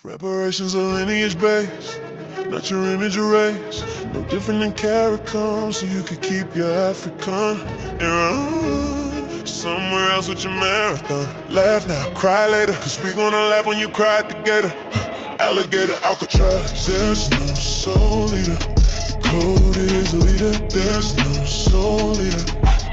Reparations are lineage based, not your image erased. No different than carrot comes, so you could keep your African and run somewhere else with your marathon. Laugh now, cry later, cause we gonna laugh when you cried together. Alligator, Alcatraz, there's no soul leader. The code is the leader, there's no soul leader.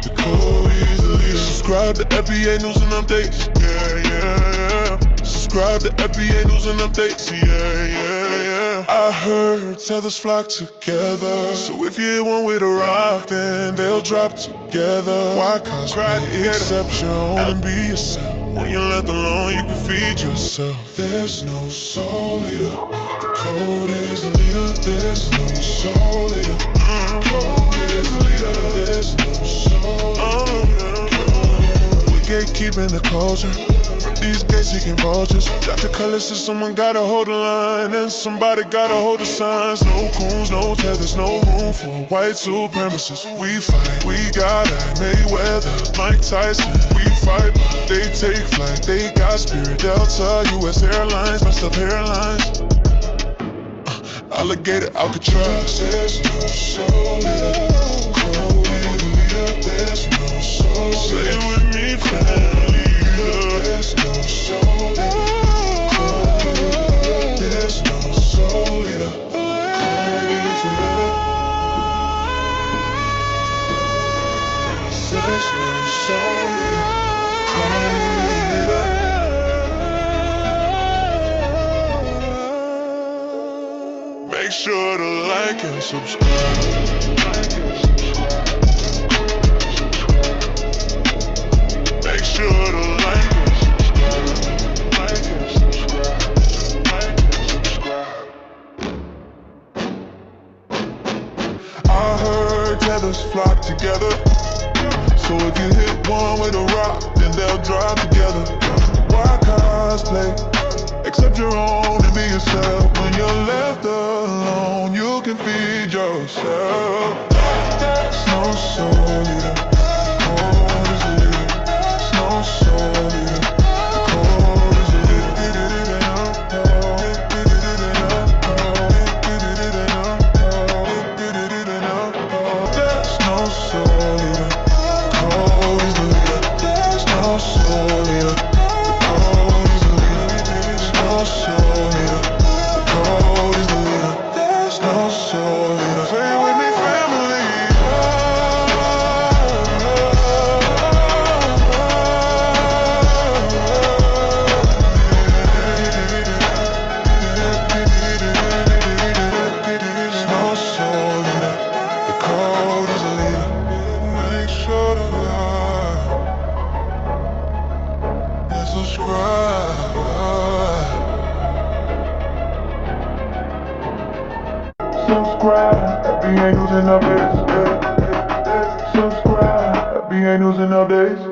The code is the leader. Subscribe to FBA News and Updates, yeah. Subscribe to FBA News and Updates, yeah. I heard tethers flock together, so if you hit one with a rock, then they'll drop together. Why cry the exception and be yourself? When you're left alone, you can feed yourself. There's no soul leader. The code is the leader. There's no soul leader. The code is the leader. There's no soul leader. We gatekeeping the culture. From these gate-seeking vultures. Got the color, so someone gotta hold the line, and somebody gotta hold the signs. No coons, no tethers, no room for white supremacists. We fight, we got it. Mayweather, Mike Tyson. We fight, they take flight. They got Spirit, Delta, U.S. Airlines, messed up hairlines. Alligator, Alcatraz. There's no soul leader. Code is the leader. There's no soul leader. Say it with me, family. There's no soul leader. There's no soul leader. There's no soul leader. Make sure to like and subscribe. Make sure to like and subscribe. Like and subscribe. Like and subscribe. I heard tethers flock together, so if you hit one with a rock, then they'll drop together. Why cosplay? Accept your own and be yourself. When you're left alone, you can feed yourself. There's no soul leader. Code is the leader. There's no soul leader. Code is the leader. There's no soul leader. Code is the leader. There's no soul leader. Subscribe, FBA News and Updates. Subscribe, FBA News and Updates.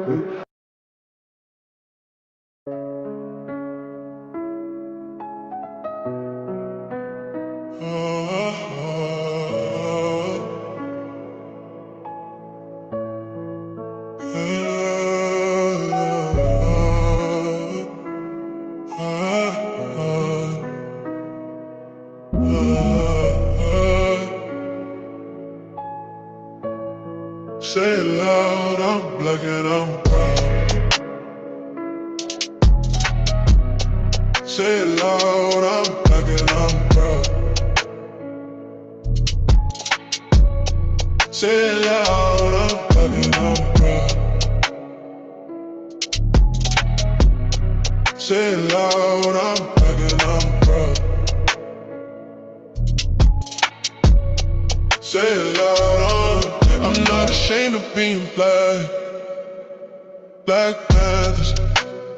Say it loud, I'm black and I'm proud. Say it loud, I'm black and I'm proud. Say it loud, I'm black and I'm proud. Say it loud, I'm black and I'm proud. Say it loud, I'm not ashamed of being black. Black Panthers,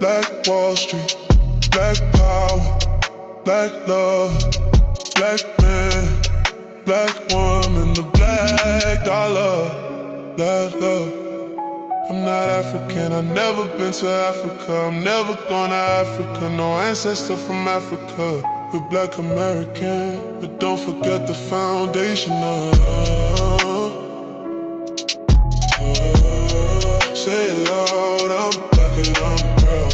Black Wall Street, Black power, Black love, Black man, Black woman, the Black dollar, Black love. I'm not African, I've never been to Africa, I'm never going to Africa, no ancestor from Africa. We're Black American, but don't forget the foundation of say it loud, I'm black and I'm proud.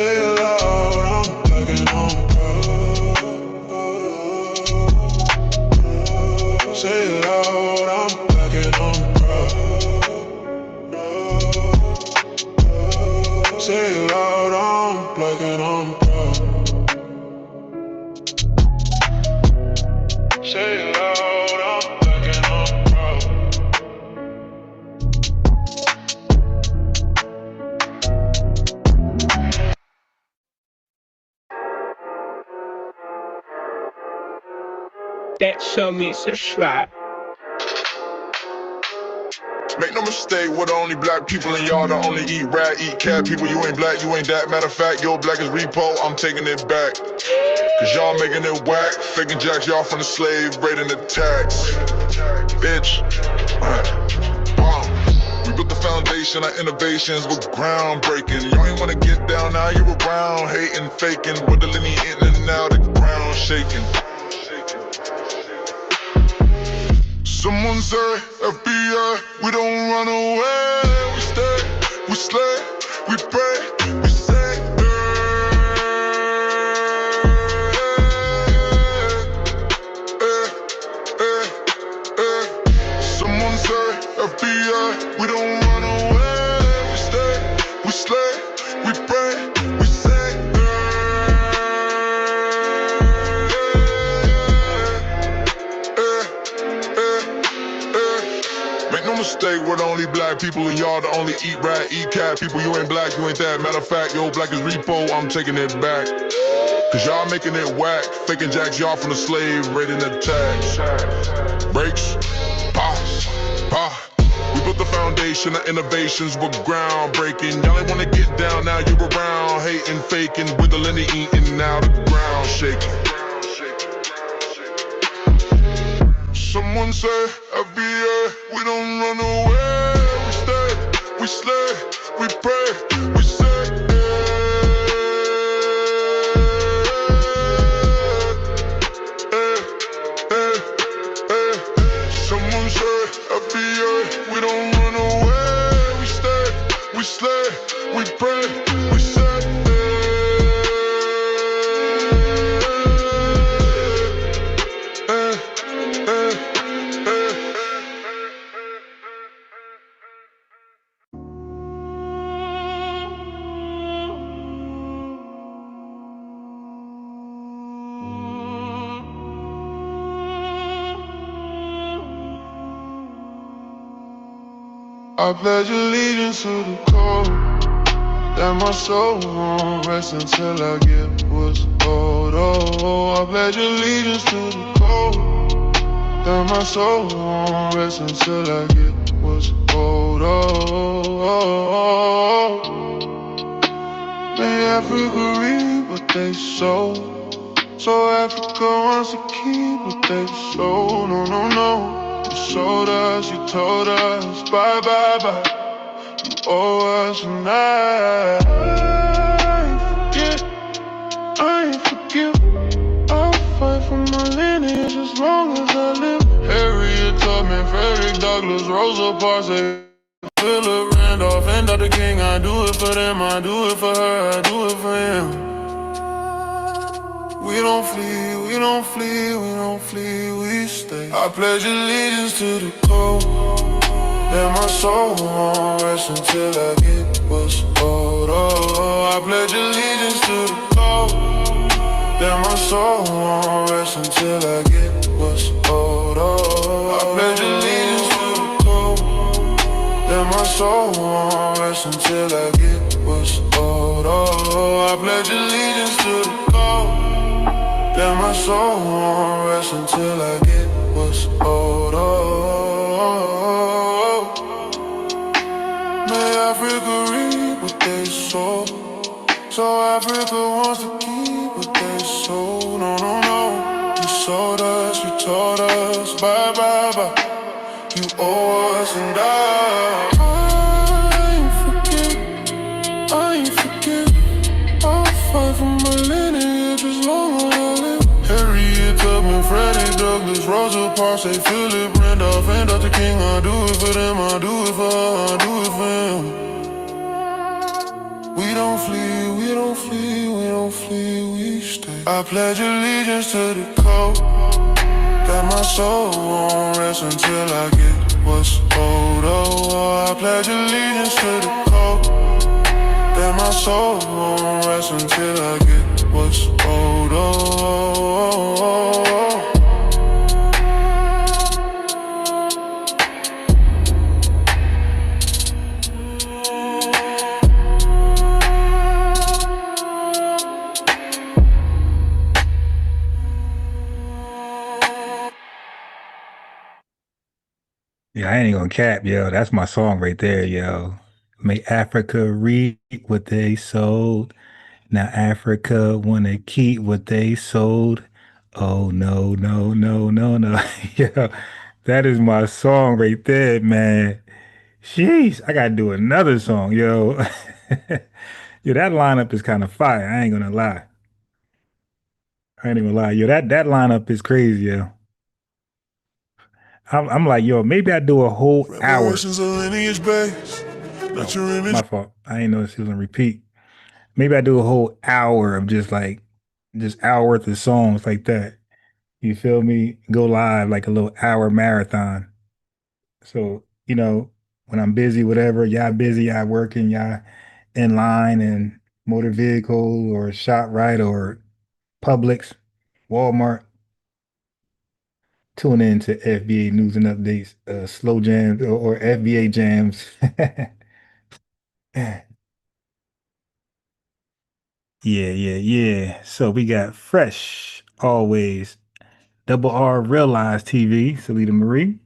Say it loud, I'm black and I'm proud. Say it loud, I'm black and I'm proud. Say it loud, I'm black and I'm proud. Say it loud, I'm black and I'm proud. That show me subscribe. Make no mistake, we're the only black people and y'all the only eat rat, eat cat people. You ain't black, you ain't that. Matter of fact, your black is repo, I'm taking it back. Cause y'all making it whack, faking jacks y'all from the slave, raiding the tax. Bitch. We built the foundation, our innovations were groundbreaking. Y'all ain't wanna get down, now you're around, hating, faking, with the linear in and out, the ground shaking. Someone say, FBA, we don't run away. We stay, we slay, we pray, we say, Someone say, FBA, we don't run away. We stay, we slay, we pray, we say, Make no mistake, we're the only black people and y'all the only eat rat, eat cat people. You ain't black, you ain't that. Matter of fact, your black is repo, I'm taking it back. Cause y'all making it whack, faking jacks y'all from the slave, raiding the tax. Breaks, pause, pause. We built the foundation, our innovations were groundbreaking. Y'all ain't wanna get down, now you're around, hating, faking, with the linear eating, now the ground shaking. Someone say, FBA, we don't run away. We stay, we slay, we pray, we say, Someone say, FBA, we don't run away. We stay, we slay, we pray, we say, I pledge allegiance to the code that my soul won't rest until I get what's owed. Oh, I pledge allegiance to the code that my soul won't rest until I get what's owed. Oh, may Africa reap what they sow, so Africa wants to keep what they sow. No, no, no. You showed us, you told us, bye, bye, bye. You owe us and I ain't forget, I ain't forgive. I'll fight for my lineage as long as I live. Harriet Tubman, Frederick Douglass, Rosa Parks, Philip Randolph, and Dr. King. I do it for them, I do it for her, I do it for him. We don't flee, we don't flee, we don't flee, we stay. I pledge allegiance to the code that my soul won't rest until I get what's owed. Oh, I pledge allegiance to the code that my soul won't rest until I get what's owed. Oh, I pledge allegiance to the code that my soul won't rest until I get what's owed. Oh, I pledge allegiance to the code that my soul won't rest until I get what's owed. Oh, may Africa reap what they sow, so Africa wants to keep what they sow. No, no, no. You sold us, you told us, bye, bye, bye. You owe us and I ain't forget, I ain't forget. I'll fight for my lineage as long as I live. Harriet Tubman, Frederick Douglass, Rosa Parks, Philip Randolph, and Dr. King. I do it for them, I do it for her, I do it for him. We don't flee, we don't flee, we don't flee, we stay. I pledge allegiance to the code that my soul won't rest until I get what's owed. Oh, I pledge allegiance to the code that my soul won't rest until I get what's owed. Oh. Yeah, I ain't gonna cap, yo. That's my song right there, yo. Make Africa reap what they sowed. Now Africa wanna keep what they sold. Oh no, no, no, no, no. Yo, that is my song right there, man. Jeez, I gotta do another song, yo. Yo, that lineup is kind of fire. I ain't gonna lie. I ain't even gonna lie. Yo, that lineup is crazy, yo. I'm like, yo, maybe I do a whole hour. Reparations are lineage based, not Oh, your image. my fault. I ain't know this was on repeat. Maybe I do a whole hour of just hour worth of songs like that. You feel me? Go live like a little hour marathon. So, when I'm busy, whatever, y'all busy, y'all working, y'all in line and motor vehicle or ShopRite or Publix, Walmart, tune in to FBA News and Updates, slow jams or FBA jams. Yeah, yeah, yeah. So we got Fresh, always. Double R Realize TV, Salita Marie.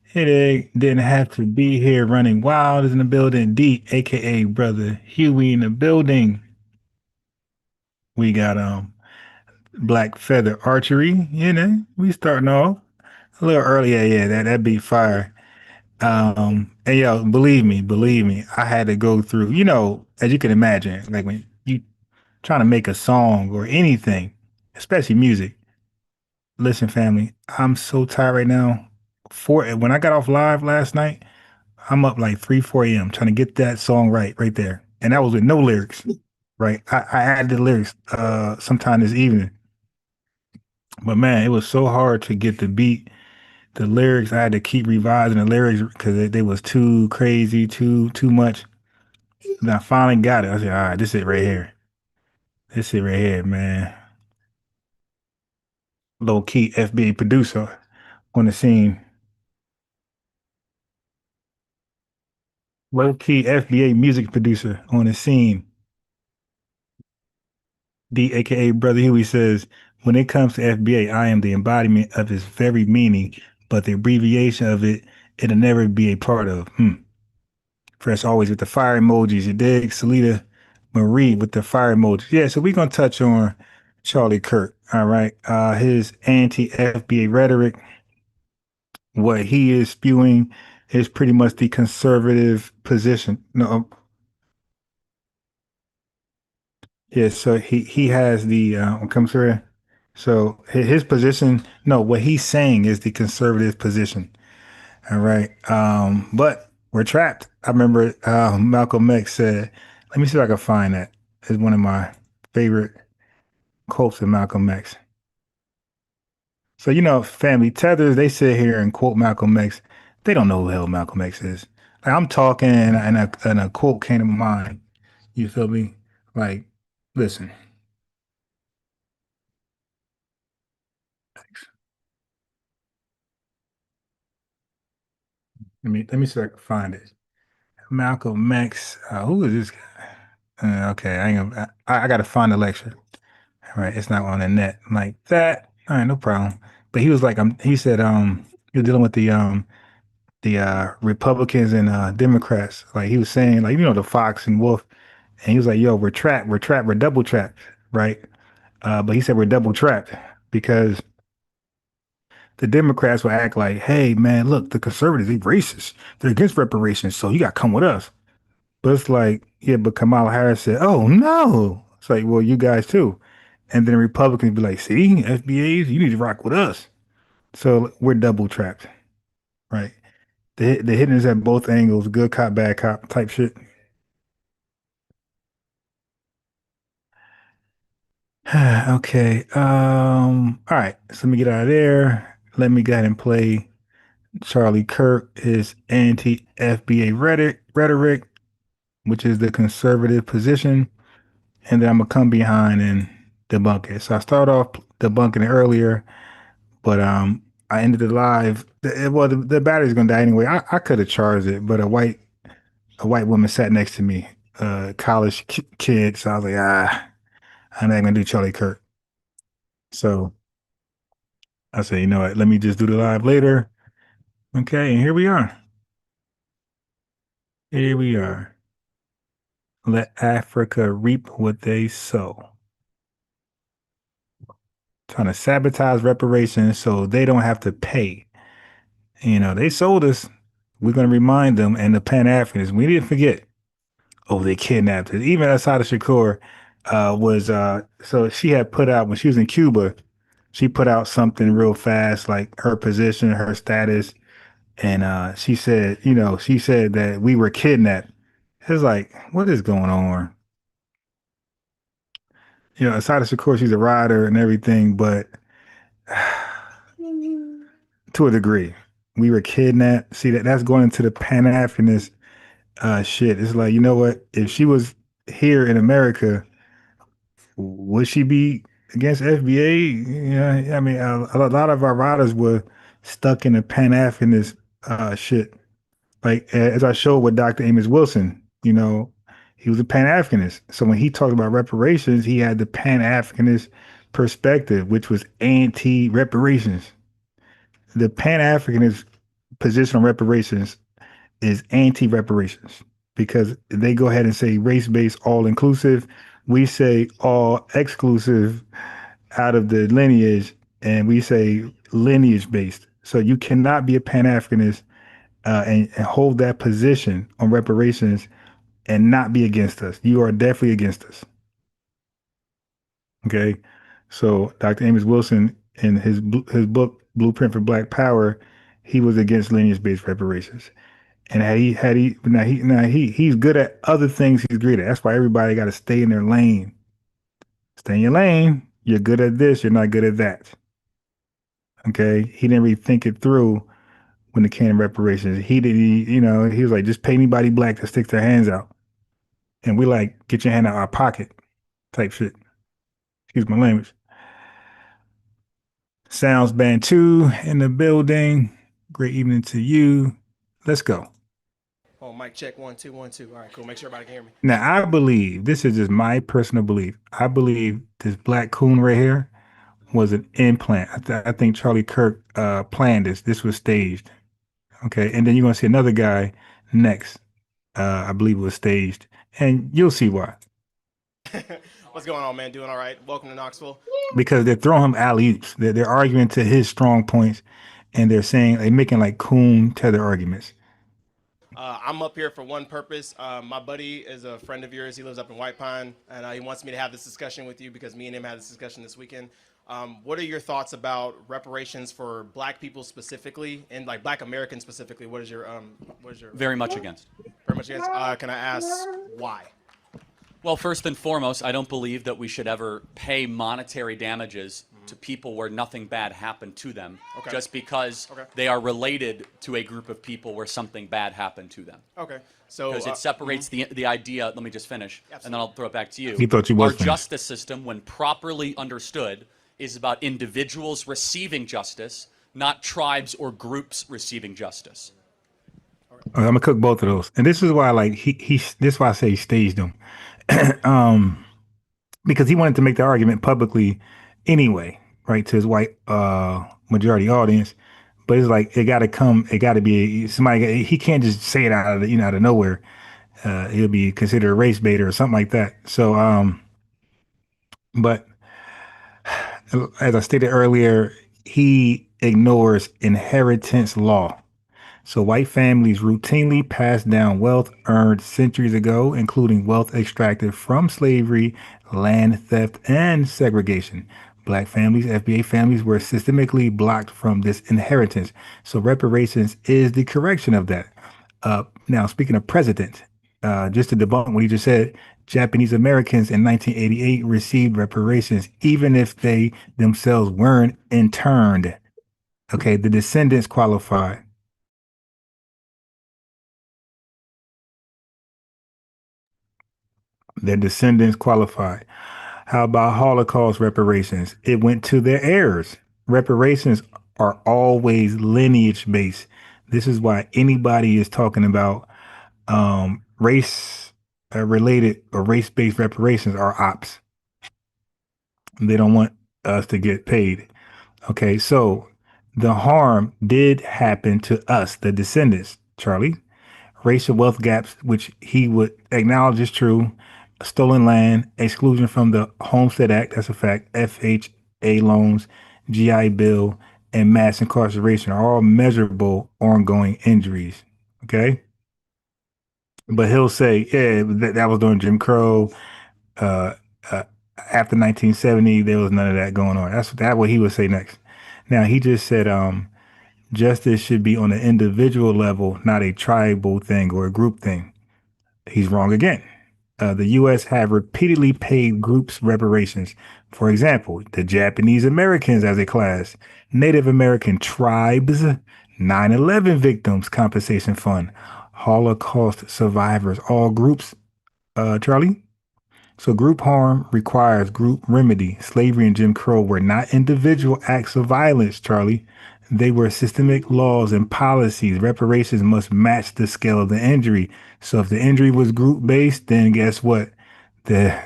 Headache didn't have to be here running wild is in the building. D, aka Brother Huey in the building. We got Black Feather Archery, we starting off a little early. Yeah, yeah, that'd be fire. And yo, believe me, I had to go through, as you can imagine, like when you trying to make a song or anything, especially music. Listen, family, I'm so tired right now. When I got off live last night, I'm up like 3, 4 a.m. trying to get that song right there. And that was with no lyrics, right? I added the lyrics sometime this evening. But man, it was so hard to get the beat, the lyrics. I had to keep revising the lyrics because they was too crazy, too much. And I finally got it. I said, all right, this is it right here. This is it right here, man. Low key FBA producer on the scene. Low key FBA music producer on the scene. D, aka Brother Huey says, when it comes to FBA, I am the embodiment of its very meaning, but the abbreviation of it'll never be a part of. Fresh always with the fire emojis. You dig? Salita Marie with the fire emojis. Yeah, so we're gonna touch on Charlie Kirk. All right. His anti-FBA rhetoric, what he is spewing is pretty much the conservative position. No, yeah, so he has the comes here. So his position, no, what he's saying is the conservative position. All right. But we're trapped. I remember Malcolm X said, let me see if I can find that. It's one of my favorite quotes of Malcolm X. So, family tethers, they sit here and quote Malcolm X. They don't know who the hell Malcolm X is. Like, I'm talking and a quote came to mind. You feel me? Like, listen, let me see if I can find it. Malcolm X. Who is this guy? Okay, I ain't gonna. I gotta find the lecture. All right, it's not on the net like that. All right, no problem. But he was like, he said, he was dealing with the Republicans and Democrats. Like he was saying, like the Fox and Wolf, and he was like, yo, we're trapped, we're double trapped, right? But he said we're double trapped because the Democrats will act like, hey man, look, the conservatives, they racist, they're against reparations, so you got to come with us. But it's like, yeah, but Kamala Harris said, oh no. It's like, well, you guys too. And then Republicans be like, see, FBAs, you need to rock with us. So we're double trapped, right? The hitting is at both angles, good cop, bad cop type shit. Okay. All right. So let me get out of there. Let me go ahead and play Charlie Kirk, his anti-FBA rhetoric, which is the conservative position, and then I'm gonna come behind and debunk it. So I start off debunking it earlier, but I ended the live. Well, the battery's gonna die anyway. I could have charged it, but a white woman sat next to me, college kid. So I was like, I'm not gonna do Charlie Kirk. So I said, you know what? Let me just do the live later. Okay, and here we are. Here we are. Let Africa reap what they sow. Trying to sabotage reparations so they don't have to pay. They sold us. We're going to remind them and the Pan-Africanists. We didn't forget. Oh, they kidnapped us. Even Asada Shakur was so she had put out when she was in Cuba, she put out something real fast, like her position, her status, and she said that we were kidnapped. It's like, what is going on? Asada Shakur, she's a rider and everything, but to a degree, we were kidnapped. See that's going into the Pan-Africanist shit. It's like, you know what? If she was here in America, would she be against FBA? I mean, a lot of our riders were stuck in the Pan-Africanist shit. Like as I showed with Dr. Amos Wilson, he was a Pan-Africanist. So when he talked about reparations, he had the Pan-Africanist perspective, which was anti-reparations. The Pan-Africanist position on reparations is anti-reparations because they go ahead and say race-based, all-inclusive. We say all exclusive out of the lineage, and we say lineage-based. So you cannot be a Pan-Africanist and hold that position on reparations and not be against us. You are definitely against us. Okay. So Dr. Amos Wilson in his book Blueprint for Black Power, he was against lineage-based reparations. And had he he's good at other things he's great at. That's why everybody got to stay in their lane. Stay in your lane. You're good at this, you're not good at that. Okay. He didn't really think it through when it came to reparations. He was like, just pay anybody black that sticks their hands out. And we like, get your hand out our pocket type shit. Excuse my language. Sounds Band 2 in the building. Great evening to you. Let's go. Oh, mic check 1 2 1 2. All right, cool. Make sure everybody can hear me. Now, I believe, this is just my personal belief. I believe this black coon right here was an implant. I think Charlie Kirk planned this. This was staged. Okay. And then you're going to see another guy next. I believe it was staged. And you'll see why. What's going on, man? Doing all right? Welcome to Knoxville. Because they're throwing him alley-oops. They're arguing to his strong points. And they're making like coon tether arguments. I'm up here for one purpose. My buddy is a friend of yours. He lives up in White Pine, and he wants me to have this discussion with you because me and him had this discussion this weekend. What are your thoughts about reparations for Black people specifically, and like Black Americans specifically? What is your Very much against. very much against? Can I ask why? Well, first and foremost, I don't believe that we should ever pay monetary damages to people where nothing bad happened to them, just because they are related to a group of people where something bad happened to them. Okay. So Because it separates the idea. Let me just finish, and then I'll throw it back to you. He thought you Our was finished. justice system, when properly understood, is about individuals receiving justice, not tribes or groups receiving justice. I'm gonna cook both of those, and this is why, like this is why I say he staged them, because he wanted to make the argument publicly anyway, right, to his white majority audience. But it's like it got to be somebody. He can't just say it out of nowhere. It'll be considered a race baiter or something like that. So, but as I stated earlier, he ignores inheritance law. So white families routinely pass down wealth earned centuries ago, including wealth extracted from slavery, land theft, and segregation. Black families, FBA families, were systemically blocked from this inheritance. So reparations is the correction of that. Now, speaking of precedent, just to debunk what he just said, Japanese Americans in 1988 received reparations, even if they themselves weren't interned. Okay, the descendants qualified. Their descendants qualified. How about Holocaust reparations? It went to their heirs. Reparations are always lineage based. This is why anybody is talking about race related or race based reparations are ops. They don't want us to get paid. Okay, so the harm did happen to us, the descendants, Charlie. Racial wealth gaps, which he would acknowledge is true, stolen land, exclusion from the Homestead Act, that's a fact, FHA loans, GI Bill, and mass incarceration are all measurable ongoing injuries. Okay. But he'll say, yeah, that was during Jim Crow. Uh, uh, After 1970, there was none of that going on. That's what he would say next. Now, he just said, justice should be on an individual level, not a tribal thing or a group thing. He's wrong again. The U.S. have repeatedly paid groups reparations. For example, the Japanese Americans as a class, Native American tribes, 9/11 victims compensation fund, Holocaust survivors, all groups, Charlie. So group harm requires group remedy. Slavery and Jim Crow were not individual acts of violence, Charlie. They were systemic laws and policies. Reparations must match the scale of the injury. So if the injury was group based, then guess what? The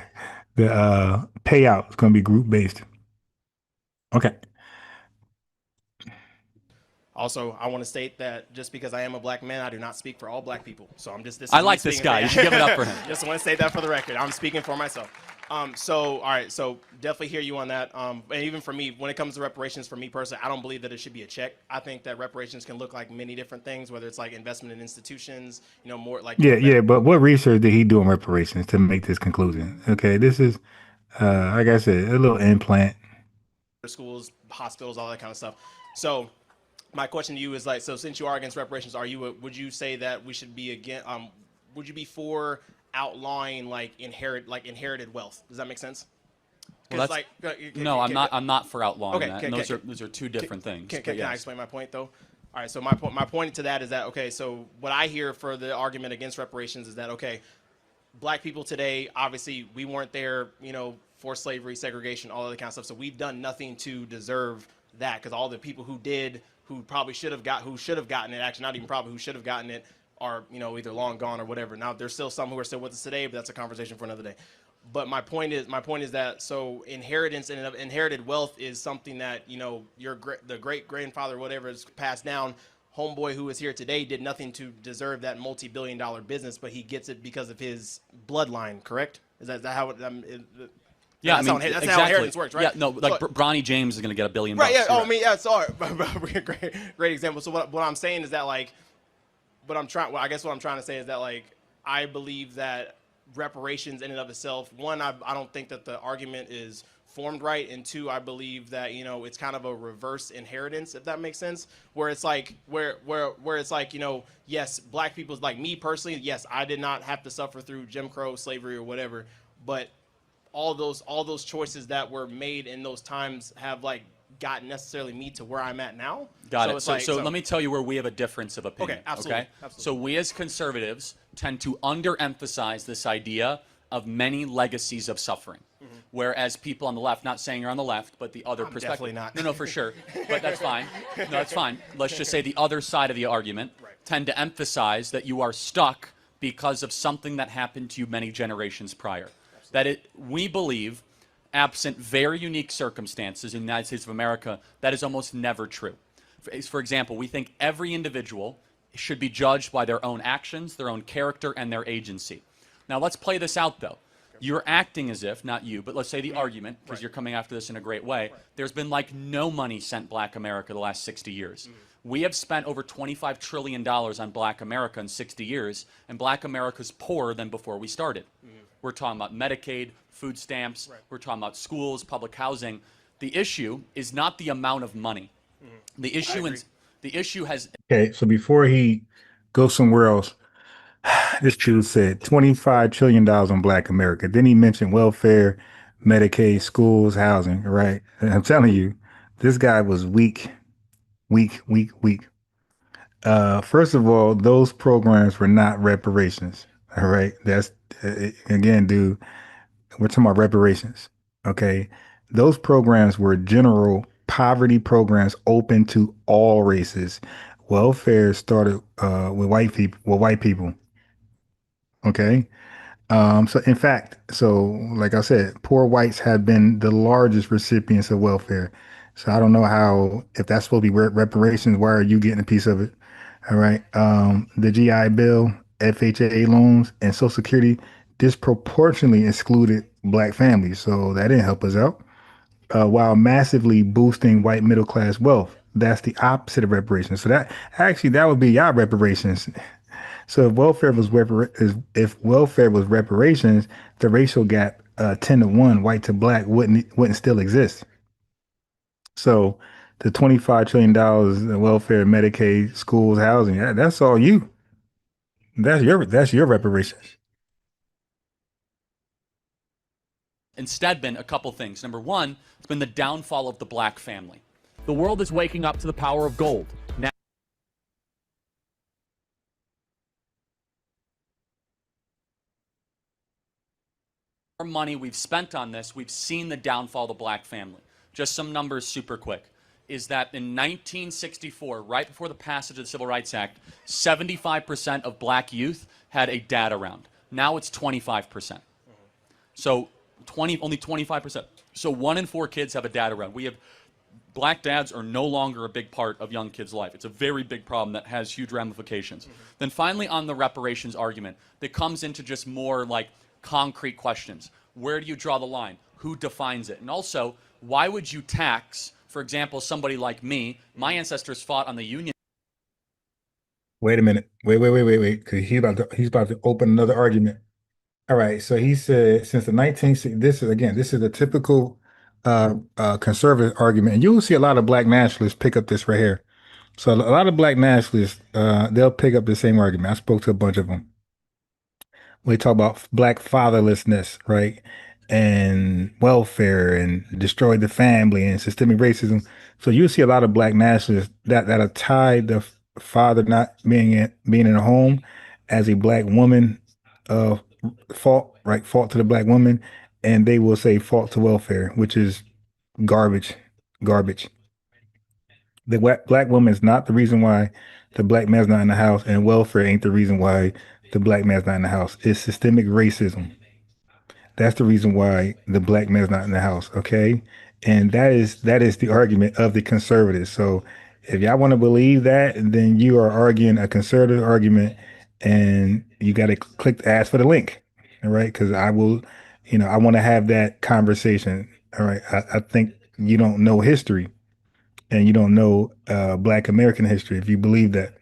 payout is going to be group based. Okay. Also, I want to state that just because I am a black man, I do not speak for all black people. So I'm just this. I like this guy. You should give it up for him. Just want to state that for the record. I'm speaking for myself. All right. So definitely hear you on that. And even for me, when it comes to reparations, for me personally, I don't believe that it should be a check. I think that reparations can look like many different things, whether it's like investment in institutions, more like. Yeah. But what research did he do on reparations to make this conclusion? Okay. This is, like I said, a little implant. Schools, hospitals, all that kind of stuff. So my question to you is like, so since you are against reparations, would you say that we should be would you be for outlawing inherited wealth? Does that make sense? Well, I'm not for outlawing that. And those are two different things. Can I explain my point though? All right, so my point to that is that, okay, so what I hear for the argument against reparations is that, okay, black people today, obviously we weren't there, forced slavery, segregation, all of that kind of stuff. So we've done nothing to deserve that, because all the people who should have gotten it, actually not even probably, who should have gotten it are, either long gone or whatever. Now there's still some who are still with us today, but that's a conversation for another day. But my point is that, so inheritance and inherited wealth is something that, the great grandfather, whatever, is passed down. Homeboy who is here today did nothing to deserve that multi-billion-dollar business, but he gets it because of his bloodline. Correct? Is that how it? Yeah, that's exactly. how inheritance works, right? Yeah, no, like Bronny James is going to get $1 billion. Right. Yeah. Right. Yeah. Sorry. Great example. So what I'm saying is that I guess what I'm trying to say is that I believe that reparations in and of itself, one, I don't think that the argument is formed right, and two, I believe that it's kind of a reverse inheritance, if that makes sense, where it's like where it's like, yes, black people, like me personally, yes, I did not have to suffer through Jim Crow, slavery, or whatever, but all those choices that were made in those times have gotten necessarily me to where I'm at now. Got it. So let me tell you where we have a difference of opinion. Okay, absolutely. So we as conservatives tend to underemphasize this idea of many legacies of suffering. Mm-hmm. Whereas people on the left, not saying you're on the left, but the other perspective. Definitely not. No, for sure. But that's fine. No, that's fine. Let's just say the other side of the argument tend to emphasize that you are stuck because of something that happened to you many generations prior. We believe, absent very unique circumstances in the United States of America, that is almost never true. For example, we think every individual should be judged by their own actions, their own character, and their agency. Now, let's play this out, though. You're acting as if, not you, but let's say the argument, because you're coming after this in a great way, there's been no money sent Black America the last 60 years. We have spent over $25 trillion on Black America in 60 years, and Black America's poorer than before we started. We're talking about Medicaid, food stamps, we're talking about schools, public housing. The issue is not the amount of money. The issue has... Okay, so before he goes somewhere else, This dude said $25 trillion on Black America. Then he mentioned welfare, Medicaid, schools, housing, right? And I'm telling you, this guy was weak, weak, weak, weak. First of all, those programs were not reparations. All right. That's again, dude, we're talking about reparations. Okay. Those programs were general poverty programs open to all races. Welfare started with white people. Okay. So in fact, so like I said, poor whites have been the largest recipients of welfare. So I don't know how, if that's supposed to be reparations, why are you getting a piece of it? All right. The GI Bill, FHA loans, and Social Security disproportionately excluded black families. So that didn't help us out. While massively boosting white middle class wealth. That's the opposite of reparations. So that would be y'all reparations. So if welfare was reparations, the racial gap 10 to 1 white to black wouldn't still exist. So the $25 trillion in welfare, Medicaid, schools, housing, that's all you. That's your reparations. Instead been a couple things. Number one, it's been the downfall of the black family. The world is waking up to the power of gold. Now, more money we've spent on this, we've seen the downfall of the black family. Just some numbers super quick. Is that in 1964, right before the passage of the Civil Rights Act, 75% of black youth had a dad around. Now it's 25%. So only 25%. So 1 in 4 kids have a dad around. Black dads are no longer a big part of young kids' life. It's a very big problem that has huge ramifications. Then finally on the reparations argument, that comes into just more like concrete questions. Where do you draw the line? Who defines it? And also, why would you tax, for example, somebody like me? My ancestors fought on the Union. Wait a minute. Wait. Because he's about to open another argument. All right. So he said since the 1960s, this is a typical conservative argument, and you will see a lot of black nationalists pick up this right here. So a lot of black nationalists, they'll pick up the same argument. I spoke to a bunch of them. We talk about black fatherlessness, right? And welfare and destroy the family and systemic racism. So you see a lot of black nationalists that are tied the father not being in a home as a black woman fault, right? Fault to the black woman, and they will say fault to welfare, which is garbage, garbage. The black woman is not the reason why the black man's not in the house, and welfare ain't the reason why the black man's not in the house. It's systemic racism. That's the reason why the black man's not in the house. Okay, and that is the argument of the conservatives. So if y'all want to believe that, then you are arguing a conservative argument, and you got to click ask for the link. All right, because I will, I want to have that conversation. All right, I think you don't know history and you don't know Black American history if you believe that.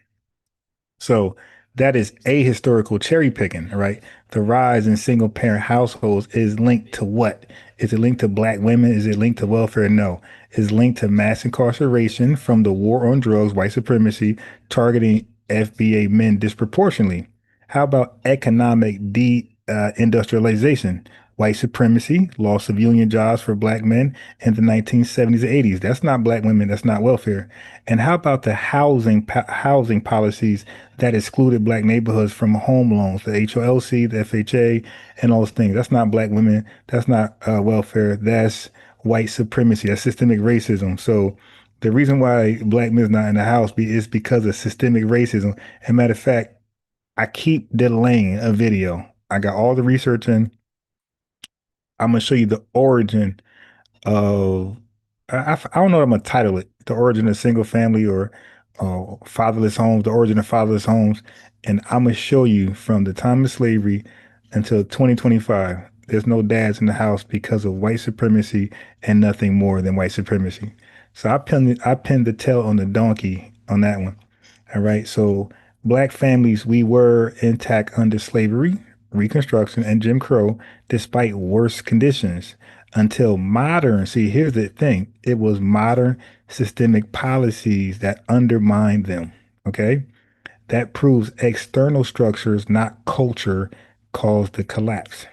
So that is ahistorical cherry picking, right? The rise in single parent households is linked to what? Is it linked to black women? Is it linked to welfare? No. It's linked to mass incarceration from the war on drugs, white supremacy, targeting FBA men disproportionately. How about economic industrialization? White supremacy, loss of union jobs for black men in the 1970s and 80s. That's not black women. That's not welfare. And how about the housing policies that excluded black neighborhoods from home loans, the HOLC, the FHA, and all those things? That's not black women. That's not welfare. That's white supremacy. That's systemic racism. So the reason why black men's not in the house is because of systemic racism. And matter of fact, I keep delaying a video. I got all the research in. I'm gonna show you the origin of I don't know what I'm gonna title it. The origin of single family or fatherless homes, the origin of fatherless homes, and I'm gonna show you from the time of slavery until 2025. There's no dads in the house because of white supremacy and nothing more than white supremacy. So I pinned the tail on the donkey on that one. All right. So black families, we were intact under slavery, Reconstruction, and Jim Crow, despite worse conditions until modern. See, here's the thing. It was modern systemic policies that undermined them. Okay. That proves external structures, not culture, caused the collapse.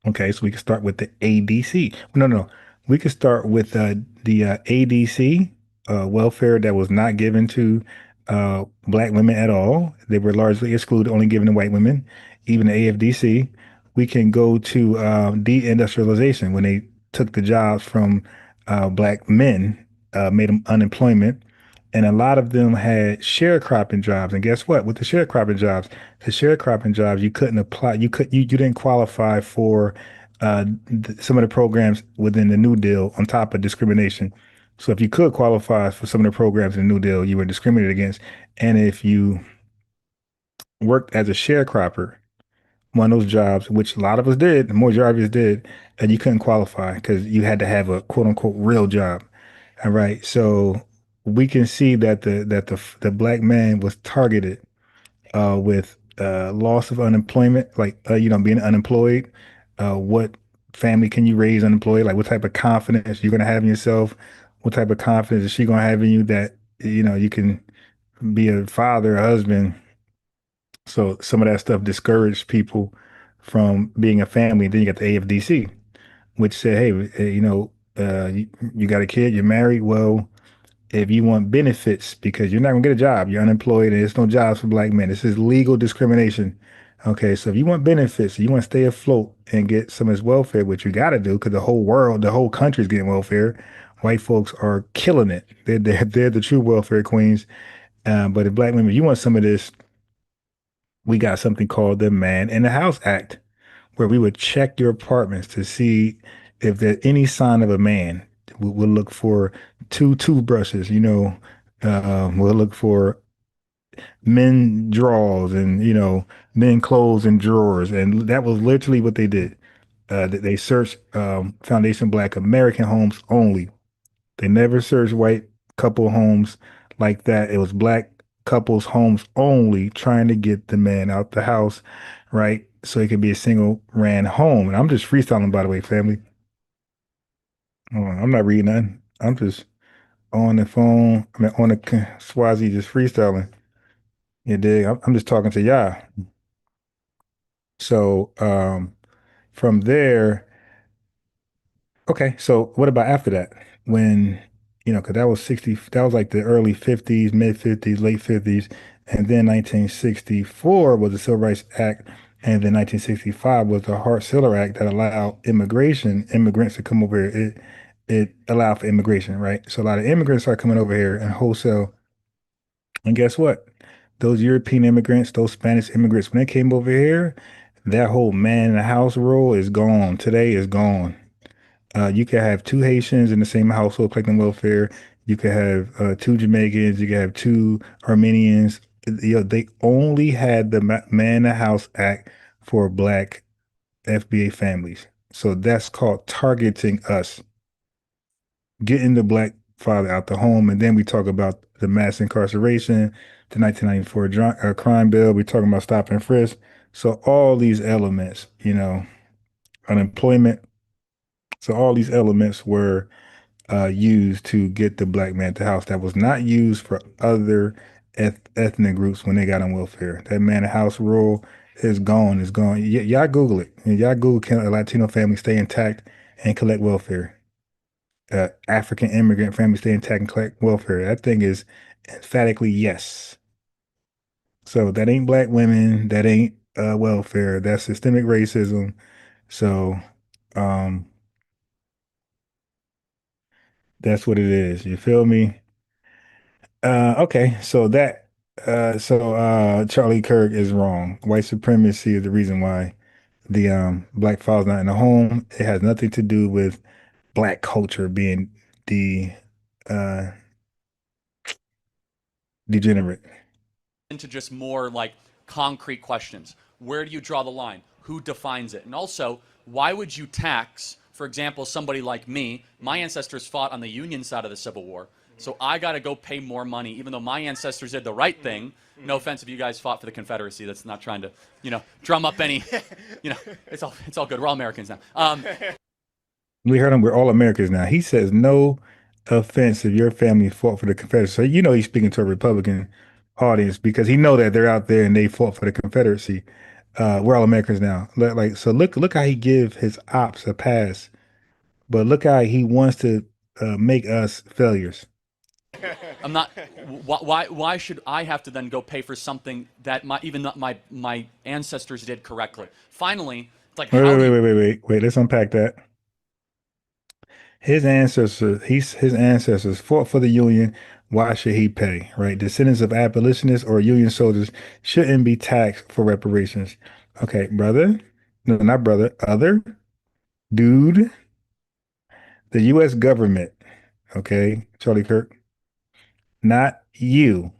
Okay, so we can start with the ADC. No, no, we could start with the ADC, welfare that was not given to black women at all. They were largely excluded, only given to white women. Even the AFDC. We can go to deindustrialization when they took the jobs from black men, made them unemployment, and a lot of them had sharecropping jobs. And guess what? With the sharecropping jobs, you couldn't apply. You didn't qualify for some of the programs within the New Deal on top of discrimination. So if you could qualify for some of the programs in the New Deal, you were discriminated against. And if you worked as a sharecropper, one of those jobs, which a lot of us did, the majority of us did, and you couldn't qualify because you had to have a quote unquote real job. All right. So we can see that the black man was targeted with loss of unemployment, like being unemployed. What family can you raise unemployed? Like what type of confidence you're gonna have in yourself? What type of confidence is she gonna have in you that you can be a father, a husband? So some of that stuff discouraged people from being a family. Then you got the AFDC, which said, hey, you got a kid, you're married. Well, if you want benefits, because you're not gonna get a job, you're unemployed, and there's no jobs for black men. This is legal discrimination. Okay, so if you want benefits, you want to stay afloat and get some of this welfare, which you got to do, because the whole world, the whole country's getting welfare. White folks are killing it. They're the true welfare queens. But if black women, if you want some of this, we got something called the Man in the House Act, where we would check your apartments to see if there's any sign of a man. We'll look for two toothbrushes, we'll look for men drawers and, men clothes and drawers. And that was literally what they did. They searched Foundation Black American homes only. They never searched white couple homes like that. It was black couples homes only, trying to get the man out the house, right? So it could be a single ran home. And I'm just freestyling, by the way, family. I'm not reading nothing. I'm just on the phone. I mean, on the Swazi, just freestyling. You dig? I'm just talking to y'all. So from there, okay. So what about after that? When, because that was that was like the early 50s, mid 50s, late 50s. And then 1964 was the Civil Rights Act. And then 1965 was the Hart-Celler Act that allowed immigrants to come over here. It allowed for immigration, right? So a lot of immigrants started coming over here and wholesale. And guess what? Those European immigrants, those Spanish immigrants, when they came over here, that whole man in the house rule is gone. Today is gone. You could have two Haitians in the same household collecting welfare. You could have two Jamaicans. You could have two Armenians. They only had the Man in the House Act for Black FBA families. So that's called targeting us, getting the Black father out the home. And then we talk about the mass incarceration, the 1994 crime bill. We're talking about stop and frisk. So all these elements, unemployment. So all these elements were used to get the black man to the house that was not used for other ethnic groups when they got on welfare. That man in the house rule is gone. Is gone. Y'all Google it. Y'all Google, can a Latino family stay intact and collect welfare? African immigrant family stay intact and collect welfare? That thing is emphatically yes. So that ain't black women. That ain't welfare. That's systemic racism. So um, that's what it is. You feel me? Okay, Charlie Kirk is wrong. White supremacy is the reason why the black father's not in the home. It has nothing to do with black culture being the uh degenerate. Into just more like concrete questions. Where do you draw the line? Who defines it? And also, why would you tax, for example, somebody like me? My ancestors fought on the Union side of the Civil War. So I got to go pay more money, even though my ancestors did the right thing. No offense if you guys fought for the Confederacy. That's not trying to, drum up any, it's all good. We're all Americans now. We heard him. We're all Americans now. He says no offense if your family fought for the Confederacy. So he's speaking to a Republican. audience because he know that they're out there and they fought for the Confederacy. We're all Americans now. Like so, look how he give his ops a pass, but look how he wants to make us failures. I'm not. Why should I have to then go pay for something that my ancestors did correctly? Finally, it's like Wait. Let's unpack that. His ancestors fought for the Union. Why should he pay? Right? Descendants of abolitionists or Union soldiers shouldn't be taxed for reparations. Okay, brother. No, not brother. Other dude. The U.S. government. Okay, Charlie Kirk. Not you.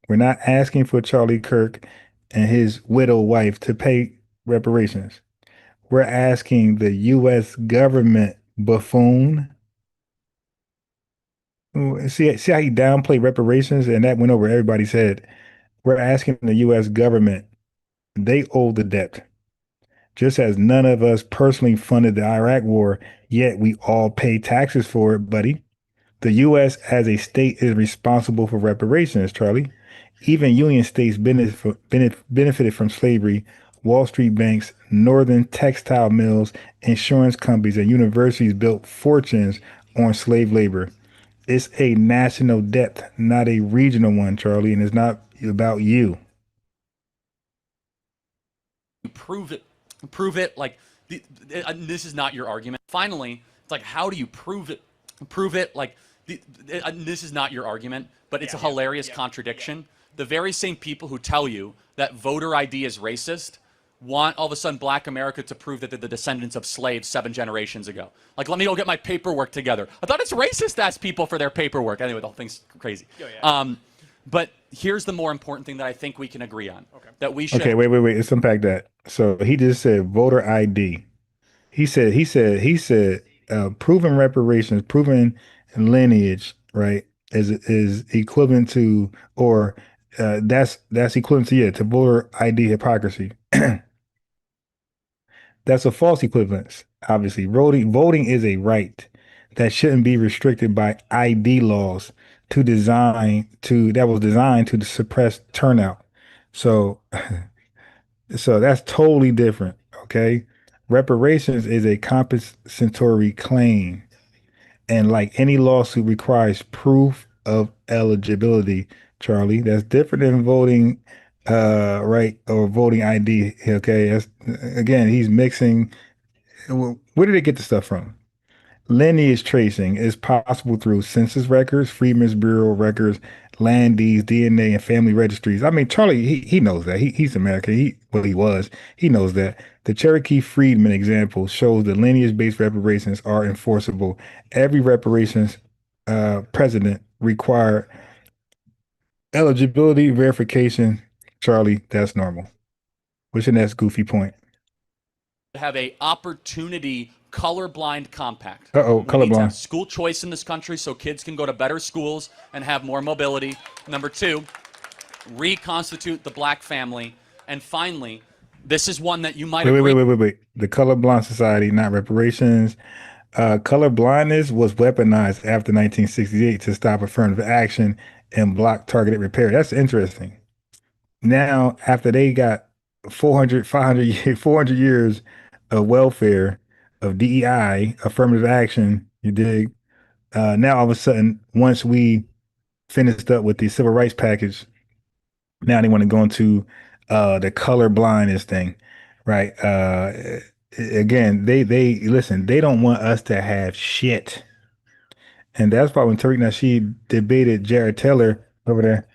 We're not asking for Charlie Kirk and his widow wife to pay reparations. We're asking the U.S. government, buffoon. See how he downplayed reparations and that went over everybody's head. We're asking the U.S. government, they owe the debt. Just as none of us personally funded the Iraq war, yet we all pay taxes for it, buddy. The U.S. as a state is responsible for reparations, Charlie. Even Union states benefited from slavery. Wall Street banks, northern textile mills, insurance companies, and universities built fortunes on slave labor. It's a national debt, not a regional one, Charlie, and it's not about you. prove it. Prove it. Like this is not your argument. Finally, it's like how do you prove it? Prove it. Like this is not your argument, but it's a hilarious contradiction. The very same people who tell you that voter ID is racist want all of a sudden black America to prove that they're the descendants of slaves 7 generations ago. Like, let me go get my paperwork together. I thought it's racist to ask people for their paperwork. Anyway, the whole thing's crazy. But here's the more important thing that I think we can agree on. That we should. Okay, wait. Let's unpack that. So he just said voter ID. He said proven reparations, proven lineage, right, is equivalent to, or that's equivalent to voter ID hypocrisy. That's a false equivalence. Obviously, voting is a right that shouldn't be restricted by ID laws that was designed to suppress turnout. So so that's totally different. Okay. Reparations is a compensatory claim. And like any lawsuit requires proof of eligibility, Charlie. That's different than voting right, or voting ID. Okay. Again, he's mixing. Where did they get the stuff from? Lineage tracing is possible through census records, Freedmen's Bureau records, land deeds, DNA, and family registries. I mean, Charlie, he knows that. He's American. He was. He knows that. The Cherokee Freedmen example shows that lineage-based reparations are enforceable. Every reparations president required eligibility verification. Charlie, that's normal. What's your next goofy point? Have a opportunity colorblind compact. Uh-oh, We need to have colorblind. school choice in this country so kids can go to better schools and have more mobility. Number 2, reconstitute the black family. And finally, this is one that you might agree. Wait. The colorblind society, not reparations. Color blindness was weaponized after 1968 to stop affirmative action and block targeted repair. That's interesting. Now, after they got 400, 500, 400 years of welfare, of DEI, affirmative action, you dig? Now, all of a sudden, once we finished up with the civil rights package, now they want to go into the color blindness thing, right? Again, they listen, they don't want us to have shit. And that's why when Tariq Nasheed debated Jared Taylor over there,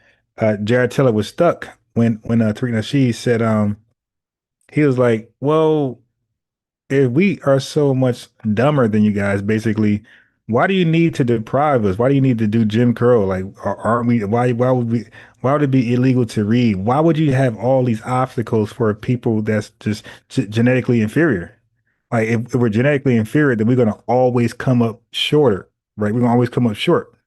Jared Taylor was stuck when Tariq Nasheed said he was like, well, if we are so much dumber than you guys, basically, why do you need to deprive us? Why do you need to do Jim Crow? Like, aren't we? Why would it be illegal to read? Why would you have all these obstacles for people that's just genetically inferior? Like, if we're genetically inferior, then we're going to always come up shorter, right? We're going to always come up short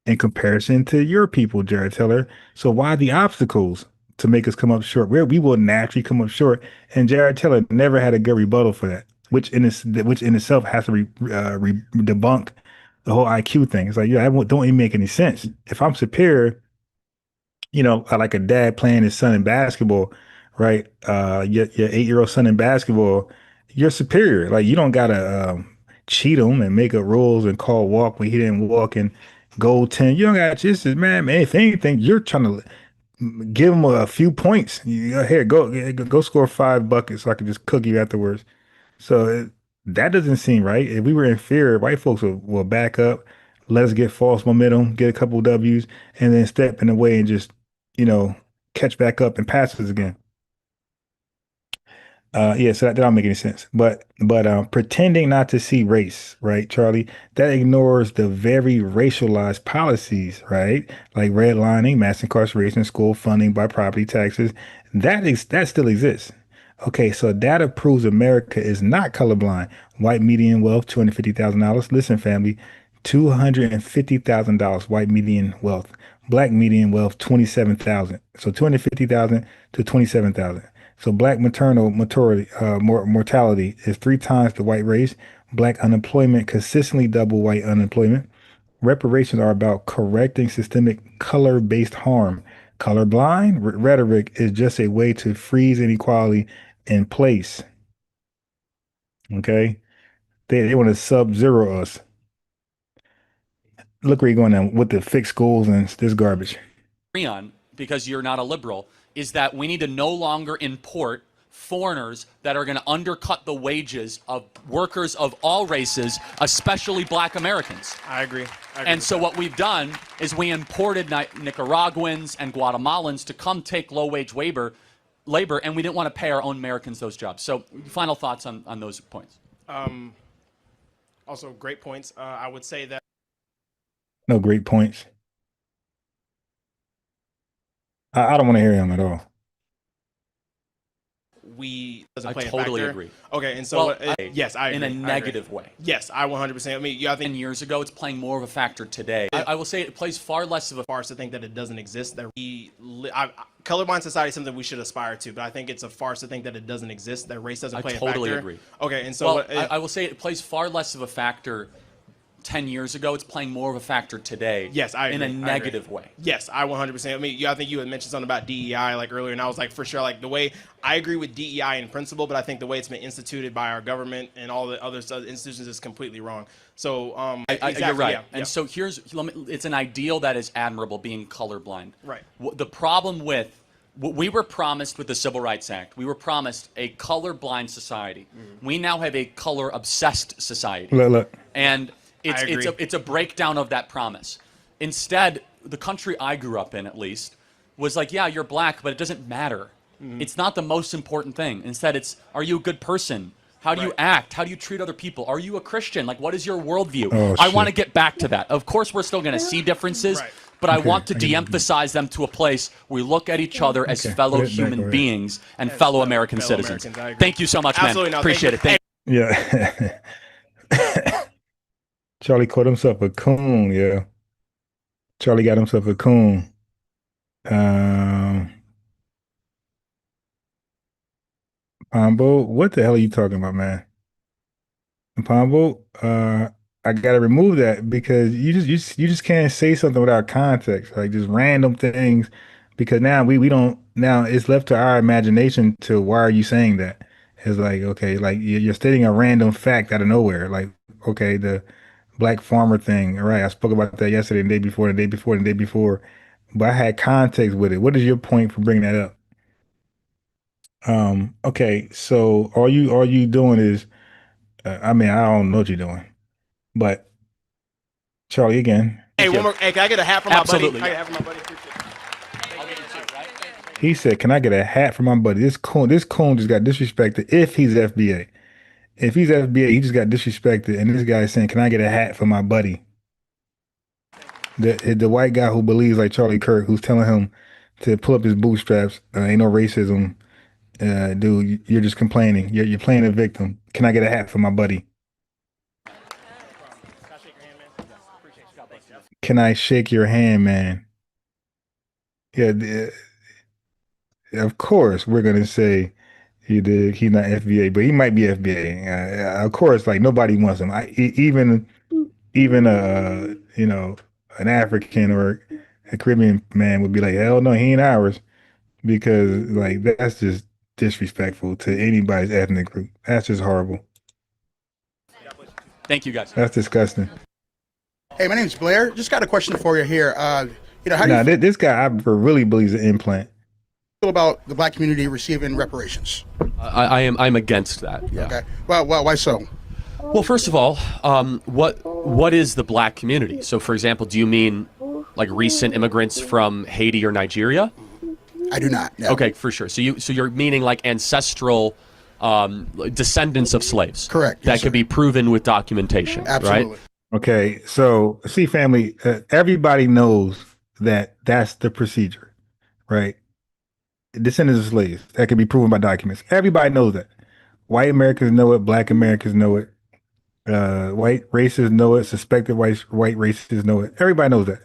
in comparison to your people, Jared Taylor. So why the obstacles to make us come up short? We will naturally come up short. And Jared Taylor never had a good rebuttal for that, which in itself has to debunk the whole IQ thing. It's like, yeah, that don't even make any sense. If I'm superior, like a dad playing his son in basketball, right? Your 8-year-old son in basketball, you're superior. Like you don't gotta cheat him and make up rules and call walk when he didn't walk and goal 10. You don't gotta just man. If anything, you're trying to give him a few points. Here, go score 5 buckets so I can just cook you afterwards. So that doesn't seem right. If we were inferior, white folks will back up, let us get false momentum, get a couple W's, and then step in the way and just, you know, catch back up and pass us again. Yeah, so that don't make any sense. But pretending not to see race, right, Charlie, that ignores the very racialized policies, right? Like redlining, mass incarceration, school funding by property taxes. That still exists. Okay, so data proves America is not colorblind. White median wealth, $250,000. Listen, family, $250,000 white median wealth. Black median wealth, 27,000. So 250,000 to 27,000. So black maternal mortality is 3 times the white race. Black unemployment consistently double white unemployment. Reparations are about correcting systemic color-based harm. Colorblind rhetoric is just a way to freeze inequality in place. Okay? They want to sub-zero us. Look where you're going now with the fixed schools and this garbage. On, because you're not a liberal, is that we need to no longer import foreigners that are going to undercut the wages of workers of all races, especially black Americans. I agree. And so what we've done is we imported Nicaraguans and Guatemalans to come take low-wage labor, and we didn't want to pay our own Americans those jobs. So final thoughts on those points. Also, great points. I would say that. No great points. I don't want to hear him at all. Doesn't play totally a factor. agree. Okay, and so yes, I agree. In a negative way. Yes, I 100%. I mean, I think 10 years ago, it's playing more of a factor today. I will say it plays far less of a farce to think that it doesn't exist. That colorblind society is something we should aspire to, but I think it's a farce to think that it doesn't exist. That race doesn't play a factor. I totally agree. Okay, and so I will say it plays far less of a factor 10 years ago. It's playing more of a factor today. Yes, I agree. In a negative way. Yes, I 100%. I mean, I think you had mentioned something about DEI like earlier, and I was like, for sure, like the way I agree with DEI in principle, but I think the way it's been instituted by our government and all the other institutions is completely wrong. So exactly, you're right. Yeah, and so it's an ideal that is admirable, being colorblind. Right. The problem with what we were promised with the Civil Rights Act, we were promised a colorblind society. We now have a color-obsessed society. Look. And it's a breakdown of that promise. Instead, the country I grew up in, at least, was like, yeah, you're black, but it doesn't matter. It's not the most important thing. Instead, it's, are you a good person? How do you act? How do you treat other people? Are you a Christian? Like, what is your worldview? I want to get back to that. Of course, we're still going to see differences, but I want to de-emphasize them to a place where we look at each other as fellow human beings and fellow American citizens. Thank you so much, man. Appreciate it. Thank you. Yeah. Charlie called himself a coon, yeah. Charlie got himself a coon. Pombo, what the hell are you talking about, man? Pombo, I gotta remove that because you just can't say something without context, like just random things, because now we don't, now it's left to our imagination to why are you saying that? It's like, okay, like you're stating a random fact out of nowhere, like, okay, the black farmer thing. All right, I spoke about that yesterday, the day before, the day before, the day before, but I had context with it. What is your point for bringing that up? Okay, so all you doing is, I mean, I don't know what you're doing, but Charlie again. Hey, one more. Hey, can I get a hat from my buddy? Absolutely. Can I get a hat from my buddy? He said, "Can I get a hat from my buddy?" This coon just got disrespected. If he's FBA, he just got disrespected, and this guy is saying, "Can I get a hat for my buddy?" The white guy who believes like Charlie Kirk, who's telling him to pull up his bootstraps. Ain't no racism, dude. You're just complaining. You're playing a victim. Can I get a hat for my buddy? Can I shake your hand, man? Yeah, of course we're gonna say he did. He's not FBA, but he might be FBA. Of course, like nobody wants him. Even an African or A Caribbean man would be like, hell no, he ain't ours, because like that's just disrespectful to anybody's ethnic group. That's just horrible. Thank you, guys. That's disgusting. Hey, my name's Blair. Just got a question for you here. How do you Nah, this guy I really believes an implant. feel about the black community receiving reparations? I'm against that. Yeah. Okay. Well, why so? Well, first of all, what is the black community? So, for example, do you mean like recent immigrants from Haiti or Nigeria? I do not. No. Okay, for sure. So you're meaning like ancestral descendants of slaves. Correct. That Yes, can sir. be proven with documentation. Absolutely. Right? Okay, so see, family, everybody knows that that's the procedure, right? Descendants of slaves that can be proven by documents. Everybody knows that. White Americans know it. Black Americans know it. White racists know it. Suspected white racists know it. Everybody knows that.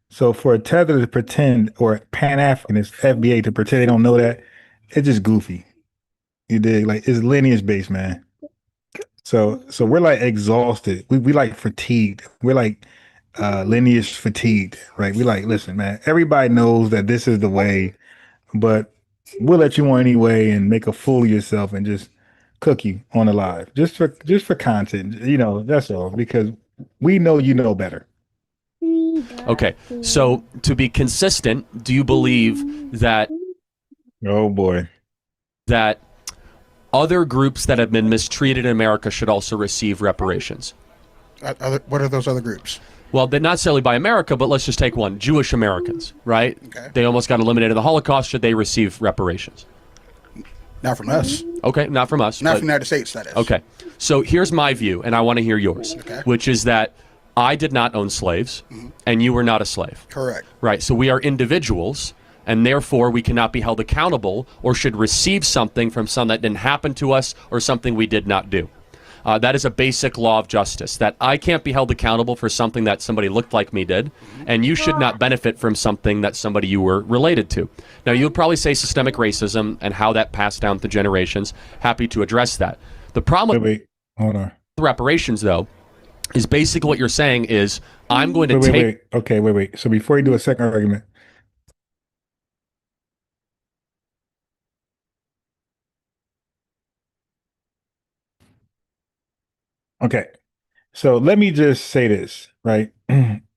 So for a tether to pretend, or Pan-Africanist FBA to pretend they don't know that, it's just goofy. You dig? Like, it's lineage based, man. So we're like exhausted. We like fatigued. We're like lineage fatigued, right? We like, listen, man, everybody knows that this is the way, but we'll let you on anyway and make a fool of yourself and just cook you on the live. Just for content. You know, that's all. Because we know you know better. Okay. So to be consistent, do you believe that Oh boy. that other groups that have been mistreated in America should also receive reparations? What are those other groups? Well, they're not necessarily by America, but let's just take one. Jewish Americans, right? Okay. They almost got eliminated in the Holocaust. Should they receive reparations? Not from us. Okay, not from us. Not but- from the United States, that is. Okay. So here's my view, and I want to hear yours, Okay. which is that I did not own slaves, and you were not a slave. Correct. Right. So we are individuals, and therefore we cannot be held accountable or should receive something from something that didn't happen to us or something we did not do. That is a basic law of justice, that I can't be held accountable for something that somebody looked like me did, and you should not benefit from something that somebody you were related to. Now, you'll probably say systemic racism and how that passed down through generations. Happy to address that. The problem Wait, hold on. with reparations, though, is basically what you're saying is I'm going to take... Wait. Okay, wait. So before you do a second argument, okay. So let me just say this, right?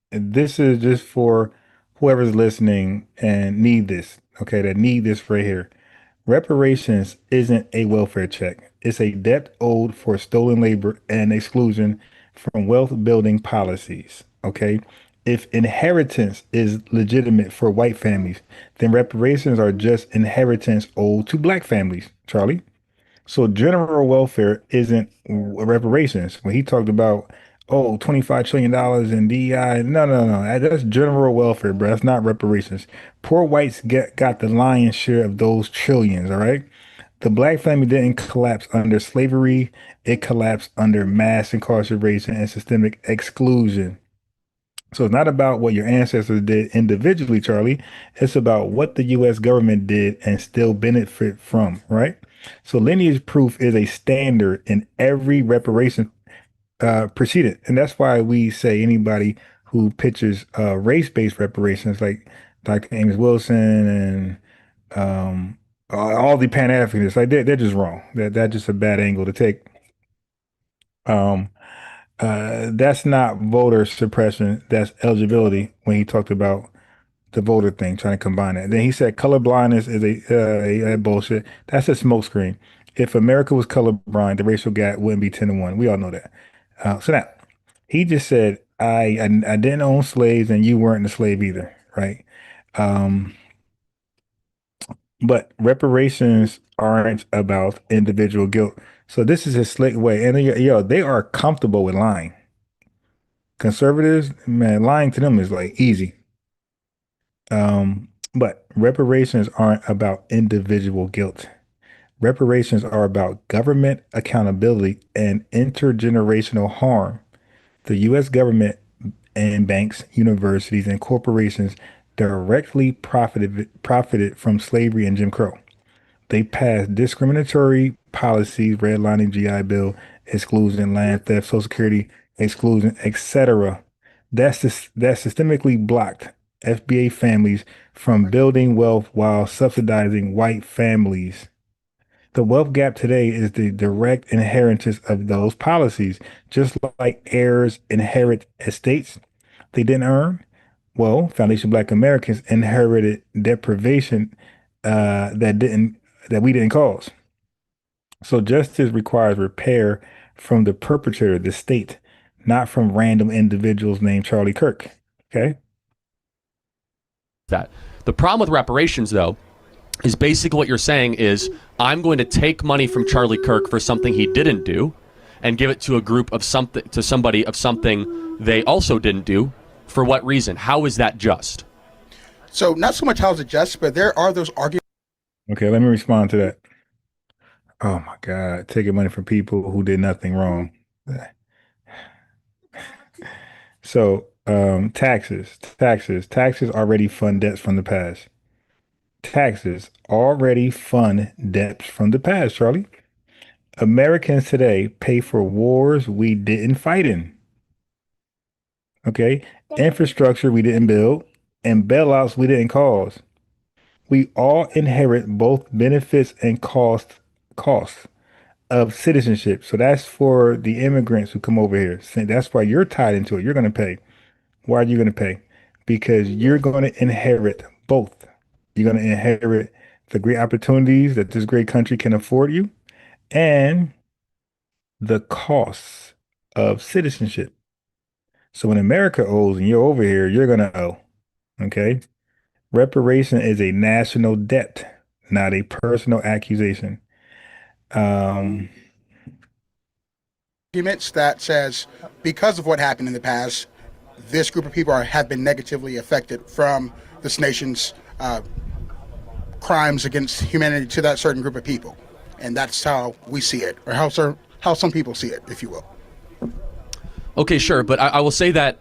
This is just for whoever's listening and need this, okay, that need this right here. Reparations isn't a welfare check. It's a debt owed for stolen labor and exclusion from wealth building policies, okay? If inheritance is legitimate for white families, then reparations are just inheritance owed to black families, Charlie. So general welfare isn't reparations. When he talked about, oh, $25 trillion in DEI, no. That's general welfare, bro. That's not reparations. Poor whites got the lion's share of those trillions, all right? The black family didn't collapse under slavery. It collapsed under mass incarceration and systemic exclusion. So it's not about what your ancestors did individually, Charlie. It's about what the U.S. government did and still benefit from, right? So lineage proof is a standard in every reparation proceeding. And that's why we say anybody who pitches race-based reparations, like Dr. Amos Wilson and all the Pan-Africanists, like they're just wrong. That's just a bad angle to take. That's not voter suppression. That's eligibility. When he talked about the voter thing, trying to combine it. Then he said color blindness is a bullshit. That's a smokescreen. If America was colorblind, the racial gap wouldn't be 10-1. We all know that. So now he just said, I didn't own slaves and you weren't a slave either, right? But reparations aren't about individual guilt. So this is a slick way. And they are comfortable with lying. Conservatives, man, lying to them is like easy. But reparations aren't about individual guilt. Reparations are about government accountability and intergenerational harm. The U.S. government and banks, universities, and corporations directly profited from slavery and Jim Crow. They passed discriminatory policies, redlining GI Bill, exclusion, land theft, Social Security exclusion, etc. That's systemically blocked FBA families from building wealth while subsidizing white families. The wealth gap today is the direct inheritance of those policies. Just like heirs inherit estates they didn't earn, well, Foundation Black Americans inherited deprivation that we didn't cause. So justice requires repair from the perpetrator, the state, not from random individuals named Charlie Kirk. Okay. That the problem with reparations, though, is basically what you're saying is I'm going to take money from Charlie Kirk for something he didn't do and give it to a group of something, to somebody of something they also didn't do. For what reason? How is that just? So not so much how is it just, but there are those arguments. Okay, let me respond to that. Oh my God, taking money from people who did nothing wrong. So, taxes already fund debts from the past. Taxes already fund debts from the past, Charlie. Americans today pay for wars we didn't fight in. Okay, infrastructure we didn't build and bailouts we didn't cause. We all inherit both benefits and costs of citizenship. So that's for the immigrants who come over here. So that's why you're tied into it. You're going to pay. Why are you going to pay? Because you're going to inherit both. You're going to inherit the great opportunities that this great country can afford you and the costs of citizenship. So when America owes and you're over here, you're going to owe. Okay. Reparation is a national debt, not a personal accusation. Arguments that says because of what happened in the past, this group of people have been negatively affected from this nation's crimes against humanity to that certain group of people. And that's how we see it, or how some people see it, if you will. Okay, sure, but I will say that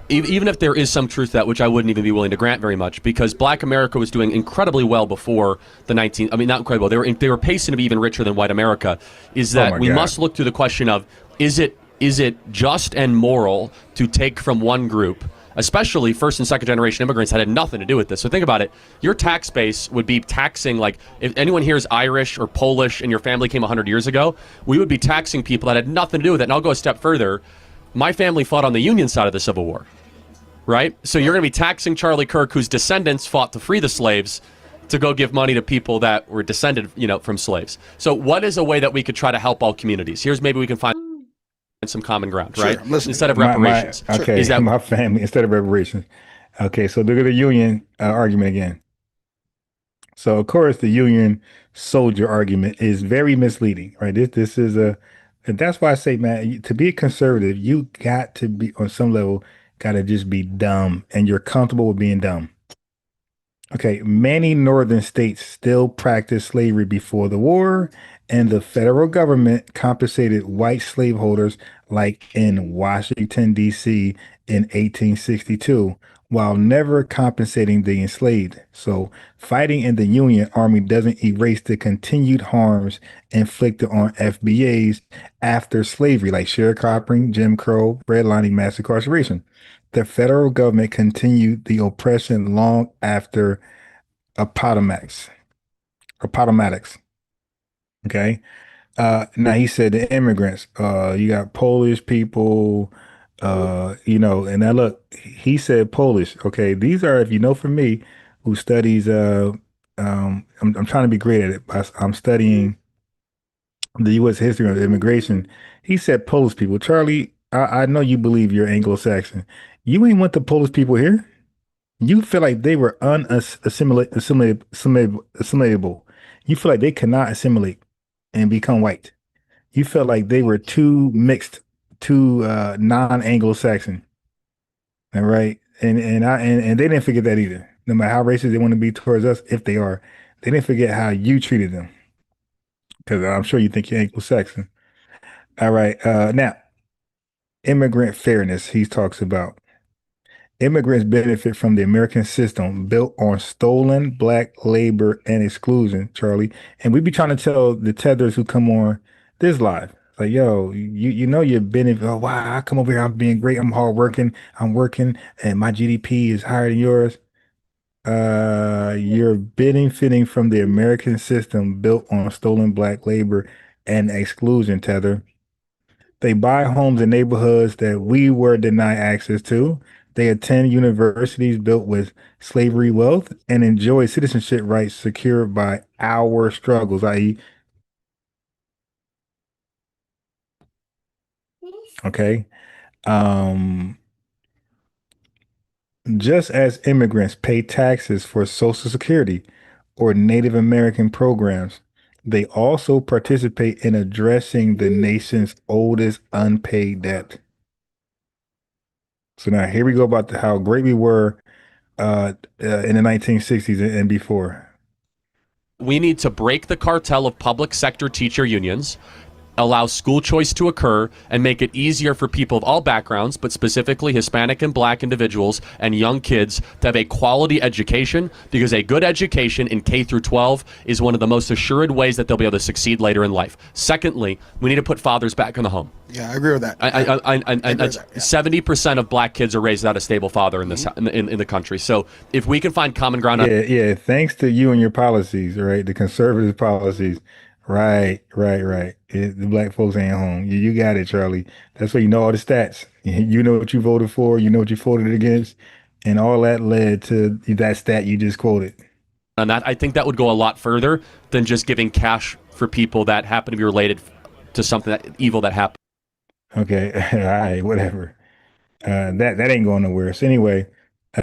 even if there is some truth to that, which I wouldn't even be willing to grant very much, because Black America was doing incredibly well before the not incredibly well. They were pacing to be even richer than white America. Is that we must look through the question of is it just and moral to take from one group, especially first and second generation immigrants that had nothing to do with this. So think about it. Your tax base would be taxing, like if anyone here is Irish or Polish and your family came 100 years ago, we would be taxing people that had nothing to do with it. And I'll go a step further. My family fought on the Union side of the Civil War. Right? So you're going to be taxing Charlie Kirk, whose descendants fought to free the slaves, to go give money to people that were descended, from slaves. So what is a way that we could try to help all communities? Here's maybe we can find some common ground, right? Sure, instead of reparations. Okay, my family, instead of reparations. Okay, so look at the union argument again. So, of course, the union soldier argument is very misleading, right? This is and that's why I say, man, to be a conservative, you got to be, on some level, got to just be dumb, and you're comfortable with being dumb. Okay, many northern states still practiced slavery before the war, and the federal government compensated white slaveholders like in Washington, D.C. in 1862, while never compensating the enslaved. So fighting in the Union Army doesn't erase the continued harms inflicted on FBAs after slavery, like sharecropping, Jim Crow, redlining, mass incarceration. The federal government continued the oppression long after Appomattox. Okay. Now he said the immigrants, you got Polish people, and now look, he said Polish. Okay, these are, if you know, for me, who studies, I'm trying to be great at it. I'm studying the U.S. history of immigration. He said Polish people. Charlie, I know you believe you're Anglo-Saxon. You ain't want the Polish people here. You feel like they were assimilatable. You feel like they cannot assimilate and become white. You felt like they were too mixed, too non-Anglo-Saxon. All right. And they didn't forget that either. No matter how racist they want to be towards us, if they are, they didn't forget how you treated them. Because I'm sure you think you're Anglo-Saxon. All right. Now, immigrant fairness, he talks about. Immigrants benefit from the American system built on stolen black labor and exclusion, Charlie. And we be trying to tell the tethers who come on this live. Like, yo, you know you're benefiting. Oh, wow, I come over here, I'm being great, I'm hard working, I'm working, and my GDP is higher than yours. You're benefiting from the American system built on stolen black labor and exclusion tether. They buy homes in neighborhoods that we were denied access to. They attend universities built with slavery wealth and enjoy citizenship rights secured by our struggles, i.e., okay. Um, just as immigrants pay taxes for Social Security or Native American programs, they also participate in addressing the nation's oldest unpaid debt. So now here we go about how great we were in the 1960s and before. We need to break the cartel of public sector teacher unions, allow school choice to occur, and make it easier for people of all backgrounds, but specifically Hispanic and Black individuals and young kids, to have a quality education, because a good education in K through 12 is one of the most assured ways that they'll be able to succeed later in life. Secondly, we need to put fathers back in the home. Yeah, I agree with that. I agree with that, yeah. 70% of Black kids are raised without a stable father in this in the country. So if we can find common ground, Yeah. Thanks to you and your policies, right? The conservative policies. Right. The black folks ain't home. You got it, Charlie. That's why you know all the stats. You know what you voted for, you know what you voted against, and all that led to that stat you just quoted. and that I think that would go a lot further than just giving cash for people that happen to be related to something evil that happened. Okay, all right, whatever. That ain't going nowhere. So anyway,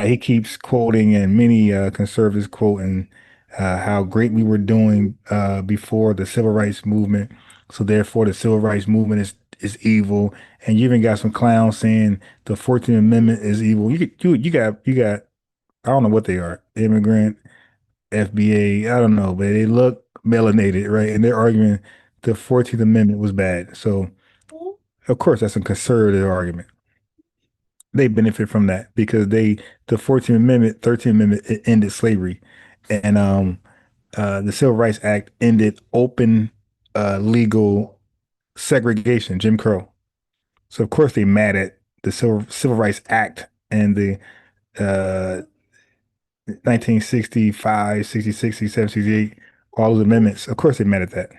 he keeps quoting, and many conservatives quoting how great we were doing before the civil rights movement. So therefore, the civil rights movement is evil. And you even got some clowns saying the 14th Amendment is evil. You got I don't know what they are, immigrant, FBA, I don't know, but they look melanated, right? And they're arguing the 14th Amendment was bad. So of course, that's a conservative argument. They benefit from that because the 14th Amendment, 13th Amendment, it ended slavery, and the Civil Rights Act ended open legal segregation, Jim Crow. So of course they mad at the Civil Rights Act and the uh, 1965, 66, 67, 68, all those amendments. Of course they mad at that.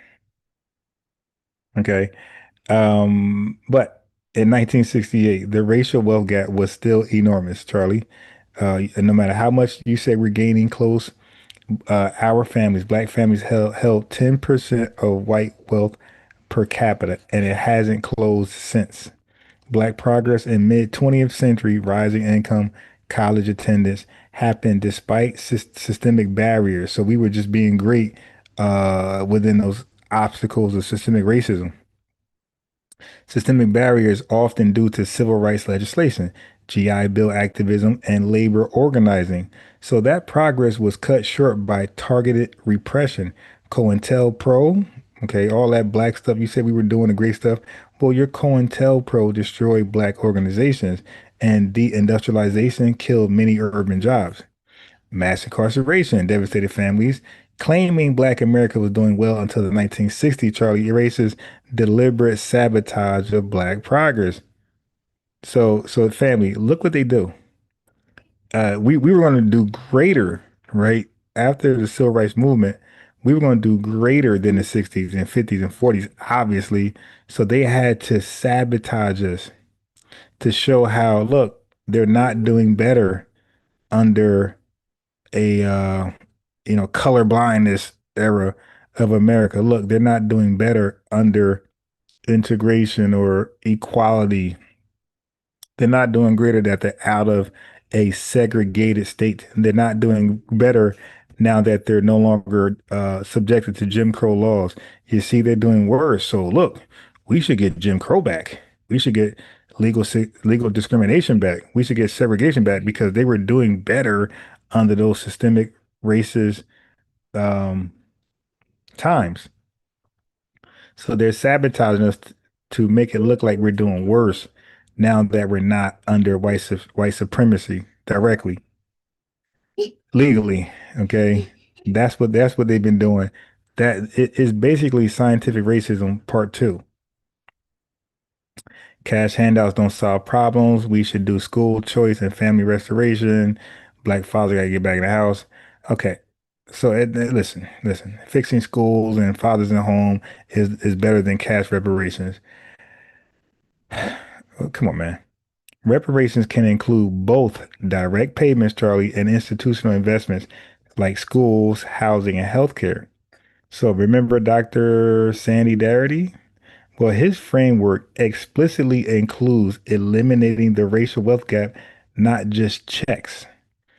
Okay. But in 1968, the racial wealth gap was still enormous, Charlie. And no matter how much you say we're gaining close, our families, black families, held 10% of white wealth per capita, and it hasn't closed since. Black progress in mid 20th century, rising income, college attendance happened despite systemic barriers. So we were just being great within those obstacles of systemic racism. Systemic barriers often due to civil rights legislation, GI Bill activism, and labor organizing. So that progress was cut short by targeted repression. COINTELPRO, okay, all that black stuff you said we were doing the great stuff. Well, your COINTELPRO destroyed black organizations, and deindustrialization killed many urban jobs. Mass incarceration devastated families. Claiming Black America was doing well until the 1960s, Charlie erases deliberate sabotage of Black progress. So family, look what they do. We were going to do greater, right? After the civil rights movement, we were going to do greater than the 60s and 50s and 40s, obviously. So they had to sabotage us to show how, look, they're not doing better under a color blindness era of America. Look, they're not doing better under integration or equality. They're not doing greater that they're out of a segregated state. They're not doing better now that they're no longer subjected to Jim Crow laws. You see, they're doing worse. So look, we should get Jim Crow back. We should get legal discrimination back. We should get segregation back because they were doing better under those systemic racist um, times. So they're sabotaging us to make it look like we're doing worse now that we're not under white supremacy directly, legally. Okay, that's what they've been doing. That it is basically scientific racism part two. Cash handouts don't solve problems. We should do school choice and family restoration. Black father got to get back in the house. Okay. So listen. Fixing schools and fathers in the home is better than cash reparations. Oh, come on, man. Reparations can include both direct payments, Charlie, and institutional investments like schools, housing, and healthcare. So remember Dr. Sandy Darity? Well, his framework explicitly includes eliminating the racial wealth gap, not just checks.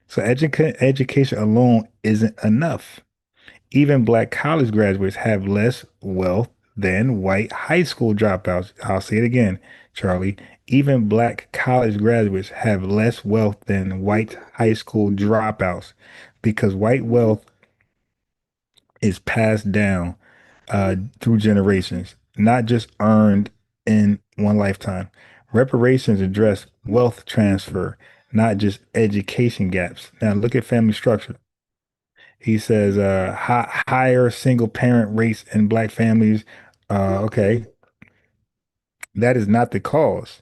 So education alone isn't enough. Even black college graduates have less wealth than white high school dropouts. I'll say it again, Charlie. Even black college graduates have less wealth than white high school dropouts because white wealth is passed down through generations, not just earned in one lifetime. Reparations address wealth transfer, not just education gaps. Now look at family structure. He says higher single parent rates in black families. Okay, that is not the cause,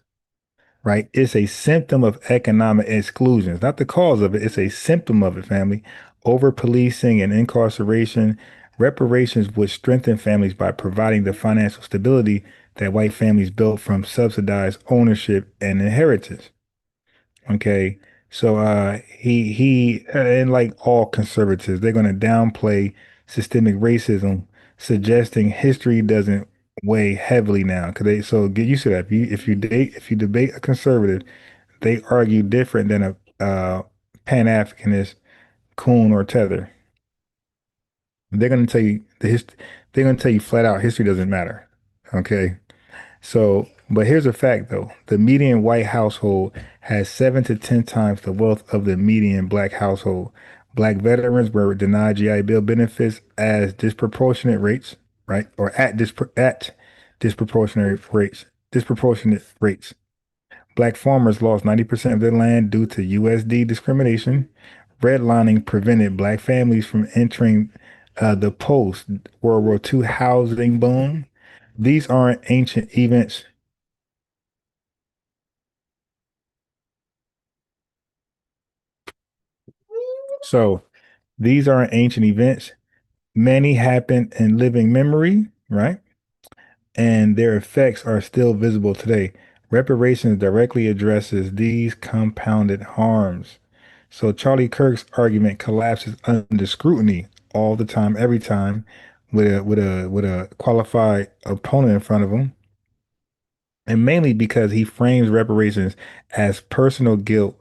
right? It's a symptom of economic exclusion. It's not the cause of it. It's a symptom of it, family. Over policing and incarceration, reparations would strengthen families by providing the financial stability that white families built from subsidized ownership and inheritance. Okay. So he and like all conservatives, they're going to downplay systemic racism, suggesting history doesn't weigh heavily now. Cause they so get used to that. If you debate a conservative, they argue different than a Pan-Africanist, Coon or Tether. They're going to tell you they're going to tell you flat out history doesn't matter. Okay. So, but here's a fact though. The median white household has 7 to 10 times the wealth of the median black household. Black veterans were denied GI Bill benefits as disproportionate rates, right? Or at disproportionate rates. Disproportionate rates. Black farmers lost 90% of their land due to USD discrimination. Redlining prevented black families from entering the post-World War II housing boom. These aren't ancient events. So these aren't ancient events. Many happen in living memory, right? And their effects are still visible today. Reparations directly addresses these compounded harms. So Charlie Kirk's argument collapses under scrutiny all the time, every time, with a qualified opponent in front of him, and mainly because he frames reparations as personal guilt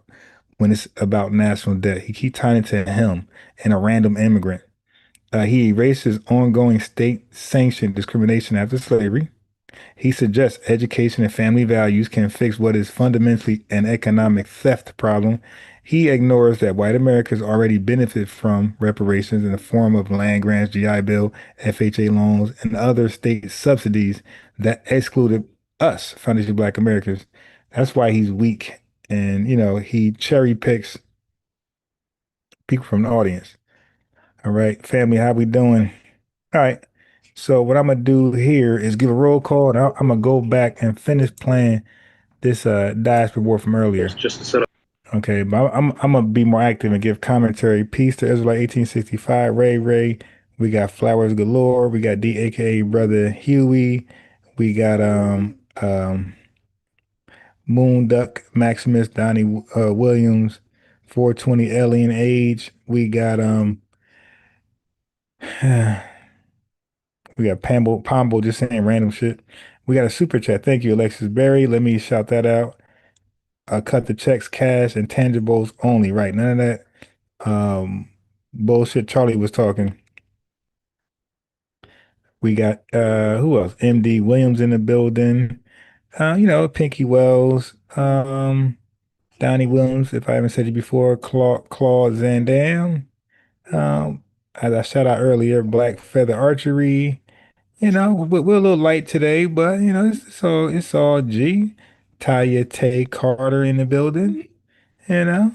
when it's about national debt. He keeps tying it to him and a random immigrant. He erases ongoing state-sanctioned discrimination after slavery. He suggests education and family values can fix what is fundamentally an economic theft problem. He ignores that white Americans already benefit from reparations in the form of land grants, GI Bill, FHA loans, and other state subsidies that excluded us, foundationally black Americans. That's why he's weak. And, he cherry picks people from the audience. All right, family, how we doing? All right. So what I'm gonna do here is give a roll call, and I'm gonna go back and finish playing this diaspora war from earlier. Just to set up. Okay, but I'm gonna be more active and give commentary. Peace to Israelite 1865, Ray Ray. We got Flowers Galore. We got D, aka Brother Huey. We got Moon Duck Maximus, Donnie Williams, 420 Alien Age. We got we got Pombo just saying random shit. We got a super chat. Thank you, Alexis Berry. Let me shout that out. Cut the checks, cash, and tangibles only. Right. None of that bullshit Charlie was talking. We got who else? MD Williams in the building. Pinky Wells, Donnie Williams, if I haven't said it before, Claude Zandam. As I shout out earlier, Black Feather Archery. We're a little light today, but it's all G. Taya Tay Carter in the building, you know.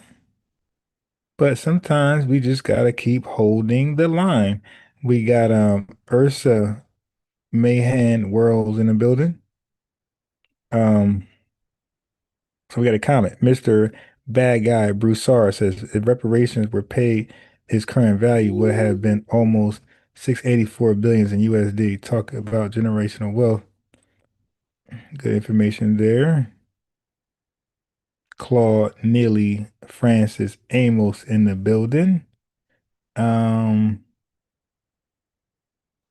But sometimes we just gotta keep holding the line. We got Ursa Mahan Worlds in the building. Um So we got a comment. Mr. Bad Guy Broussard says if reparations were paid, its current value would have been almost 684 billions in USD. Talk about generational wealth. Good information there. Claude Neely Francis Amos in the building.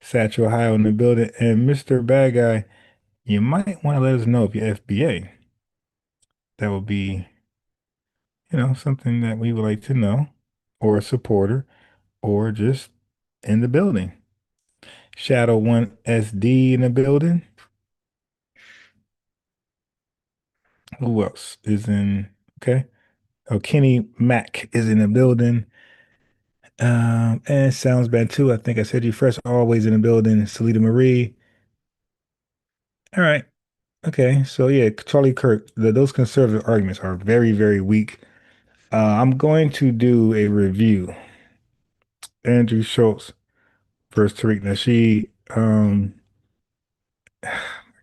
Satchel Ohio in the building. And Mr. Bad Guy, you might want to let us know if you're FBA. That would be, something that we would like to know, or a supporter, or just in the building. Shadow One SD in the building. Who else is in? Okay. Oh, Kenny Mack is in the building. And Sounds Bad too. I think I said you first. Always in the building. Salita Marie. All right. Okay. So yeah, Charlie Kirk. Those conservative arguments are very, very weak. I'm going to do a review. Andrew Schultz versus Tariq Nasheed.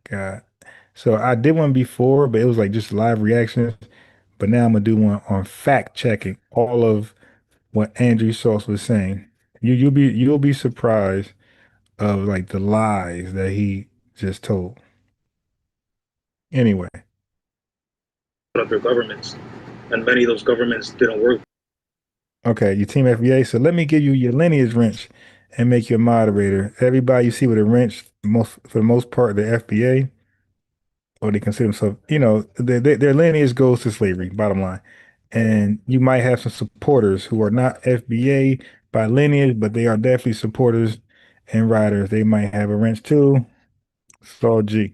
God. So I did one before, but it was like just live reactions. But now I'm gonna do one on fact checking all of what Andrew Schultz was saying. You'll be surprised of like the lies that he just told. Anyway. Of their governments, and many of those governments didn't work. Okay, you team FBA. So let me give you your lineage wrench and make you a moderator. Everybody you see with a wrench, for the most part, the FBA, or they consider themselves, their lineage goes to slavery, bottom line. And you might have some supporters who are not FBA by lineage, but they are definitely supporters and riders. They might have a wrench too. So G.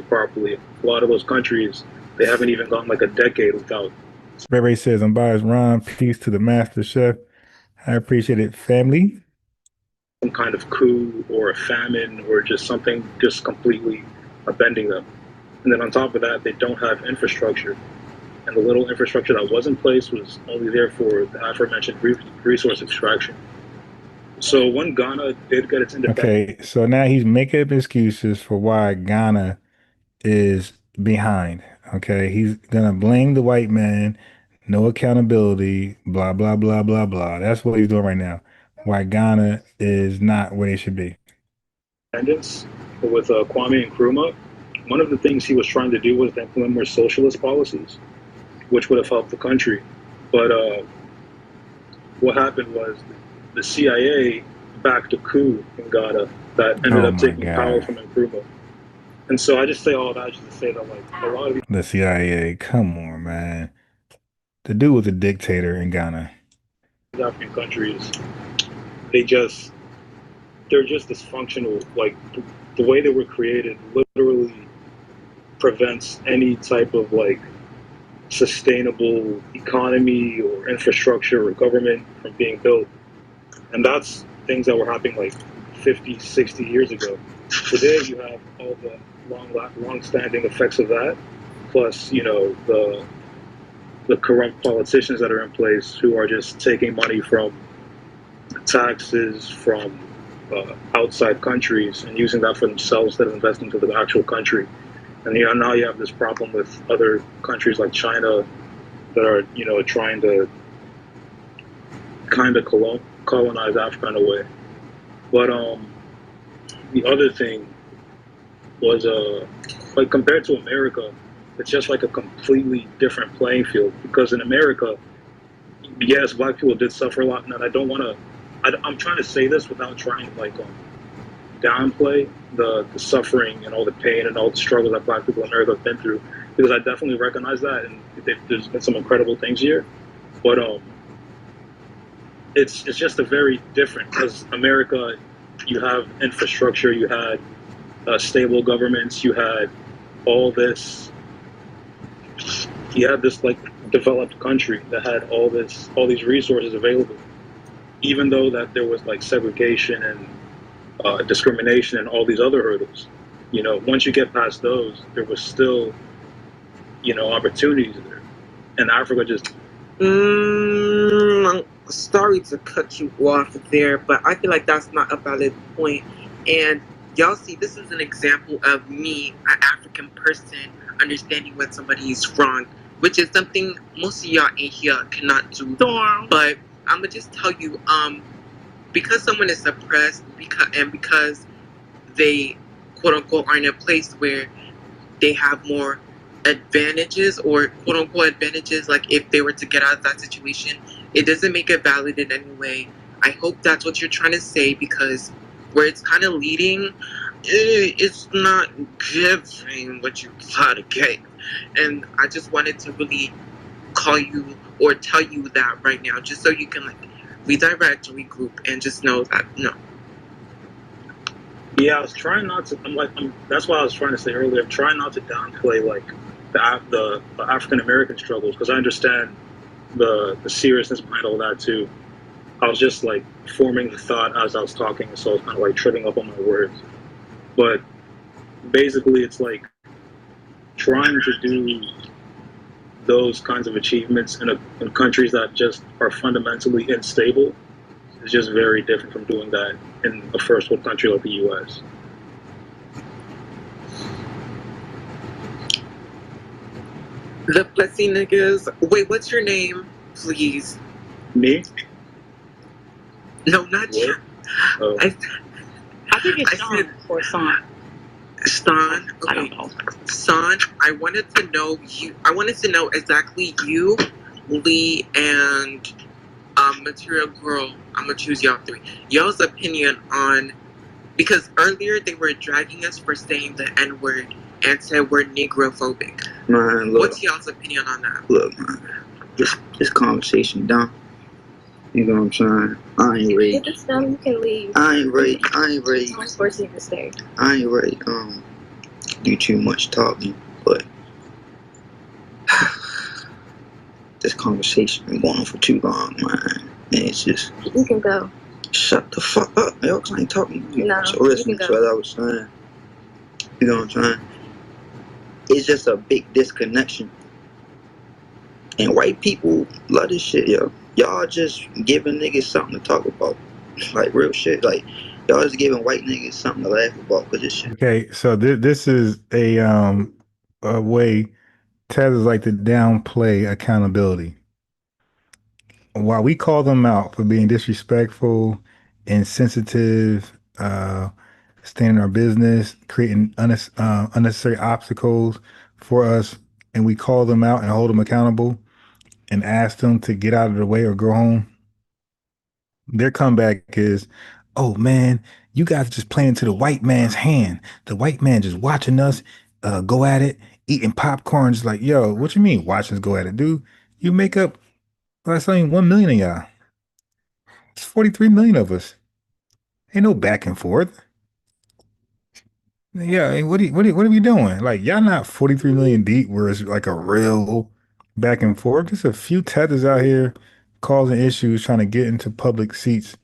Properly. A lot of those countries, they haven't even gone like a decade without. Ray Ray says, I'm biased Ron. Peace to the master chef. I appreciate it, family. Some kind of coup or a famine or just something just completely upending them. And then on top of that, they don't have infrastructure. And the little infrastructure that was in place was only there for the aforementioned resource extraction. So when Ghana did get its independence. Okay, so now he's making up excuses for why Ghana is behind. Okay, he's gonna blame the white man, no accountability, blah blah blah blah blah. That's what he's doing right now. Why Ghana is not where they should be. Independence with Kwame Nkrumah, one of the things he was trying to do was to implement more socialist policies, which would have helped the country. But what happened was the CIA backed a coup in Ghana that ended up taking power from Nkrumah. And so I just say all that just to say that like a lot of the CIA, come on, man. The dude was a dictator in Ghana. African countries, they're just dysfunctional. Like the way they were created literally prevents any type of like sustainable economy or infrastructure or government from being built. And that's things that were happening like 50, 60 years ago. Today you have all the long-standing effects of that, plus the corrupt politicians that are in place who are just taking money from taxes from outside countries and using that for themselves instead of investing into the actual country. And now you have this problem with other countries like China that are trying to kind of colonize Africa in a way. But the other thing was like compared to America, it's just like a completely different playing field. Because in America, yes, black people did suffer a lot, and I don't want to. I'm trying to say this without trying to like downplay the suffering and all the pain and all the struggles that black people in America have been through, because I definitely recognize that, and there's been some incredible things here. But it's just a very different, because America, you have infrastructure, you had stable governments, you had all this, you had this like developed country that had all these resources available, even though that there was like segregation and discrimination and all these other hurdles. Once you get past those, there was still opportunities there, and Africa just sorry to cut you off there, but I feel like that's not a valid point. And y'all see, this is an example of me, an African person, understanding when somebody is wrong, which is something most of y'all in here cannot do. But I'm gonna just tell you, because someone is suppressed, because they quote unquote are in a place where they have more advantages, or quote unquote advantages, like if they were to get out of that situation, it doesn't make it valid in any way. I hope that's what you're trying to say, because where it's kind of leading, it's not giving what you thought it gave. And I just wanted to really call you or tell you that right now, just so you can like redirect, regroup, and just know that no. Yeah, I was trying not to. That's why I was trying to say earlier. I'm trying not to downplay like the African American struggles, because I understand the seriousness behind all that too. I was just like forming the thought as I was talking, so I was kind of like tripping up on my words. But basically, it's like trying to do those kinds of achievements in countries that just are fundamentally unstable is just very different from doing that in a first world country like the U.S. The pussy niggas. Wait, what's your name, please? Me? No, not you. Oh. I think it's Sean or Son. Son. Okay. I don't know. Son, I wanted to know you. I wanted to know exactly you, Lee, and Material Girl. I'm gonna choose y'all three. Y'all's opinion on, because earlier they were dragging us for saying the N-word and said we're negrophobic. Man, look. What's y'all's opinion on that? Look, man. This conversation done. You know what I'm saying? I ain't ready. If it's done, you can leave. I ain't ready. I'm forcing you to stay. I ain't ready. Do too much talking, but this conversation been going on for too long, man. And it's just. You can go. Shut the fuck up, yo, 'cause I ain't talking to you. No, so listen to what I was saying. You know what I'm saying? It's just a big disconnection. And white people love this shit, yo. Y'all just giving niggas something to talk about. Like real shit. Like y'all just giving white niggas something to laugh about for this shit. Okay, so this is a way Taz like to downplay accountability. While we call them out for being disrespectful, insensitive, staying in our business, creating unnecessary obstacles for us, and we call them out and hold them accountable and ask them to get out of the way or go home, their comeback is, oh man, you guys are just playing to the white man's hand. The white man just watching us go at it, eating popcorn. Just like, yo, what you mean watching us go at it, dude? You make up, that's only 1 million of y'all. It's 43 million of us. Ain't no back and forth. Yeah, what are we doing? Like, y'all not 43 million deep where it's like a real back and forth. Just a few tethers out here causing issues, trying to get into public seats,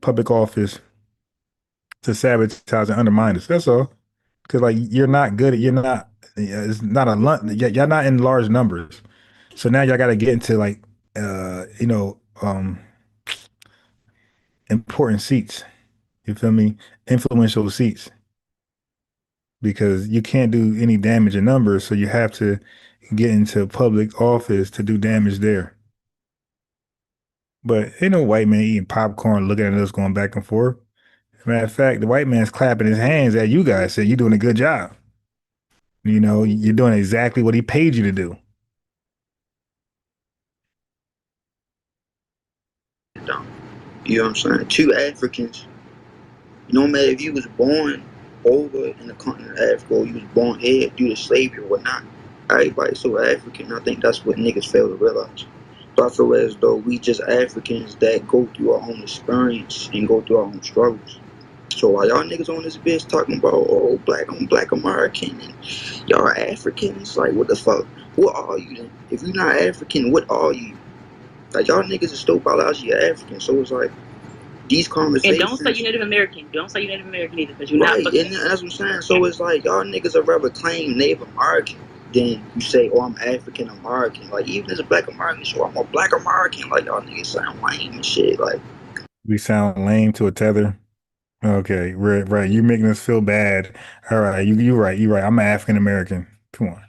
public office to sabotage and undermine us. That's all. Because like you're not good at, it's not a y'all not in large numbers. So now y'all got to get into like important seats. You feel me? Influential seats. Because you can't do any damage in numbers, so you have to get into public office to do damage there. But ain't no white man eating popcorn, looking at us going back and forth. Matter of fact, the white man's clapping his hands at you guys, saying you're doing a good job. You know, you're doing exactly what he paid you to do. You know what I'm saying? Two Africans, no matter if you was born over in the continent of Africa or you was born here due to slavery or whatnot, everybody's so African. I think that's what niggas fail to realize. So I feel as though we just Africans that go through our own experience and go through our own struggles. So while y'all niggas on this bitch talking about, oh, black on black American and y'all Africans, like what the fuck? What are you then? If you're not African, what are you? Like y'all niggas are still biologically African, so it's like these conversations. And don't say you're Native American. Don't say you're Native American either, because you're right, not. And that's what I'm saying. So it's like y'all niggas are rather claim Native American than you say, oh, I'm African American. Like even as a black American, so I'm a black American. Like y'all niggas sound lame and shit. Like we sound lame to a tether. Okay, right, right. You making us feel bad. All right, you're right. You're right. I'm an African American. Come on.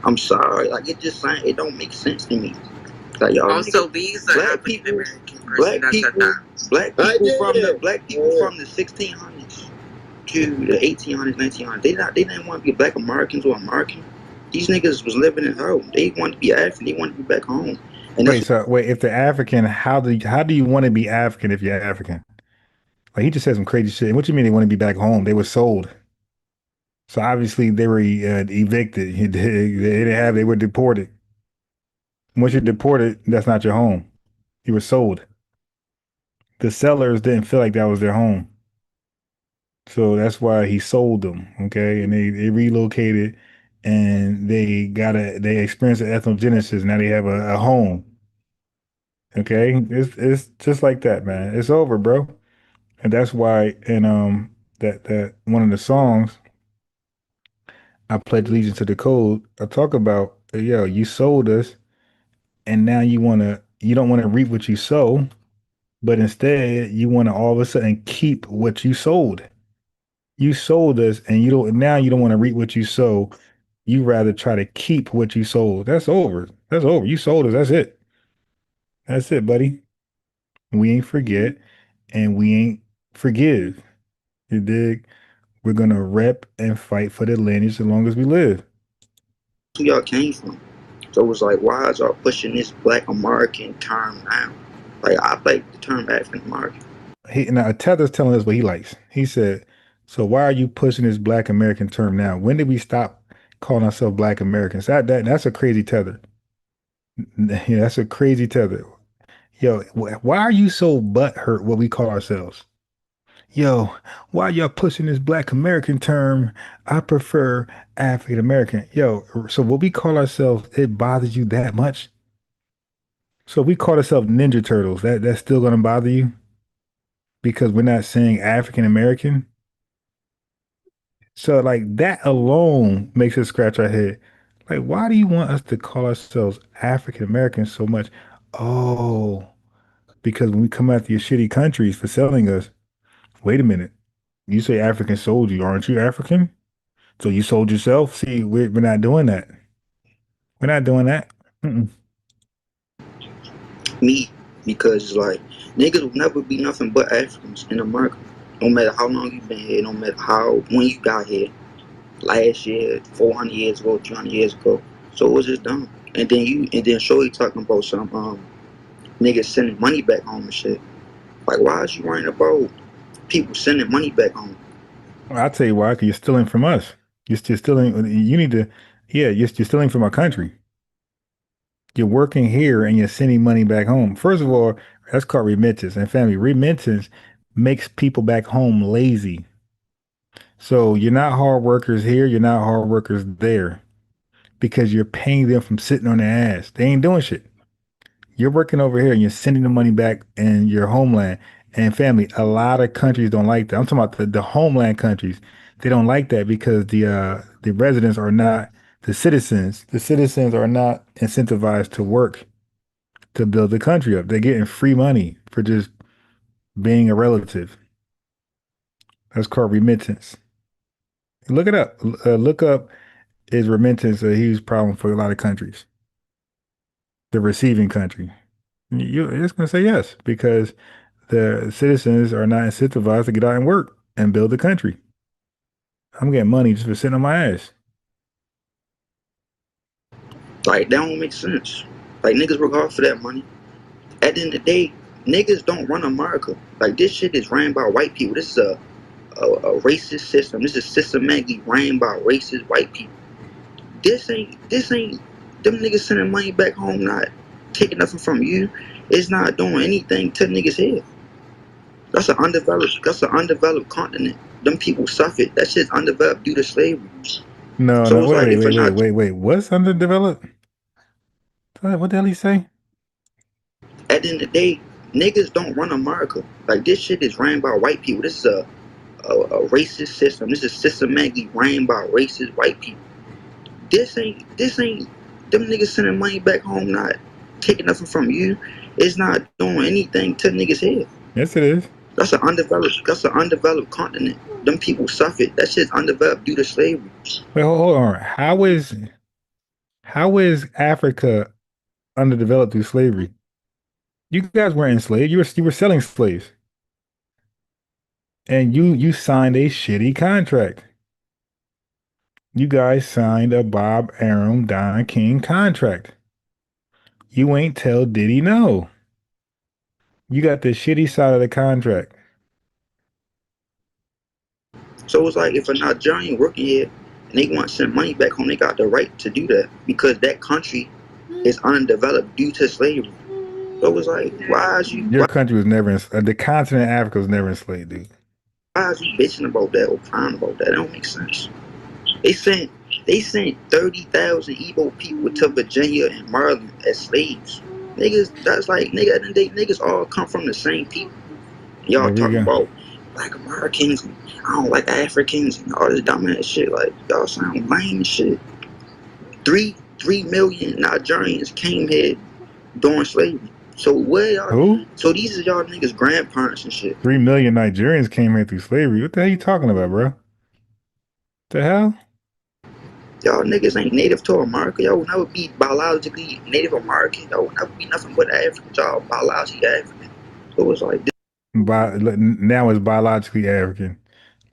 I'm sorry. Like it just saying it don't make sense to me. Like y'all Also, niggas, these are black African people, American person black that said people, that. black people from the 1600s to the 1800s, 1900s. They didn't want to be Black Americans or American. These niggas was living at home. They wanted to be African. They wanted to be back home. And that's Wait. If they're African, how do you want to be African if you're African? Like he just said some crazy shit. What you mean they want to be back home? They were sold. So obviously they were evicted. They were deported. Once you're deported, that's not your home. You were sold. The sellers didn't feel like that was their home. So that's why he sold them. Okay. And they relocated and they experienced an ethnogenesis. Now they have a home. Okay. It's just like that, man. It's over, bro. And that's why in that one of the songs, I pledge allegiance to the code, I talk about, yo, you sold us and now you don't want to reap what you sow, but instead you want to all of a sudden keep what you sold. You sold us and you don't want to reap what you sow. You rather try to keep what you sold. That's over. That's over. You sold us. That's it. That's it, buddy. We ain't forget and we ain't forgive. You dig? We're gonna rep and fight for the lineage as long as we live. who y'all came from. So it was like, why is y'all pushing this Black American term now? Like I like the term African American. Now Tether's telling us what he likes. He said, "So why are you pushing this Black American term now? When did we stop calling ourselves Black Americans?" That's a crazy tether. Yeah, that's a crazy tether. Yo, why are you so butthurt what we call ourselves? Yo, why y'all pushing this Black American term? I prefer African American. Yo, so what we call ourselves, it bothers you that much? So we call ourselves Ninja Turtles. That's still gonna bother you because we're not saying African American. So like that alone makes us scratch our head. Like, why do you want us to call ourselves African American so much? Oh, because when we come after your shitty countries for selling us, wait a minute. You say African sold you, aren't you African? So you sold yourself? See, we're not doing that. We're not doing that. Mm-mm. Me, because it's like niggas will never be nothing but Africans in America. No matter how long you've been here, no matter when you got here, last year, 400 years ago, 300 years ago. So it was just dumb. And then Shorty talking about some niggas sending money back home and shit. Like, why is you worrying about people sending money back home? Well, I'll tell you why, because you're stealing from us. You're stealing. You need to, yeah, you're stealing from our country. You're working here and you're sending money back home. First of all, that's called remittance. And family, remittance makes people back home lazy. So you're not hard workers here, you're not hard workers there because you're paying them from sitting on their ass. They ain't doing shit. You're working over here and you're sending the money back in your homeland. And family, a lot of countries don't like that. I'm talking about the homeland countries. They don't like that because the residents are not the citizens. The citizens are not incentivized to work to build the country up. They're getting free money for just being a relative. That's called remittance. Look it up. Look up, is remittance a huge problem for a lot of countries? The receiving country. You're just going to say yes because the citizens are not incentivized to get out and work and build the country. I'm getting money just for sitting on my ass. Like, that don't make sense. Like, niggas work hard for that money. At the end of the day, niggas don't run America. Like, this shit is ran by white people. This is a racist system. This is systematically ran by racist white people. This ain't them niggas sending money back home, not taking nothing from you. It's not doing anything to niggas here. That's an undeveloped continent. Them people suffered. That shit's undeveloped due to slavery. No, So no, it's like, wait. What's underdeveloped? What the hell he say? At the end of the day, niggas don't run America. Like, this shit is ran by white people. This is a racist system. This is systematically ran by racist white people. This ain't them niggas sending money back home, not taking nothing from you. It's not doing anything to niggas here. Yes, it is. That's an undeveloped continent. Them people suffered. That shit's undeveloped due to slavery. Wait, hold on. How is Africa underdeveloped through slavery? You guys weren't enslaved. You were selling slaves, and you signed a shitty contract. You guys signed a Bob Arum Don King contract. You ain't tell Diddy no. You got the shitty side of the contract. So it's like if a Nigerian working here and they want to send money back home, they got the right to do that because that country is undeveloped due to slavery. So it's like, Your country was never the continent of Africa was never enslaved, dude. Why is you bitching about that or crying about that? That don't make sense. They sent 30,000 Igbo people to Virginia and Maryland as slaves. Niggas, that's like nigga. At the end of the day, niggas all come from the same people. Y'all talking about Black Americans and I don't like Africans and all this dumbass shit. Like y'all sound lame and shit. 3 million Nigerians came here during slavery. So where y'all? Who? So these are y'all niggas' grandparents and shit. 3 million Nigerians came here through slavery. What the hell are you talking about, bro? The hell? Y'all niggas ain't native to America. Y'all will never be biologically Native American. Y'all will never be nothing but African. Y'all biologically African. So it's like now it's biologically African.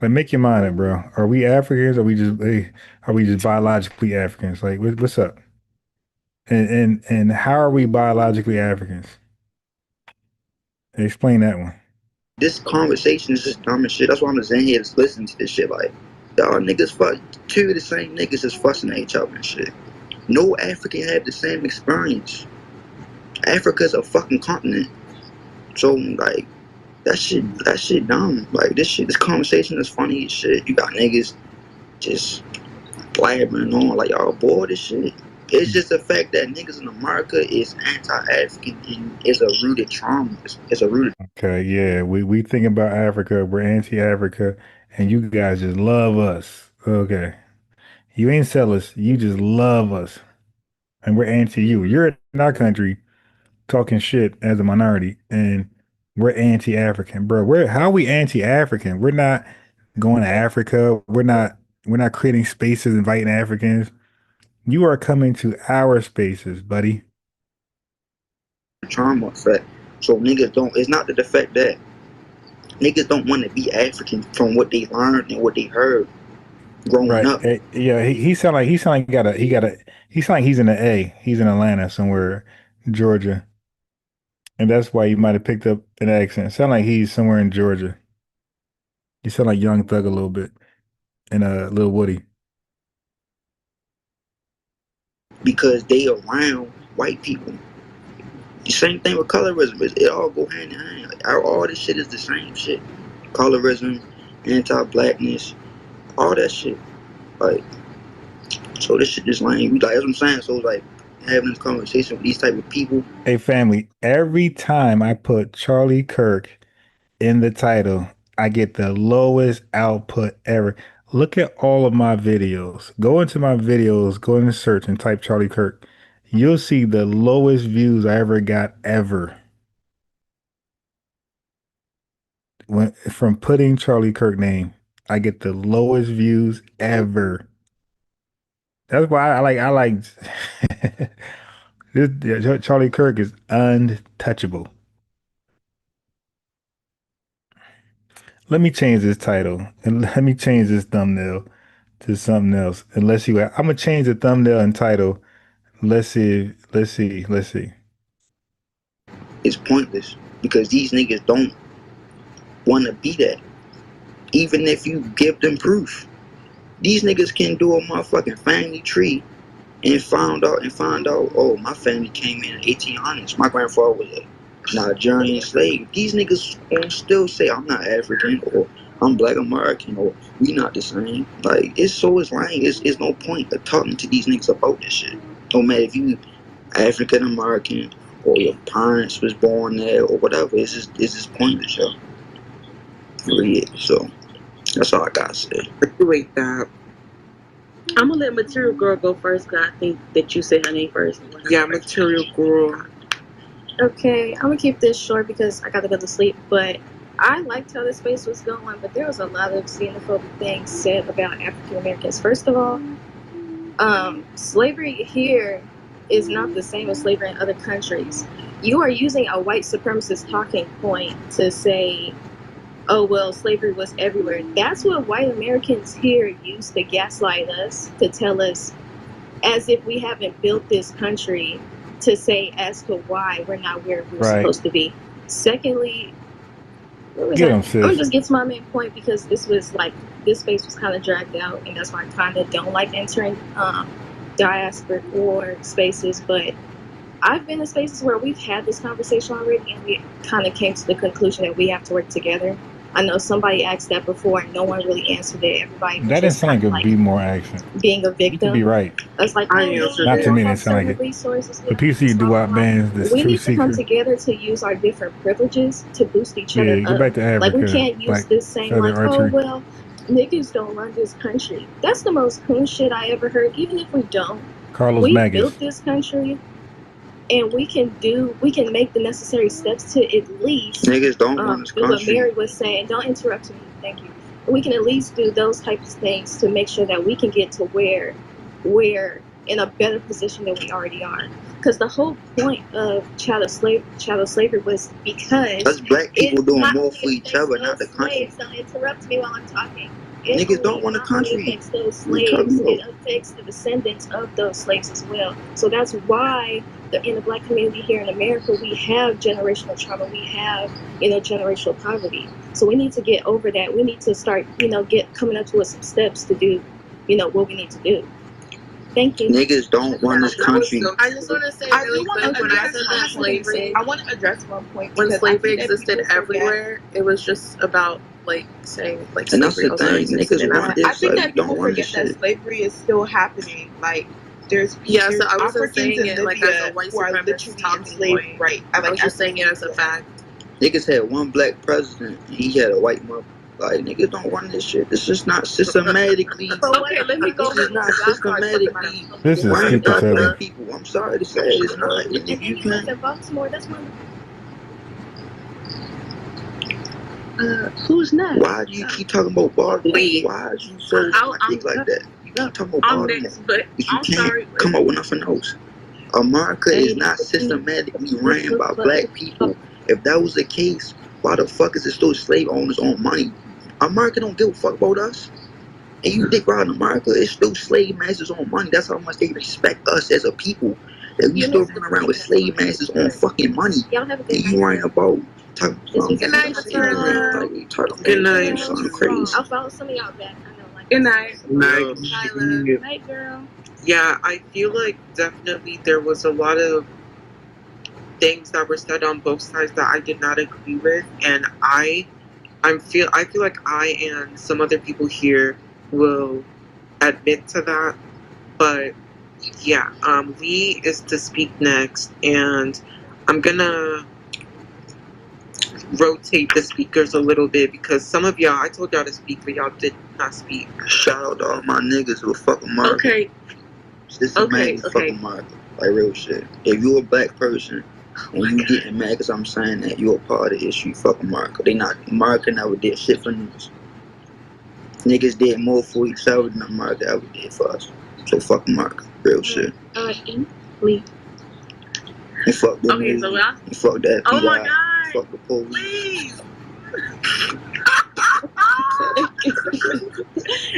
Like, make your mind up, bro. Are we Africans? Or are we just biologically Africans? Like, what's up? And how are we biologically Africans? Explain that one. This conversation is just dumb as shit. That's why I'm just in here just listening to this shit. Like, y'all niggas fuck. 2 of the same niggas is fussing at each other and shit. No African have the same experience. Africa's a fucking continent. So like that shit dumb. Like this conversation is funny as shit. You got niggas just blabbering on like y'all bored as shit. It's just the fact that niggas in America is anti-African and it's a rooted trauma. It's a rooted. Okay, yeah, we think about Africa. We're anti-Africa, and you guys just love us. Okay, you ain't sell us. You just love us, and we're anti you. You're in our country talking shit as a minority, and we're anti-African, bro. How are we anti-African? We're not going to Africa. We're not creating spaces, inviting Africans. You are coming to our spaces, buddy. Trauma effect. So niggas don't. It's not the fact that niggas don't want to be African from what they learned and what they heard growing up. Yeah, he sound like he's in the A. He's in Atlanta somewhere, Georgia, and that's why you might have picked up an accent. Sound like he's somewhere in Georgia. You sound like Young Thug a little bit, and Lil Woody. Because they around white people. The same thing with colorism. It all go hand in hand. Like, all this shit is the same shit. Colorism, anti-blackness, all that shit. Like, so this shit just lame. That's what I'm saying. So like having this conversation with these type of people. Hey family, every time I put Charlie Kirk in the title, I get the lowest output ever. Look at all of my videos. Go into my videos, go into search and type Charlie Kirk. You'll see the lowest views I ever got ever. From putting Charlie Kirk name, I get the lowest views ever. That's why I like this. Charlie Kirk is untouchable. Let me change this title and let me change this thumbnail to something else. And let's see what I'm gonna change the thumbnail and title. Let's see. It's pointless because these niggas don't want to be that. Even if you give them proof, these niggas can do a motherfucking family tree and find out, oh, my family came in 1800s. My grandfather was a Nigerian slave. These niggas won't still say I'm not African or I'm Black American or we not the same. Like it's lame. It's no point of talking to these niggas about this shit. No matter if you African American or your parents was born there or whatever. It's just pointless, yo. Really. So that's all I gotta say. Wait, that. I'm gonna let Material Girl go first because I think that you said her name first. Yeah, Material Girl. Okay, I'm gonna keep this short because I gotta go to sleep. But I liked how the space was going, but there was a lot of xenophobic things said about African Americans. First of all, slavery here is not the same as slavery in other countries. You are using a white supremacist talking point to say, oh, well, slavery was everywhere. That's what white Americans here use to gaslight us, to tell us, as if we haven't built this country, to say as to why we're not where we're supposed to be. Secondly, where was Get I? him, I'm sis. gonna just get to my main point because this space was kind of dragged out, and that's why I kind of don't like entering diasporic war spaces. But I've been in spaces where we've had this conversation already, and we kind of came to the conclusion that we have to work together. I know somebody asked that before, and no one really answered it. Everybody was That didn't just sound kind like of a be more action. being a You could victim. be right. It's like, I oh, well, answered Not we to don't me, that have sound like certain it. resources. The piece of you do-wop bands, this We true need to come seeker. together to use our different privileges to boost each Yeah, other go up. back to Like, we Africa. can't use Like this same, feather like, oh, archery. well, niggas don't run this country. That's the most coon shit I ever heard. Even if we don't, Carlos we Magus. built this country, and we can make the necessary steps to at least Niggas don't want this do what country. Mary was saying. Don't interrupt me. Thank you. We can at least do those types of things to make sure that we can get to where we're in a better position than we already are. Because the whole point of chattel slavery was because Us black people doing not more only for each affects other, those not the country. slaves. Don't interrupt me while I'm talking. Niggas don't want a Not only country. affects those What you talking slaves, about? it affects the descendants of those slaves as well. So that's why in the black community here in America, we have generational trauma. We have, generational poverty. So we need to get over that. We need to start, coming up with some steps to do, what we need to do. Thank you. Niggas don't want this country. I just want to say really quick, when I said that slavery, I want to address one point. when because I slavery think that existed people forget- everywhere, it was just about saying And that's slavery the also thing, existed niggas in want Africa. I this, think like, that we don't people want this forget that shit. slavery is still happening. Like there's Yeah, so there's I wasn't Africans saying in it like as a Libya white who are supremacist literally talking enslaved, point. right? I was just saying it as a fact. Niggas had one black president, and he had a white mother. Like, niggas don't want this shit. This is not systematically. Okay, let me go This is back. not systematically This is worrying stupid, about Taylor. black people. I'm sorry to say, it's not. And And if then you he lives can, in Baltimore. That's one. Who's next? why do you keep talking about Baltimore? Wait. Why are you so dick like that? You keep talking about I'm Baltimore, next, but but you I'm can't sorry. come up with nothing else. America is not systematically ran by black people. If that was the case, why the fuck is it still slave owners on money? America don't give a fuck about us. And you dick around America, it's still slave masters on money. That's how much they respect us as a people. That we still run around with slave masters on fucking money. Y'all have a good And you worrying about talking Good night, Good night. Something crazy. I'll follow some of y'all back. I know, like. Good night. Night. Tyler. Night, girl. Yeah, I feel like definitely there was a lot of things that were said on both sides that I did not agree with, and I feel like I and some other people here will admit to that. But yeah, Lee is to speak next, and I'm gonna rotate the speakers a little bit because some of y'all, I told y'all to speak, but y'all did not speak. Shout out to all my niggas who fuck America. Okay. Systematically fuck America. Like real shit. If you a black person and you getting mad because I'm saying that, you a part of the issue, fuck America. America never did shit for niggas. Niggas did more for each other than America ever did for us. So fuck America. Real shit. Lee. And fuck the Okay, so and fuck the FBI. Oh my God. Fuck the police. Please.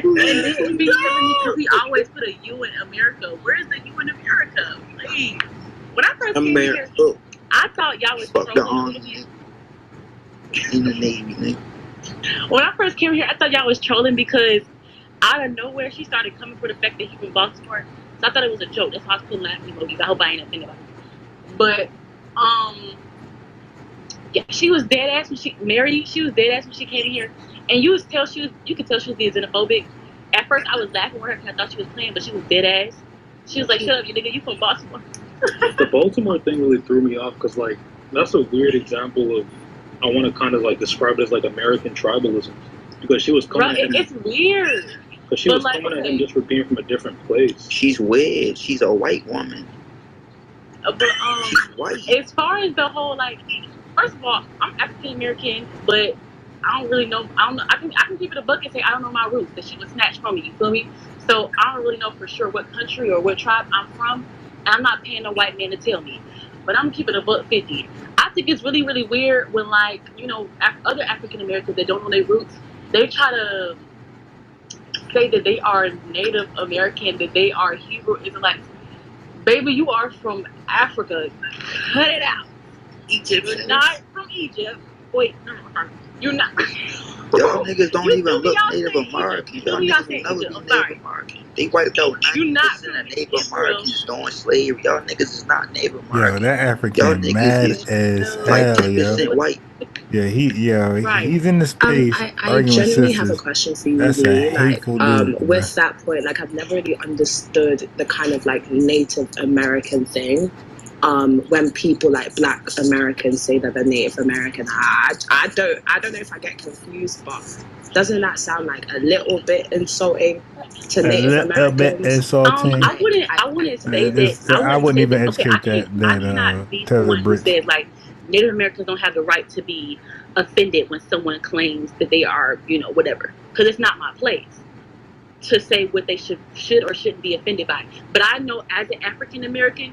And this would be killing me because he always put a U in America. Where's the U in America? Please. When I first came here, I thought y'all was Fuck the trolling. army. In the Navy, nigga. When I first came here, I thought y'all was trolling because out of nowhere she started coming for the fact that he from Baltimore. So I thought it was a joke. That's why I was putting laughing emojis. I hope I ain't offended by it. But yeah, she was dead ass when she was dead ass when she came in here, and you could tell she was being xenophobic. At first, I was laughing with her because I thought she was playing, but she was dead ass. She was like, "Shut up, you nigga, you from Baltimore." The Baltimore thing really threw me off because that's a weird example of, I want to kind of describe it as American tribalism, because she was coming at him. It's weird. Because she was coming at him just for being from a different place. She's weird. She's a white woman. But She's white. as far as the whole first of all, I'm African American, but I don't really know. I don't know. I can keep it a buck and say I don't know my roots. That she was snatched from me. You feel me? So I don't really know for sure what country or what tribe I'm from. And I'm not paying a white man to tell me. But I'm keeping a buck 50. I think it's really, really weird when, like, you know, other African Americans that don't know their roots, they try to say that they are Native American, that they are Hebrew Israelites. Baby, you are from Africa. Cut it out. Egypt. You're not from Egypt. Wait, no, you're not. Y'all niggas don't even look Native saying American. Egypt. Y'all Y'all niggas saying will never Egypt. be I'm Native sorry. American. They wiped out You're not 90% of Native Americans during slavery. Y'all niggas is not Native Yo, American. that Y'all African niggas mad is as like hell, yo. 10% white. Yeah, he's in the space I arguing with genuinely have a sisters. question for you, That's a Lee. Like, hateful dude, bro. with that point, like, I've never really understood the kind of like Native American thing. When people like Black Americans say that they're Native American, I don't know if I get confused, but doesn't that sound like a little bit insulting to Native A little bit Americans? insulting. I wouldn't say that. I wouldn't even Okay, educate I cannot be the Taylor one who Brits. says like Native Americans don't have the right to be offended when someone claims that they are, you know, whatever. Because it's not my place to say what they should or shouldn't be offended by. But I know as an African American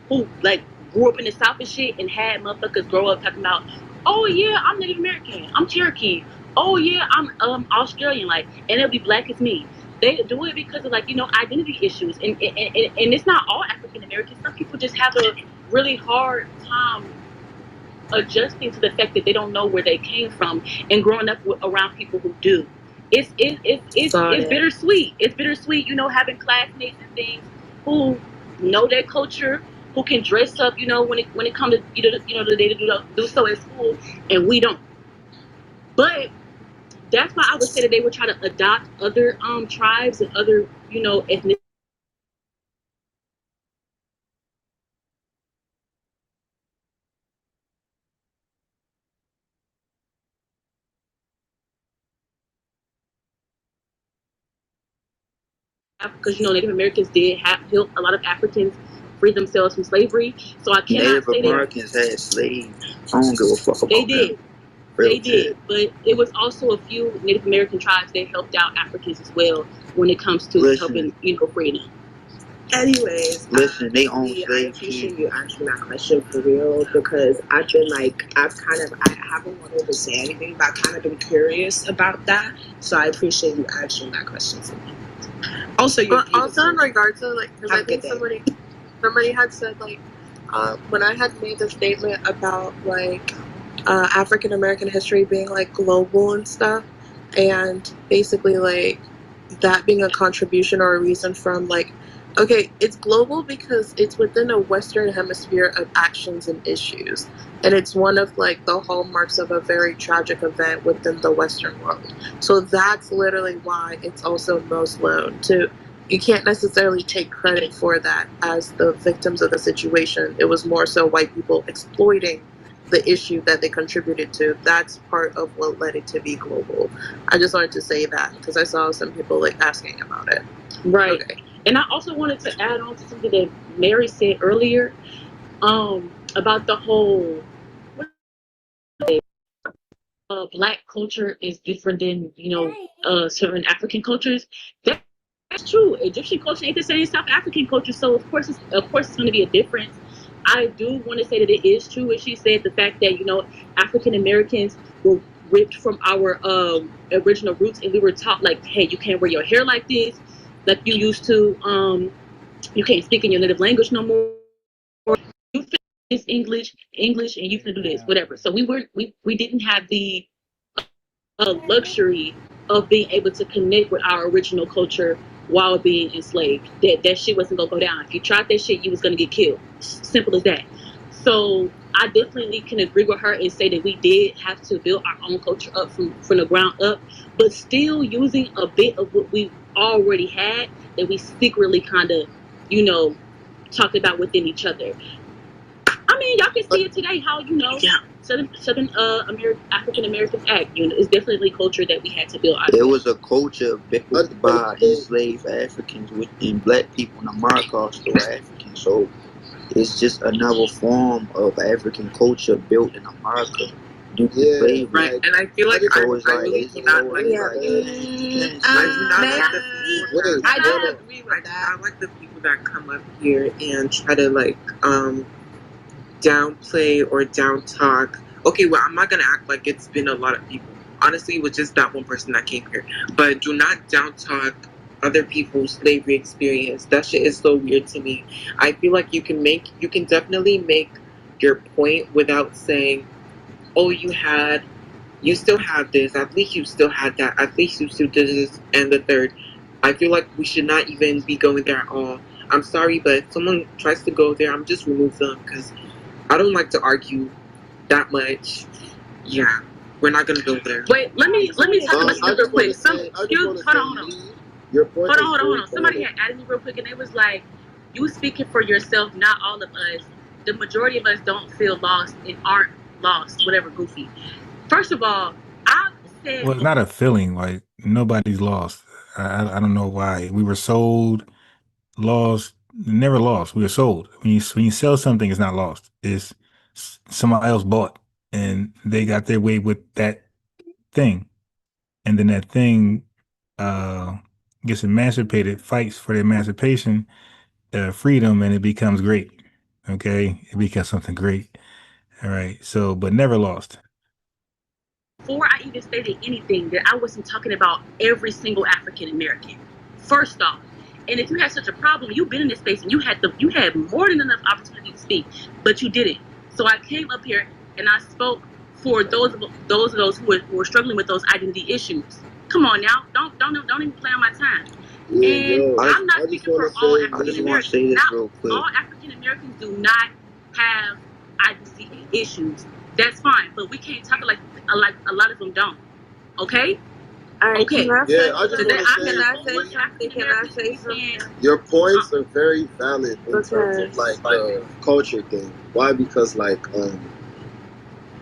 who like grew up in the South and shit and had motherfuckers grow up talking about, oh yeah, I'm Native American, I'm Cherokee, oh yeah, I'm Australian, like, and they'll be black as me. They do it because of, like, you know, identity issues, and it's not all African Americans. Some people just have a really hard time adjusting to the fact that they don't know where they came from and growing up around people who do. It's bittersweet. It's bittersweet, you know, having classmates and things who know their culture, who can dress up, you know, when it comes to, you know, the day to do so at school, and we don't. But that's why I would say that they would try to adopt other tribes and other, you know, ethnic. Because, you know, Native Americans did help a lot of Africans free themselves from slavery. So I cannot Native say Americans had slaves. I don't give a fuck about they did. them. They did, but it was also a few Native American tribes that helped out Africans as well when it comes to helping, you know, freedom. Anyways, they own I slaves appreciate too. you answering that question for real, because I've been like, I haven't wanted to say anything, but I've kind of been curious about that. So I appreciate you answering that question for me. Also, also in regard to, like, because I think somebody had said, like, when I had made the statement about, like, African American history being, like, global and stuff, and basically, like, that being a contribution or a reason from, like, okay, it's global because it's within a Western hemisphere of actions and issues, and it's one of, like, the hallmarks of a very tragic event within the Western world. So that's literally why it's also most known to. You can't necessarily take credit for that as the victims of the situation. It was more so white people exploiting the issue that they contributed to. That's part of what led it to be global. I just wanted to say that because I saw some people, like, asking about it. Right. Okay. And I also wanted to add on to something that Mary said earlier, about the whole Black culture is different than, you know, certain African cultures. That's true. Egyptian culture ain't the same as South African culture, so of course it's going to be a difference. I do want to say that it is true what she said, the fact that, you know, African Americans were ripped from our original roots, and we were taught, like, hey, you can't wear your hair like this, like you used to. You can't speak in your native language no more. You this English, and you can do this, whatever. So we didn't have the luxury of being able to connect with our original culture while being enslaved. That shit wasn't gonna go down. If you tried that shit, you was gonna get killed. Simple as that. So I definitely can agree with her and say that we did have to build our own culture up from the ground up, but still using a bit of what we already had that we secretly kind of, you know, talked about within each other. I mean, y'all can see it today how, you know, Southern African Americans act. You know, it's definitely culture that we had to build. There was a culture built by enslaved Africans, and black people in America are still African. So it's just another form of African culture built in America. due to slavery. Right, and I feel like I really do not like yeah. I do not agree with that. I like the people that come up here and try to like downplay or down talk. Okay, well, I'm not gonna act like it's been a lot of people. Honestly, it was just that one person that came here. But do not down talk other people's slavery experience. That shit is so weird to me. I feel like you can definitely make your point without saying, oh, you still have this, at least you still had that, at least you still did this and the third. I feel like we should not even be going there at all. I'm sorry, but if someone tries to go there, I'm just remove them because I don't like to argue that much. Yeah, we're not gonna go there. Wait, let me talk about this real quick. Hold on. Somebody had added me real quick, and it was like, you speaking for yourself, not all of us. The majority of us don't feel lost and aren't lost, whatever, goofy. First of all, I said... Well, it's not a feeling. Like, nobody's lost. I don't know why. We were sold, lost, never lost. We were sold. When you sell something, it's not lost. It's somebody else bought, and they got their way with that thing. And then that thing gets emancipated, fights for the emancipation, freedom, and it becomes great. Okay? It becomes something great. All right. So, but never lost. Before I even stated anything, that I wasn't talking about every single African American. First off, and if you had such a problem, you've been in this space and you had more than enough opportunity to speak, but you didn't. So I came up here and I spoke for those of those who were struggling with those identity issues. Come on now, don't even play on my time. Yeah, and I'm not speaking for all African Americans. All African Americans do not have identity issues. That's fine, but we can't talk like a lot of them don't. Okay? All right, okay. I just want to say something. Your points are very valid in terms of like the culture thing. Why? Because like I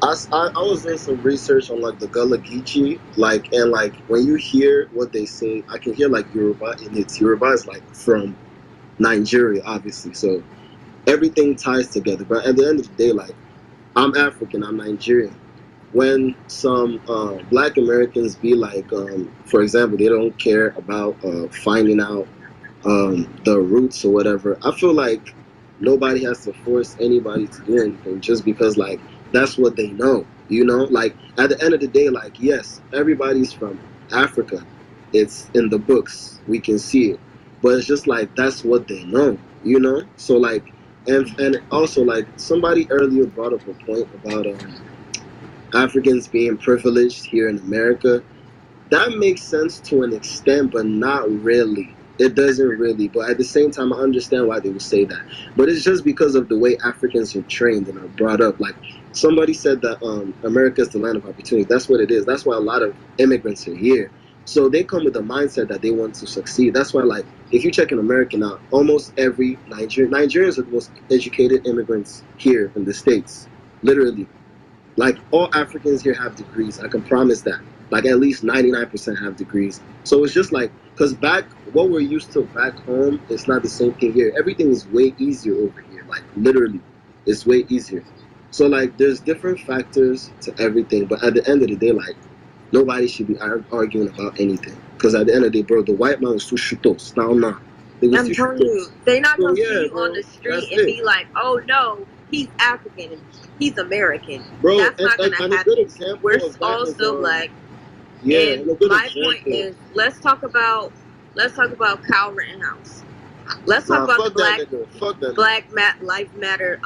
was doing some research on like the Gullah Geechee, like, and like when you hear what they say, I can hear like Yoruba, and Yoruba is like from Nigeria, obviously. So everything ties together. But at the end of the day, like, I'm African, I'm Nigerian. When some Black Americans be like, for example, they don't care about finding out the roots or whatever, I feel like nobody has to force anybody to do anything just because like that's what they know, you know? Like at the end of the day, like, yes, everybody's from Africa. It's in the books, we can see it. But it's just like that's what they know, you know? So like, and also like somebody earlier brought up a point about Africans being privileged here in America. That makes sense to an extent, but not really. It doesn't really. But at the same time, I understand why they would say that. But it's just because of the way Africans are trained and are brought up. Like somebody said that America is the land of opportunity. That's what it is. That's why a lot of immigrants are here. So they come with the mindset that they want to succeed. That's why, like, if you check in America now, almost every Nigerians are the most educated immigrants here in the States. Literally. Like, all Africans here have degrees. I can promise that. Like, at least 99% have degrees. So it's just like, because what we're used to back home, it's not the same thing here. Everything is way easier over here. Like, literally, it's way easier. So, like, there's different factors to everything. But at the end of the day, like, nobody should be arguing about anything. Because at the end of the day, bro, the white man was too shutos. Now, nah. I'm telling you, they're not going to see you on the street and be like, oh, no, he's African, he's American. Bro, that's not going to happen. We're all still Black. Yeah, and my point is, let's talk about Kyle Rittenhouse. Let's talk about the Black Lives Matter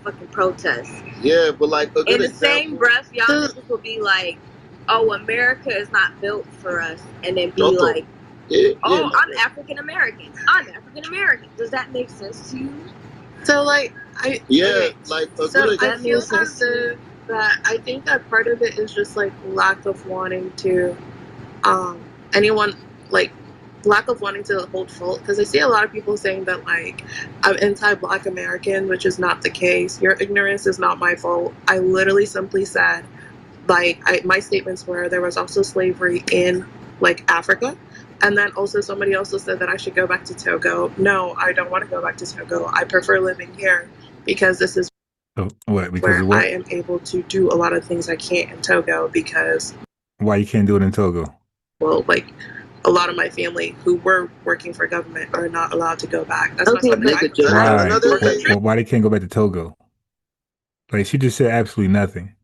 fucking protests. Yeah, but like in the same breath, y'all niggas will be like, oh, America is not built for us, and then be like, oh, I'm African American. I'm African American. Does that make sense to you? So like I feel as if that I think that part of it is just like lack of wanting to lack of wanting to hold fault, because I see a lot of people saying that like I'm anti-Black American, which is not the case. Your ignorance is not my fault. I literally simply said my statements were there was also slavery in like Africa. And then also somebody also said that I should go back to Togo. No, I don't want to go back to Togo. I prefer living here because this is Oh, what? Because where of what? I am able to do a lot of things I can't in Togo because, Why you can't do it in Togo? well, like a lot of my family who were working for government are not allowed to go back. That's Okay, not something Why? Why they can't go back to Togo? Like she just said absolutely nothing.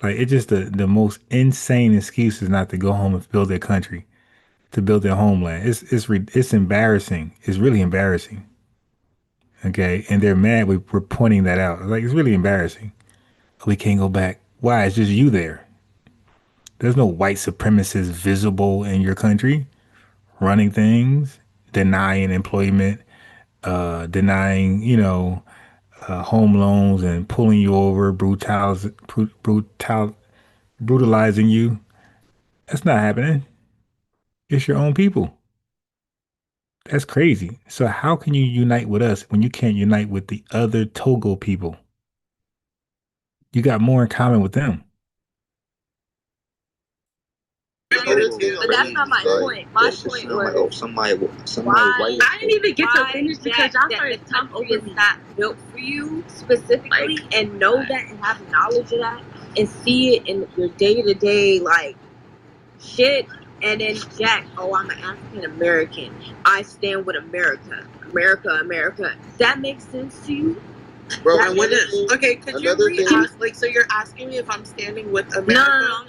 Like it's just the most insane excuses not to go home and build their country, to build their homeland. It's embarrassing. It's really embarrassing. Okay, and they're mad we're pointing that out. Like it's really embarrassing. We can't go back. Why? It's just you there. There's no white supremacists visible in your country running things, denying employment, denying, home loans and pulling you over, brutalizing you. That's not happening. It's your own people. That's crazy. So how can you unite with us when you can't unite with the other Togo people? You got more in common with them. But that's not my point. My point was somebody why I didn't even get to finish because y'all started talking over me. Not built for you specifically, and know that and have knowledge of that, and see it in your day-to-day like shit. And then Jack, oh, I'm an African American. I stand with America, America. That makes sense to you? Bro, okay, could you re-ask? Like, so you're asking me if I'm standing with America? No,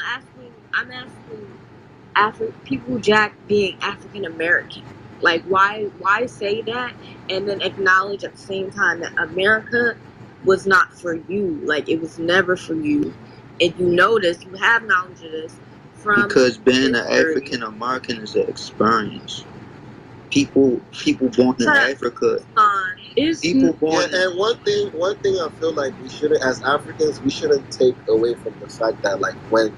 I'm asking people Jack being African American. Like why say that and then acknowledge at the same time that America was not for you. Like it was never for you. And you know this, you have knowledge of this from because being an African American is an experience. People born in Africa. People born. Yeah, and one thing I feel like we shouldn't, as Africans, we shouldn't take away from the fact that like when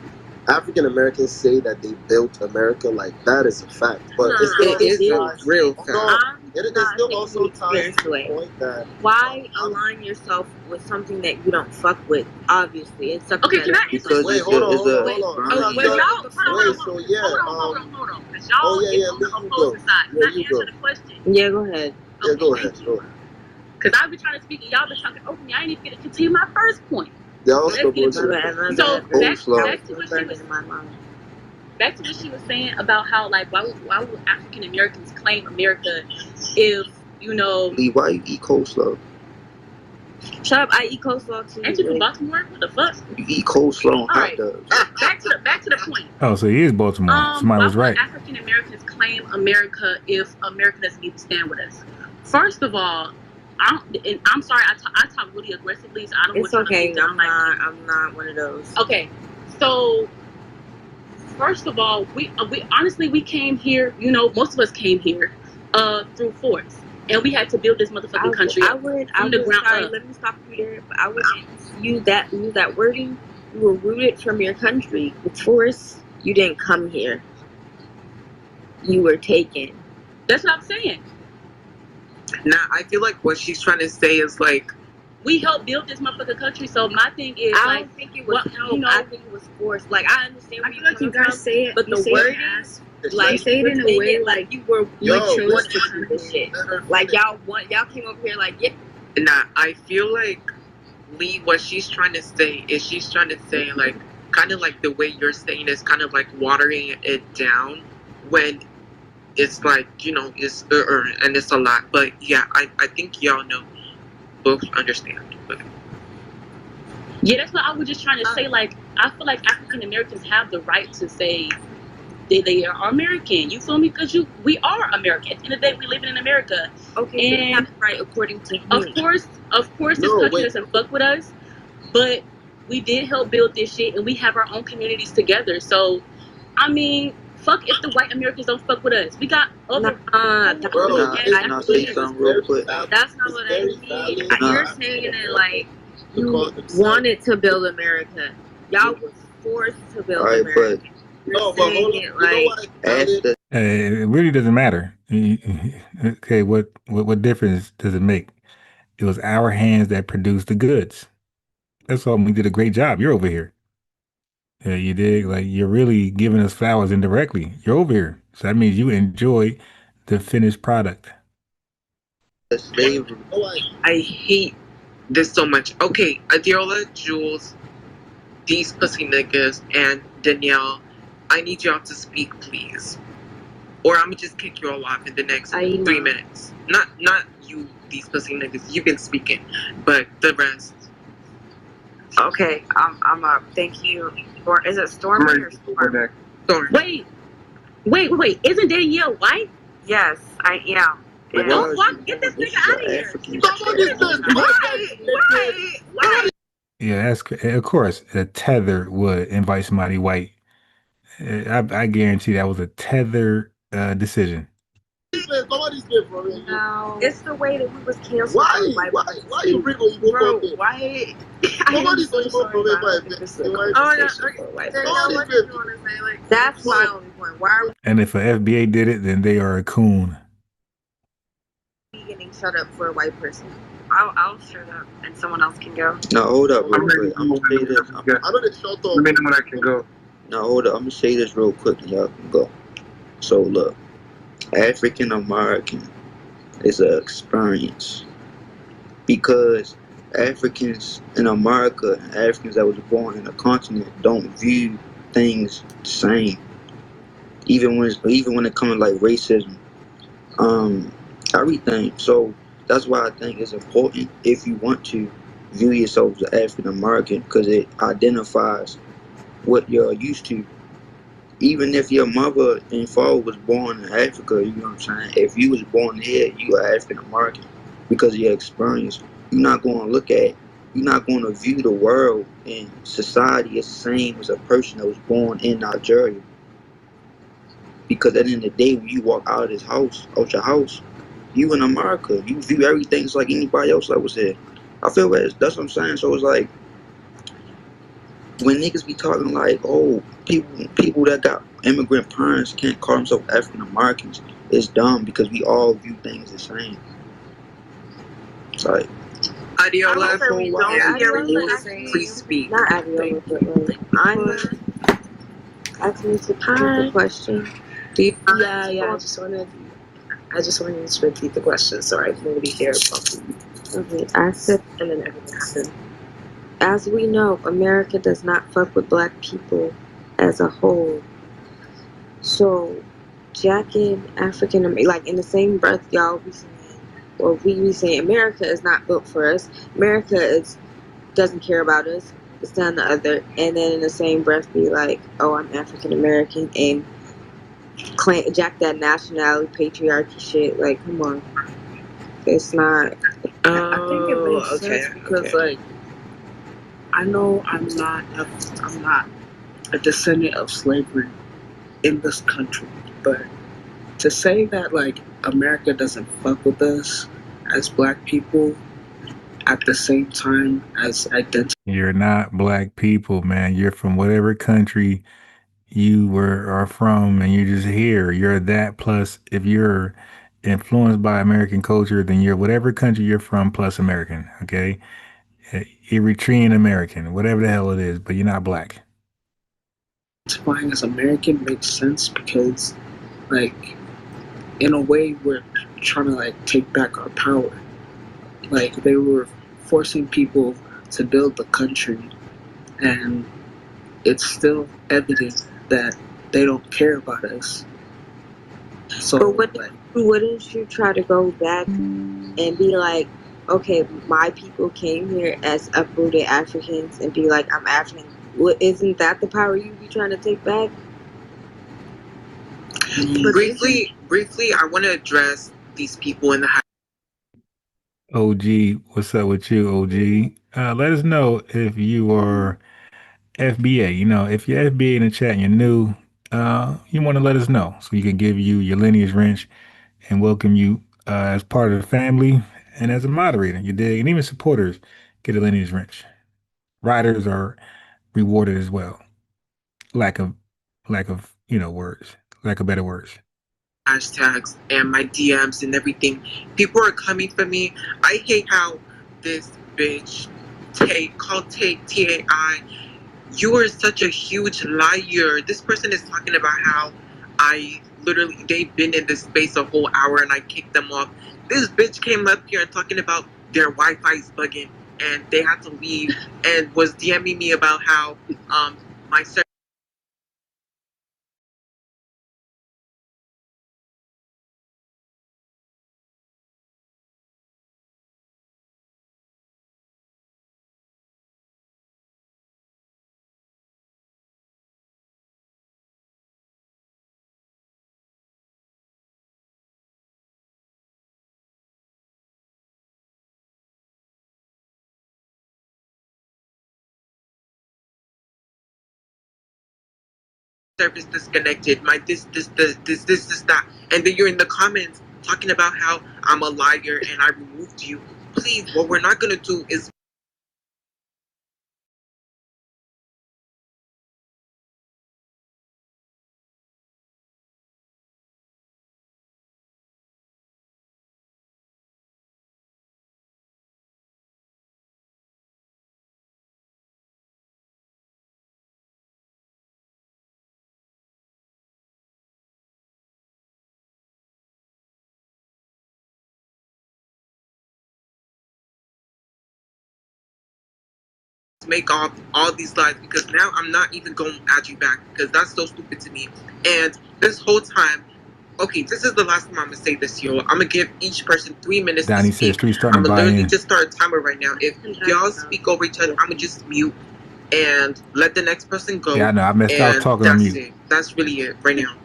African Americans say that they built America, like that is a fact. But it is real fact. It is still also ties to the point that why align yourself with something that you don't fuck with? Obviously, it's something. Okay, can I answer? Because wait, hold on. So yeah, hold on. Because y'all is on the opposing side. Can I answer the question? Yeah, go ahead. Yeah, go ahead. Because I've been trying to speak and y'all been talking openly. I ain't even get to continue my first point. So back to what she was saying about how like why would African Americans claim America if Lee, why you eat coleslaw? Shut up! I eat coleslaw too. Ain't you from Baltimore? What the fuck? You eat coleslaw on hot dogs. Back to the point. Oh, so he is Baltimore. Somebody was right. Why would African Americans claim America if America doesn't need to stand with us? First of all, I'm sorry. I talk really aggressively, so I don't. It's okay. I'm not one of those. Okay, so first of all, we honestly we came here. Most of us came here through force, and we had to build this motherfucking country. Let me stop you there. But I would use that wording. You were rooted from your country with force. You didn't come here. You were taken. That's what I'm saying. Nah, I feel like what she's trying to say is like we helped build this motherfucking country. So my thing is, I don't think it was I think it was forced. Like I understand where you guys say it, but the wording, like say it in a way like you chose to do this shit. Like y'all came over here like yeah. Nah, I feel like Lee, what she's trying to say is she's trying to say like kind of like the way you're saying is kind of like watering it down when it's like, it's and it's a lot. But yeah, I think y'all know, both understand. But. Yeah, that's what I was just trying to say. Like, I feel like African Americans have the right to say they are American. You feel me? Because we are American. At the end of the day, we live in America. Okay, and right according to of course, this country doesn't fuck with us, but we did help build this shit, and we have our own communities together. So, I mean. Fuck if the white Americans don't fuck with us. We got other. That's not what I mean. You're saying it like you wanted to build America. Y'all was forced to build America. It really doesn't matter. Okay, what difference does it make? It was our hands that produced the goods. That's all. We did a great job. You're over here. Yeah, you dig? Like you're really giving us flowers indirectly. You're over here. So that means you enjoy the finished product. I hate There's so much. Okay, Adiola, Jules, these pussy niggas, and Danielle, I need y'all to speak, please. Or I'm gonna just kick you all off in the next 3 minutes. Not you, these pussy niggas. You've been speaking, but the rest. Okay, I'm up. Thank you. Or is it Stormy or Storm? Storm. Wait. Isn't Danielle white? Yes, I am. But Get this nigga out of here. Why? Yeah, that's of course a tether would invite somebody white. I guarantee that was a tether decision. No, it's the way that we was canceled. Why you bring on you bro? Why? Nobody's so That's my only point. Why are And if a FBA did it, then they are a coon. we getting shut up for a white person? I'll shut up, and someone else can go. No, hold up real quick. I'm gonna say this. I know the shut up. When I can go. No, hold up. I'm gonna say this real quick, and y'all can go. So look, African American is an experience because Africans in America and Africans that was born in the continent don't view things the same. Even when it comes to like racism, everything. So that's why I think it's important if you want to view yourself as African American because it identifies what you're used to. Even if your mother and father was born in Africa, you know what I'm saying? If you was born here, you are African American because of your experience. You're not going to view the world and society as the same as a person that was born in Nigeria. Because at the end of the day, when you walk out your house, you in America. You view everything just like anybody else that was here. I feel that's what I'm saying. So it's like, when niggas be talking like, oh, people that got immigrant parents can't call themselves African Americans, it's dumb because we all view things the same. Like, Adiola, please speak. Not Adiola, but like, I'm asking to repeat the question. Yeah. I just wanted to repeat the question so I can really hear it properly. Okay, I said, and then everything happened. As we know, America does not fuck with black people as a whole. So, jacking African, like in the same breath, y'all be saying, or we be saying, America is not built for us. America doesn't care about us. It's down the other. And then in the same breath, be like, oh, I'm African American and jack that nationality, patriarchy shit. Like, come on. It's not. I think it makes sense because, like, I know I'm not a descendant of slavery in this country, but to say that like America doesn't fuck with us as black people at the same time as identity. You're not black people, man. You're from whatever country you are from, and you're just here. You're that plus if you're influenced by American culture, then you're whatever country you're from plus American. Okay, Eritrean American, whatever the hell it is, but you're not black. Identifying as American makes sense because, like, in a way, we're trying to like take back our power. Like they were forcing people to build the country, and it's still evident that they don't care about us. So, but wouldn't you try to go back and be like, okay, my people came here as uprooted Africans and be like, I'm African. Isn't that the power you be trying to take back? Briefly, I want to address these people in the high. OG, what's up with you, OG? Let us know if you are FBA. You know, if you're FBA in the chat and you're new, you want to let us know so we can give you your lineage wrench and welcome you as part of the family and as a moderator. You dig? And even supporters get a lineage wrench. Riders are rewarded as well. Lack of words. Lack of better words. Hashtags and my DMs and everything. People are coming for me. I hate how this bitch called T-A-I. You are such a huge liar. This person is talking about how they've been in this space a whole hour and I kicked them off. This bitch came up here and talking about their Wi-Fi's bugging. and they had to leave, and was DMing me about how my service disconnected, my this that, and then you're in the comments talking about how I'm a liar and I removed you. Please, what we're not gonna do is make all these lies, because now I'm not even going to add you back, because that's so stupid to me. And this whole time, okay, this is the last time I'm gonna say this, yo. I'm gonna give each person 3 minutes Donnie to says speak. street starting I'm to gonna buy literally in. just start a timer right now. If y'all speak over each other, I'm gonna just mute and let the next person go. Yeah, I know. I messed. I was And talking on that's mute. it. That's really it right now.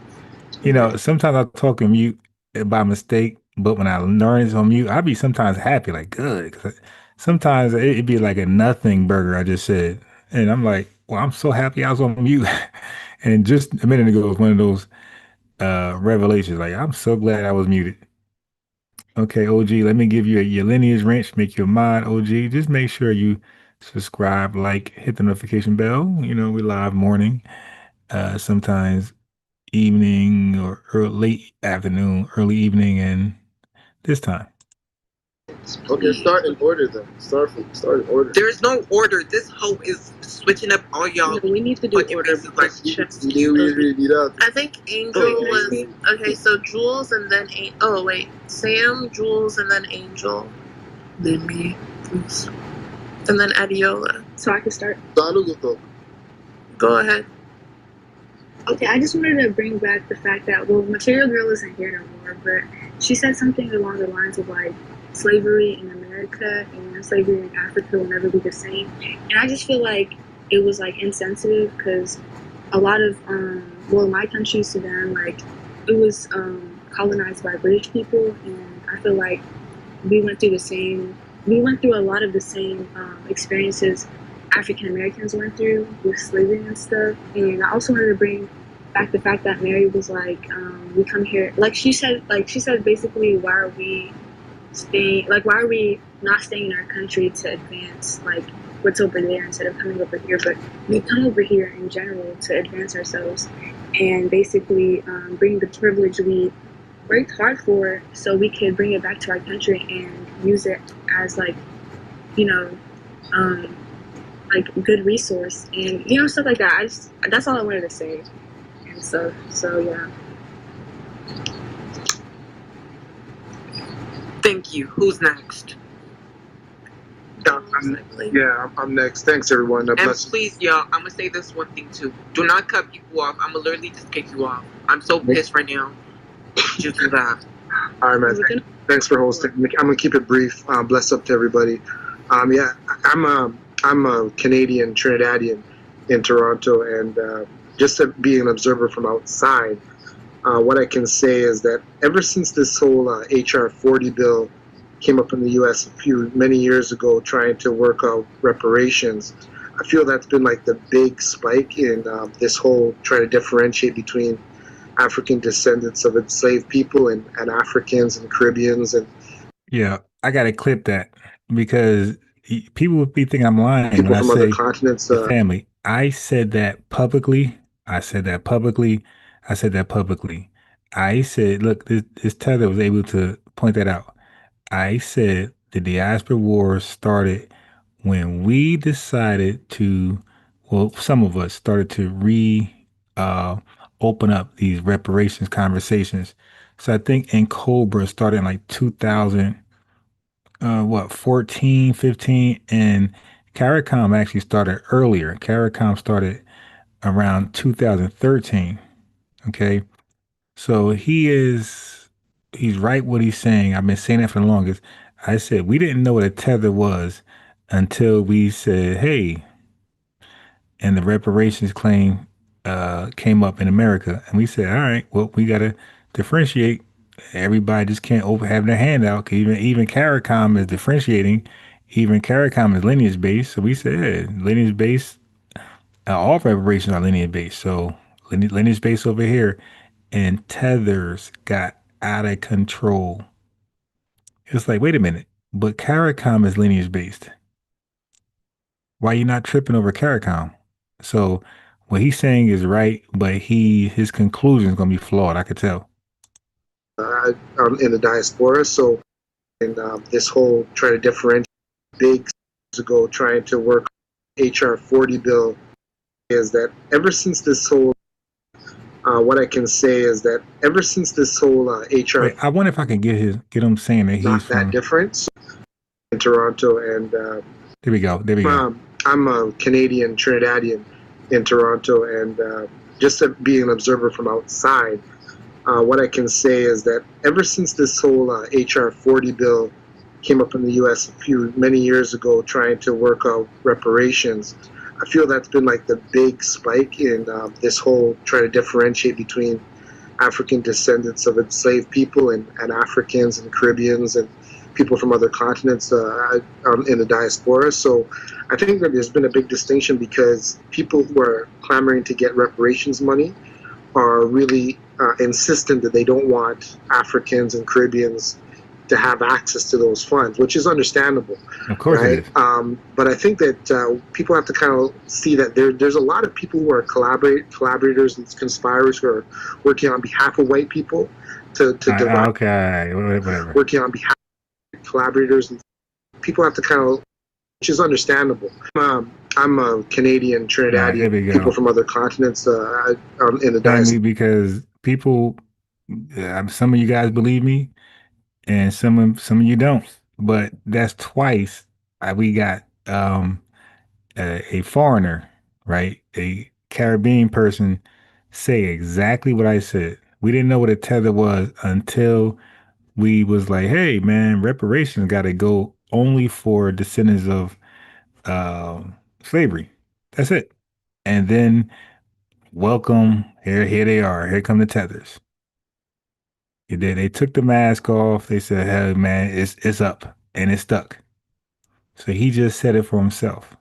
You know, sometimes I talk on mute by mistake, but when I learn it's on mute, I be sometimes happy, like good. 'Cause sometimes it'd be like a nothing burger I just said, and I'm like, well, I'm so happy I was on mute. And just a minute ago was one of those revelations. Like, I'm so glad I was muted. Okay, OG, let me give you your lineage wrench, make you a mod, OG. Just make sure you subscribe, like, hit the notification bell. You know, we live morning, sometimes evening or late afternoon, early evening, and this time. Okay, start in order then. Start in order. There is no order. This hoe is switching up all y'all. No, we need to do order. Like, I think Angel was okay. So Jules and then oh wait, Sam, Jules, and then Angel, then me, please, and then Adiola. So I can start. Go ahead. Okay, I just wanted to bring back the fact that, well, Material Girl isn't here no more, but she said something along the lines of like slavery in America and slavery in Africa will never be the same. And I just feel like it was like insensitive because a lot of, well, my country, Sudan, like it was colonized by British people, and I feel like we went through a lot of the same experiences African Americans went through with slavery and stuff. And I also wanted to bring back the fact that Mary was like, we come here, like she said basically, why are we not staying in our country to advance like what's over there instead of coming over here, but we come over here in general to advance ourselves and basically bring the privilege we worked hard for so we could bring it back to our country and use it as like, you know, like good resource and, you know, stuff like that. That's all I wanted to say. And so yeah. Thank you. Who's next? I'm next. Thanks, everyone. And please, y'all, I'm gonna say this one thing too. Do not cut people off. I'm gonna literally just kick you off. I'm so pissed right now. Just do that. All right, man. Thanks for hosting. I'm gonna keep it brief. Bless up to everybody. Yeah, I'm a Canadian Trinidadian in Toronto, and just to be an observer from outside, what I can say is that ever since this whole HR 40 bill came up in the U.S. many years ago, trying to work out reparations, I feel that's been like the big spike in this whole trying to differentiate between African descendants of enslaved people and Africans and Caribbeans. And yeah, I gotta clip that because people would be thinking I'm lying people when I from other say continents. the family. I said that publicly. I said that publicly. I said, look, this Tether was able to point that out. I said the diaspora war started when we decided to, well, some of us started to open up these reparations conversations. So I think in Cobra started in like 2000, what, 14, 15, and CARICOM actually started earlier. CARICOM started around 2013. Okay. So he's right what he's saying. I've been saying that for the longest. I said we didn't know what a tether was until we said, hey, and the reparations claim came up in America. And we said, all right, well, we got to differentiate. Everybody just can't have their hand out. 'Cause even CARICOM is differentiating. Even CARICOM is lineage based. So we said, yeah, lineage based. All reparations are lineage based. So lineage based over here. And tethers got out of control. It's like, wait a minute, but CARICOM is lineage based. Why you not tripping over CARICOM? So what he's saying is right, but his conclusion is going to be flawed. I could tell. In the diaspora, so and this whole trying to differentiate big years ago, trying to work HR 40 bill is that ever since this whole what I can say is that ever since this whole HR, Wait, I wonder if I can get him saying that not he's that from different. So in Toronto, and there we go. I'm a Canadian Trinidadian in Toronto, and just to be an observer from outside, what I can say is that ever since this whole HR 40 bill came up in the U.S. many years ago, trying to work out reparations, I feel that's been like the big spike in this whole trying to differentiate between African descendants of enslaved people and Africans and Caribbeans and people from other continents in the diaspora. So I think that there's been a big distinction because people who are clamoring to get reparations money are really insistent that they don't want Africans and Caribbeans to have access to those funds, which is understandable. Of course right? it is. But I think that people have to kind of see that there's a lot of people who are collaborators and conspirators who are working on behalf of white people to divide. Okay, whatever. Working on behalf of collaborators, and people have to kind of, which is understandable. I'm a Canadian Trinidadian, people from other continents in the diaspora. Because people, some of you guys believe me, and some of you don't. But that's twice we got a foreigner, right? A Caribbean person say exactly what I said. We didn't know what a tether was until we was like, hey man, reparations got to go only for descendants of slavery. That's it. And then welcome, here they are. Here come the tethers. They took the mask off. They said, hey man, it's up, and it's stuck. So he just said it for himself.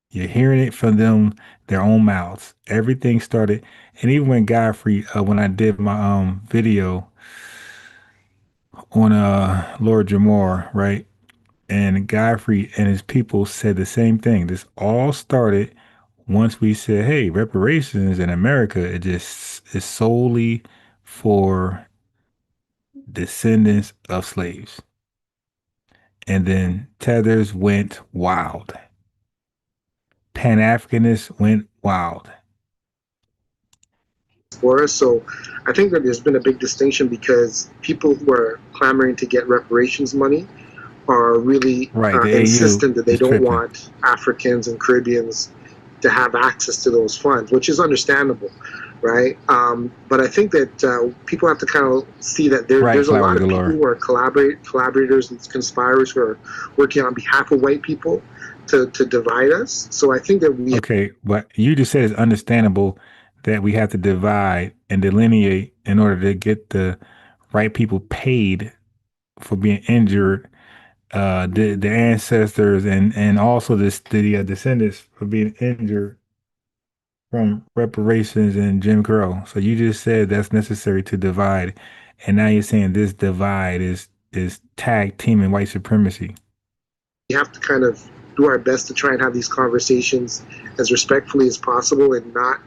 You're hearing it from them, their own mouths. Everything started, and even when Godfrey, when I did my video on Lord Jamar, right? And Godfrey and his people said the same thing. This all started once we said, hey, reparations in America, it just is solely for descendants of slaves. And then tethers went wild. Pan-Africanists went wild. So I think that there's been a big distinction because people who are clamoring to get reparations money are really insistent that they don't want Africans and Caribbeans to have access to those funds, which is understandable, right? But I think that people have to kind of see that there's a lot of people who are collaborators and conspirators who are working on behalf of white people to divide us. So I think that we... Okay, but you just said it's understandable that we have to divide and delineate in order to get the right people paid for being injured, the ancestors and also the descendants for being injured from reparations and Jim Crow. So you just said that's necessary to divide, and now you're saying this divide is tag teaming white supremacy. We have to kind of do our best to try and have these conversations as respectfully as possible and not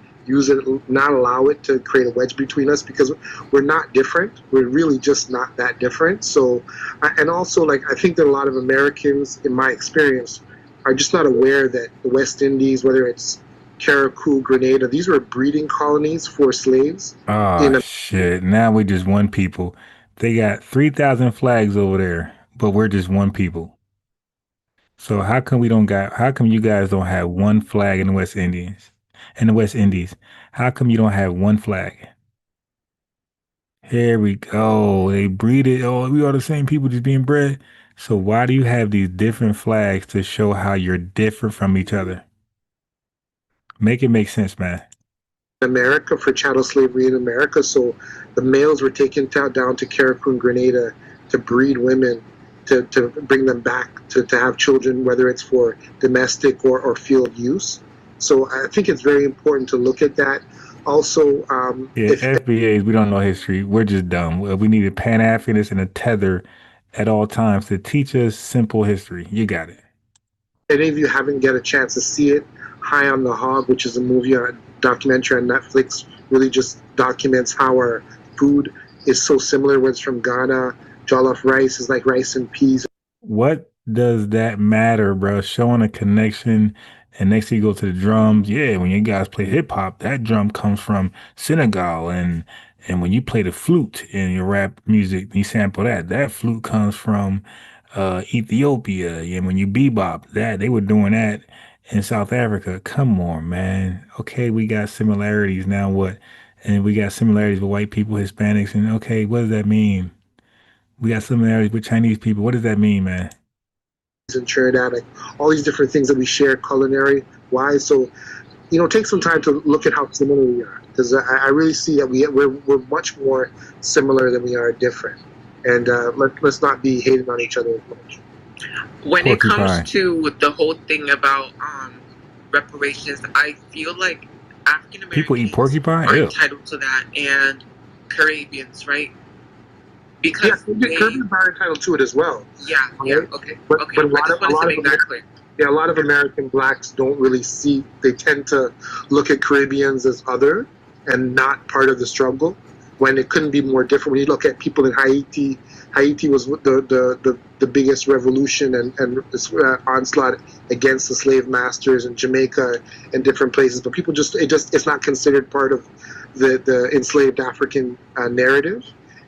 allow it to create a wedge between us, because we're not different. We're really just not that different. So, and also, like, I think that a lot of Americans, in my experience, are just not aware that the West Indies, whether it's Carriacou, Grenada, these were breeding colonies for slaves. Oh, shit. Now we just one people. They got 3,000 flags over there, but we're just one people. So how come you guys don't have one flag in the West Indies? In the West Indies, how come you don't have one flag? Here we go. They breed it. Oh, we are the same people just being bred. So why do you have these different flags to show how you're different from each other? Make it make sense, man. America for chattel slavery in America. So the males were taken down to Cancun, Grenada, to breed women, to bring them back to have children, whether it's for domestic or field use. So I think it's very important to look at that. Also, FBAs, we don't know history. We're just dumb. We need a Pan-Africanist and a tether at all times to teach us simple history. You got it. Any of you haven't get a chance to see it, High on the Hog, which is a movie documentary on Netflix, really just documents how our food is so similar. When it's from Ghana, jollof rice is like rice and peas. What does that matter, bro? Showing a connection, and next thing you go to the drums. Yeah, when you guys play hip hop, that drum comes from Senegal, and when you play the flute in your rap music, you sample that flute comes from Ethiopia. And when you bebop, they were doing that in South Africa. Come on, man. Okay, we got similarities now. What? And we got similarities with white people, Hispanics, and okay, what does that mean? We got similarities with Chinese people. What does that mean, man? In Trinidad, like all these different things that we share culinary wise. So, take some time to look at how similar we are, because I really see that we're much more similar than we are different. And let's not be hating on each other as much. When it comes to the whole thing about reparations, I feel like African Americans people eat porcupine. are entitled to that, and Caribbeans, right? Because Caribbeans are entitled to it as well. Yeah, okay. But a lot of American blacks don't really see. They tend to look at Caribbeans as other and not part of the struggle, when it couldn't be more different. When you look at people in Haiti, Haiti was the biggest revolution and onslaught against the slave masters, in Jamaica and different places. But people it's not considered part of the enslaved African narrative.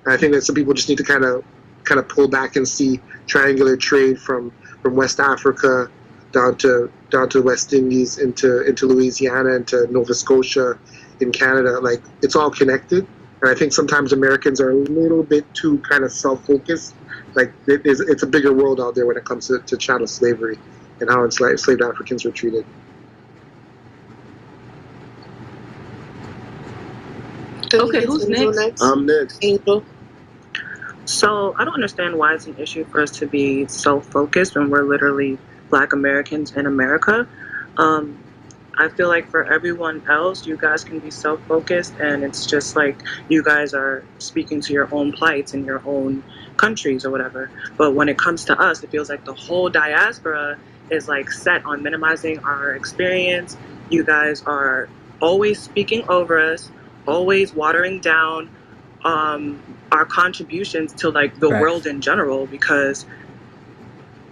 And I think that some people just need to kind of pull back and see triangular trade from West Africa down to the West Indies into Louisiana, into Nova Scotia in Canada. Like, it's all connected. And I think sometimes Americans are a little bit too kind of self-focused. Like, it's a bigger world out there when it comes to chattel slavery and how enslaved Africans were treated. Okay, who's next? I'm next. Angel. So I don't understand why it's an issue for us to be self-focused when we're literally Black Americans in America. I feel like for everyone else, you guys can be self-focused, and it's just like you guys are speaking to your own plights in your own countries or whatever. But when it comes to us, it feels like the whole diaspora is like set on minimizing our experience. You guys are always speaking over us, always watering down our contributions to like the world in general, because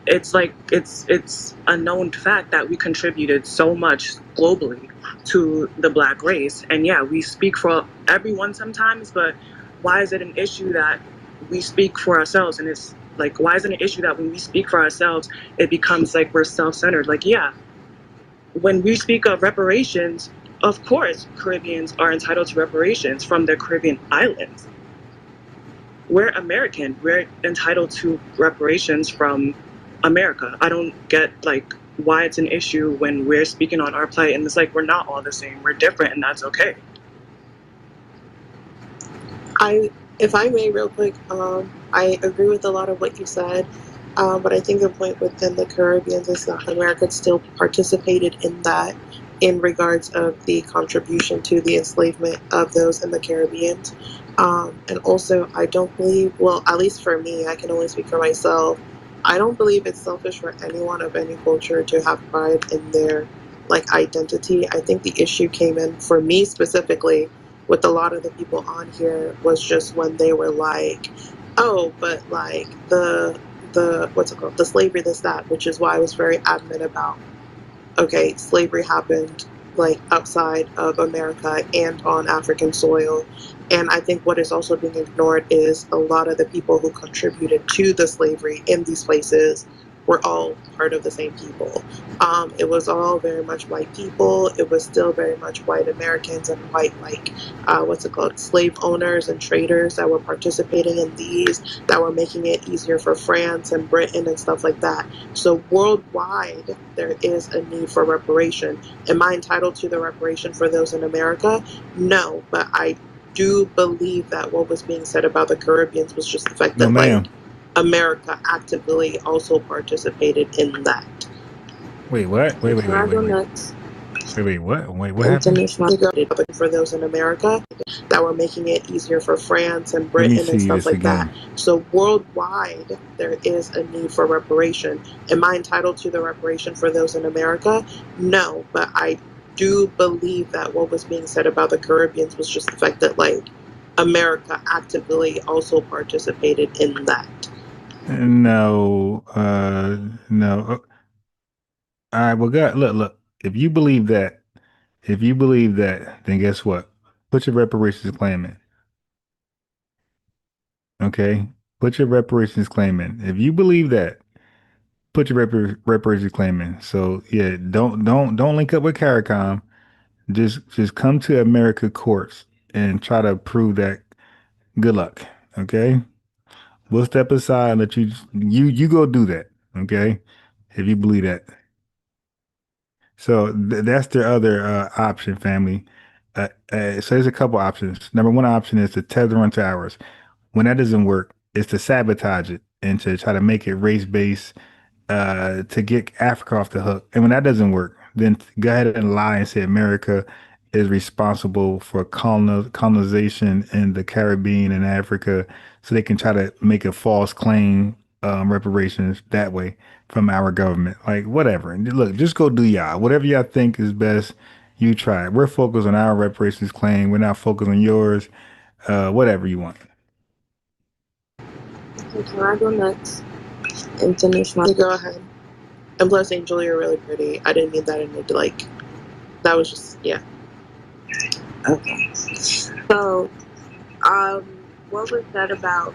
it's like it's a known fact that we contributed so much globally to the Black race. And yeah, we speak for everyone sometimes, but why is it an issue that we speak for ourselves? And it's like, why is it an issue that when we speak for ourselves, it becomes like we're self-centered? Like, yeah, when we speak of reparations, of course Caribbeans are entitled to reparations from their Caribbean islands. We're American. We're entitled to reparations from America. I don't get like why it's an issue when we're speaking on our plight, and it's like we're not all the same. We're different, and that's okay. If I may, real quick, I agree with a lot of what you said, but I think the point within the Caribbean is that America still participated in that in regards of the contribution to the enslavement of those in the Caribbean. And also, I don't believe, well, at least for me, I can only speak for myself, I don't believe it's selfish for anyone of any culture to have pride in their like identity. I think the issue came in for me specifically with a lot of the people on here was just when they were like, oh, but like the what's it called, the slavery, this, that, which is why I was very adamant about, okay, slavery happened like outside of America and on African soil. And I think what is also being ignored is a lot of the people who contributed to the slavery in these places were all part of the same people. It was all very much white people. It was still very much white Americans and white, like, slave owners and traders that were participating in these, that were making it easier for France and Britain and stuff like that. So worldwide, there is a need for reparation. Am I entitled to the reparation for those in America? No, but I do believe that what was being said about the Caribbeans was just the fact that, like, America actively also participated in that. Wait, what? Wait, what? Wait, what happened? For those in America that were making it easier for France and Britain and stuff like that. So worldwide, there is a need for reparation. Am I entitled to the reparation for those in America? No, but I do believe that what was being said about the Caribbeans was just the fact that, like, America actively also participated in that. No, no. All right, well, God, look. If you believe that, then guess what? Put your reparations claim in. Okay, put your reparations claim in. If you believe that, put your reparations claim in. So yeah, don't link up with CARICOM. Just come to America courts and try to prove that. Good luck. Okay, we'll step aside and let you go do that. Okay, if you believe that. So that's their other option, family. So there's a couple options. Number one option is to tether onto ours. When that doesn't work, is to sabotage it and to try to make it race based to get Africa off the hook. And when that doesn't work, then go ahead and lie and say America is responsible for colonization in the Caribbean and Africa, so they can try to make a false claim reparations that way from our government. Like whatever. And look, just go do y'all. Whatever y'all think is best, you try it. We're focused on our reparations claim. We're not focused on yours. Whatever you want. Can I go next and finish my? Go ahead. And plus, Angel, you're really pretty. I didn't mean that in it. Like, that was just, yeah. Okay. So, what was that about?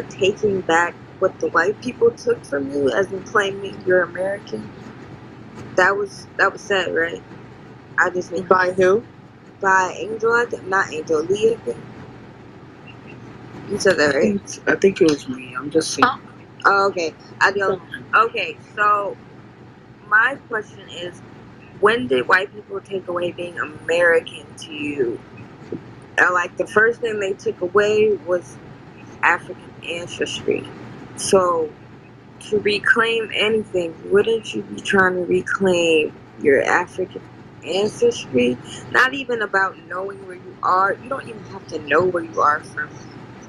Taking back what the white people took from you, as in claiming you're American. That was said, right? I just need by who? By Angel, I think. Not Angel, Leah. You said that, right? I think it was me. I'm just saying. Oh, okay. Okay, so my question is, when did white people take away being American to you? Like, the first thing they took away was African ancestry. So, to reclaim anything, wouldn't you be trying to reclaim your African ancestry? Not even about knowing where you are. You don't even have to know where you are from,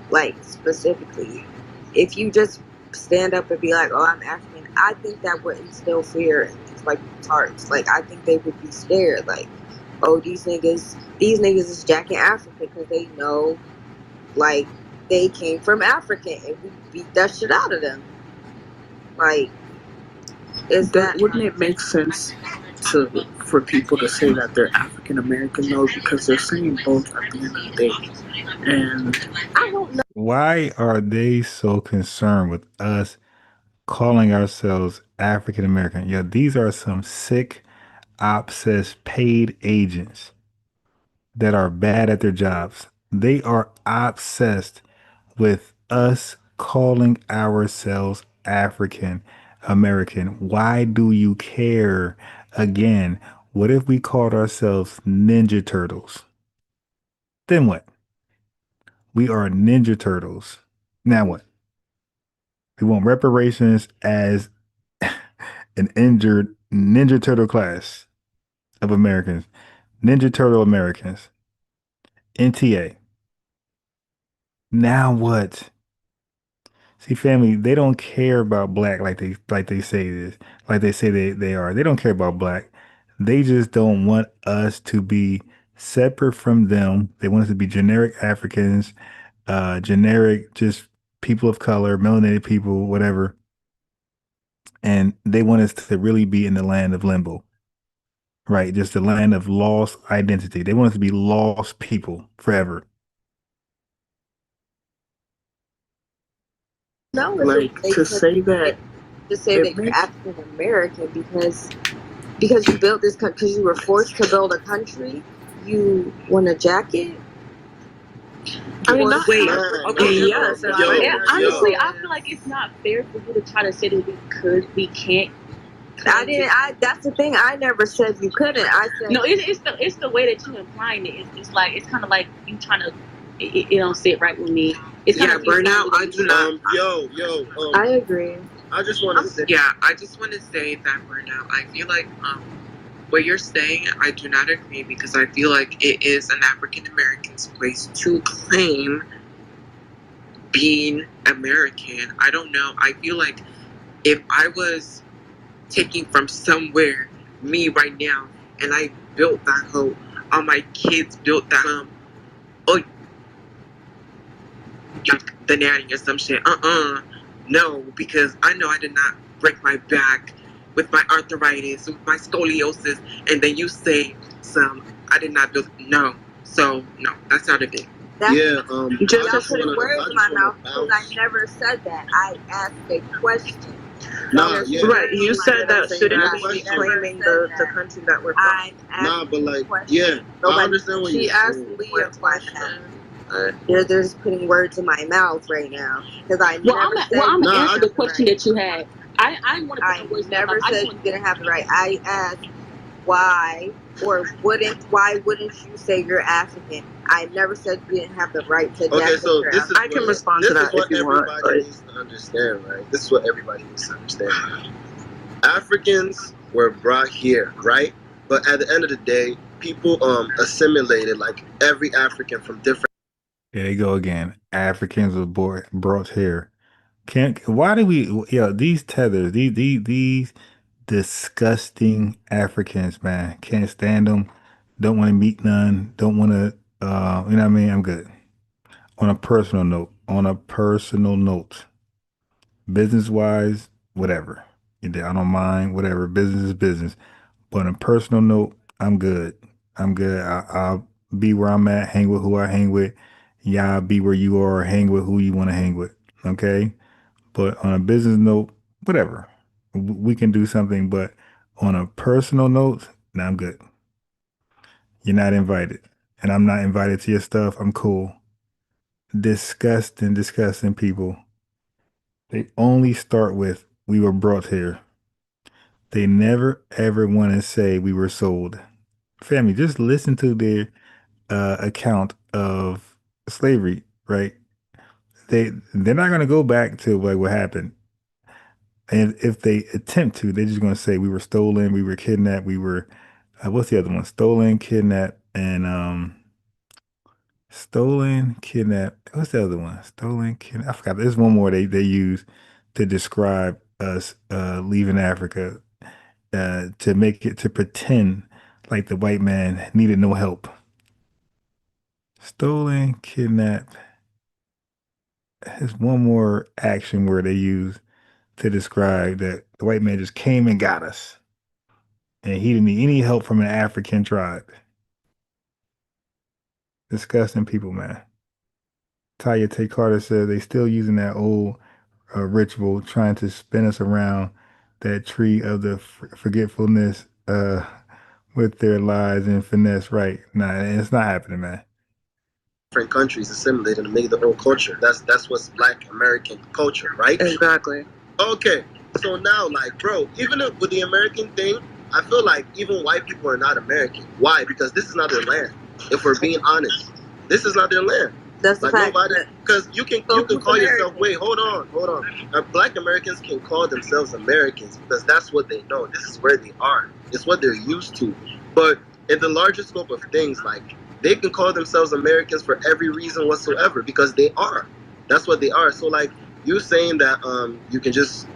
like, specifically. If you just stand up and be like, oh, I'm African, I think that would instill fear in these white people's hearts. Like, I think they would be scared. Like, oh, these niggas is jacking Africa because they know, like, they came from Africa and we beat that shit out of them. Like, wouldn't it make sense for people to say that they're African American though, because they're saying both at the end of the day? And I don't know. Why are they so concerned with us calling ourselves African American? Yeah, these are some sick, obsessed, paid agents that are bad at their jobs. They are obsessed with us calling ourselves African American. Why do you care? Again, what if we called ourselves Ninja Turtles? Then what? We are Ninja Turtles. Now what? We want reparations as an injured Ninja Turtle class of Americans. Ninja Turtle Americans. NTA. Now what? See, family, they don't care about black like they say this, like they say they are. They don't care about black. They just don't want us to be separate from them. They want us to be generic Africans, generic just people of color, melanated people, whatever. And they want us to really be in the land of limbo. right? Just the land of lost identity. They want us to be lost people forever. No, Like, to say that you're African American because you built this country, because you were forced to build a country. You want a jacket? I mean, not wait. okay. Yes. Honestly, I feel like it's not fair for you to try to say that we can't. That's the thing. I never said you couldn't. I said no. It's the way that you implying it. It's like it's kind of like you trying to. It don't sit right with me. It's kind of burnout. I do not. I agree. I just want to say. Yeah, I just want to say that burnout. I feel like what you're saying, I do not agree, because I feel like it is an African American's place to claim being American. I don't know. I feel like if I was taking from somewhere, me right now, and I built that home, all my kids built that the nanny or some shit. No, because I know I did not break my back with my arthritis, with my scoliosis, and then you say I did not build. No, so no, that's out of it. You're just putting words in my mouth, because I never said that. I asked a question. Right, you said that shouldn't be claiming the country that we're from. But like, I understand what you're saying. She asked Lee a question. They're just putting words in my mouth right now, because I never said. Well, I'm gonna answer the question that you had. I never said you didn't have the right. I asked why wouldn't you say you're African? I never said you didn't have the right to. Okay, so I can respond to that if you want. This is what everybody needs to understand, right? This is what everybody needs to understand. Right? Africans were brought here, right? But at the end of the day, people assimilated, like every African from different. There you go again. Africans were brought here. Why do we? These tethers, these disgusting Africans, man. Can't stand them. Don't want to meet none. Don't want to. You know what I mean? I'm good. On a personal note, business wise, whatever. I don't mind. Whatever. Business is business. But on a personal note, I'm good. I'll be where I'm at. Hang with who I hang with. Y'all be where you are. Hang with who you want to hang with. Okay. But on a business note, whatever. We can do something, but on a personal note, nah, I'm good. You're not invited. And I'm not invited to your stuff. I'm cool. Disgusting people. They only start with, we were brought here. They never, ever want to say we were sold. Family, just listen to their account of slavery, right? They're not going to go back to like what happened. And if they attempt to, they're just going to say we were stolen, we were kidnapped, we were, what's the other one? Stolen, kidnapped, and stolen, kidnapped. What's the other one? Stolen, kidnapped. I forgot. There's one more they use to describe us leaving Africa, to pretend like the white man needed no help. Stolen, kidnapped. There's one more action word they use to describe that the white man just came and got us. And he didn't need any help from an African tribe. Disgusting people, man. Taya Tay Carter says they still using that old ritual, trying to spin us around that tree of the forgetfulness with their lies and finesse. Right. Nah, it's not happening, man. Different countries assimilated and made their own culture. That's what's Black American culture, right? Exactly. Okay, so now, like, bro, even with the American thing, I feel like even white people are not American. Why? Because this is not their land. If we're being honest, this is not their land. That's like nobody, because you can call yourself. Wait, hold on. Black Americans can call themselves Americans because that's what they know. This is where they are. It's what they're used to. But in the larger scope of things, like, they can call themselves Americans for every reason whatsoever because they are. That's what they are. So, like, you saying that you can just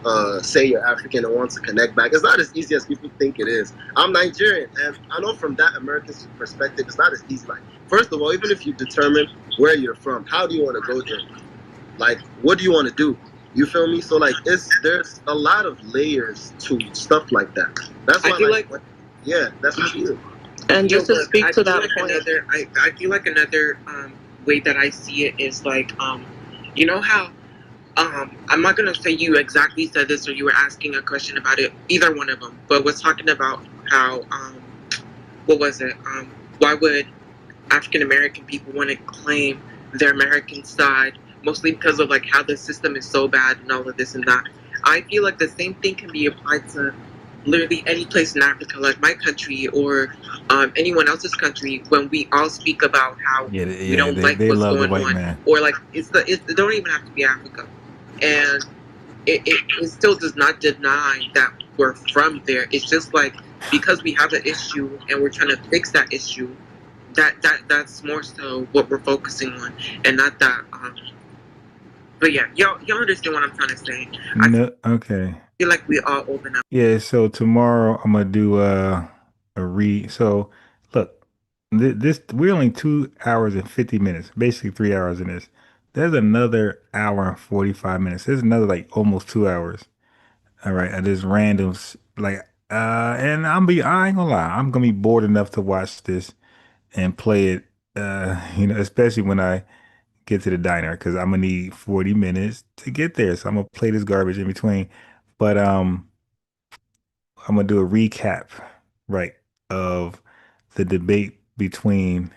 say you're African and want to connect back, it's not as easy as people think it is. I'm Nigerian, and I know from that American perspective, it's not as easy. Like, first of all, even if you determine where you're from, how do you want to go there? Like, what do you want to do? You feel me? So, like, there's a lot of layers to stuff like that. That's why, Yeah, that's chill. And just to speak to that point, I feel like another way that I see it is like, you know how, I'm not gonna say you exactly said this or you were asking a question about it, either one of them, but was talking about how, what was it? Why would African American people want to claim their American side, mostly because of like how the system is so bad and all of this and that. I feel like the same thing can be applied to literally any place in Africa, like my country or anyone else's country, when we all speak about how we don't like what's going on, man. Or like it don't even have to be Africa, and it still does not deny that we're from there. It's just like because we have an issue and we're trying to fix that issue. That's more so what we're focusing on, and not that. But yeah, y'all understand what I'm trying to say. Okay. I feel like we all open up. Yeah. So tomorrow I'm gonna do a read. So look, this we're only 2 hours and 50 minutes, basically 3 hours in this. There's another hour and 45 minutes. There's another like almost 2 hours. All right, I just randoms like and I ain't gonna lie, I'm gonna be bored enough to watch this and play it, especially when I get to the diner because I'm gonna need 40 minutes to get there. So I'm gonna play this garbage in between. But I'm gonna do a recap, right, of the debate between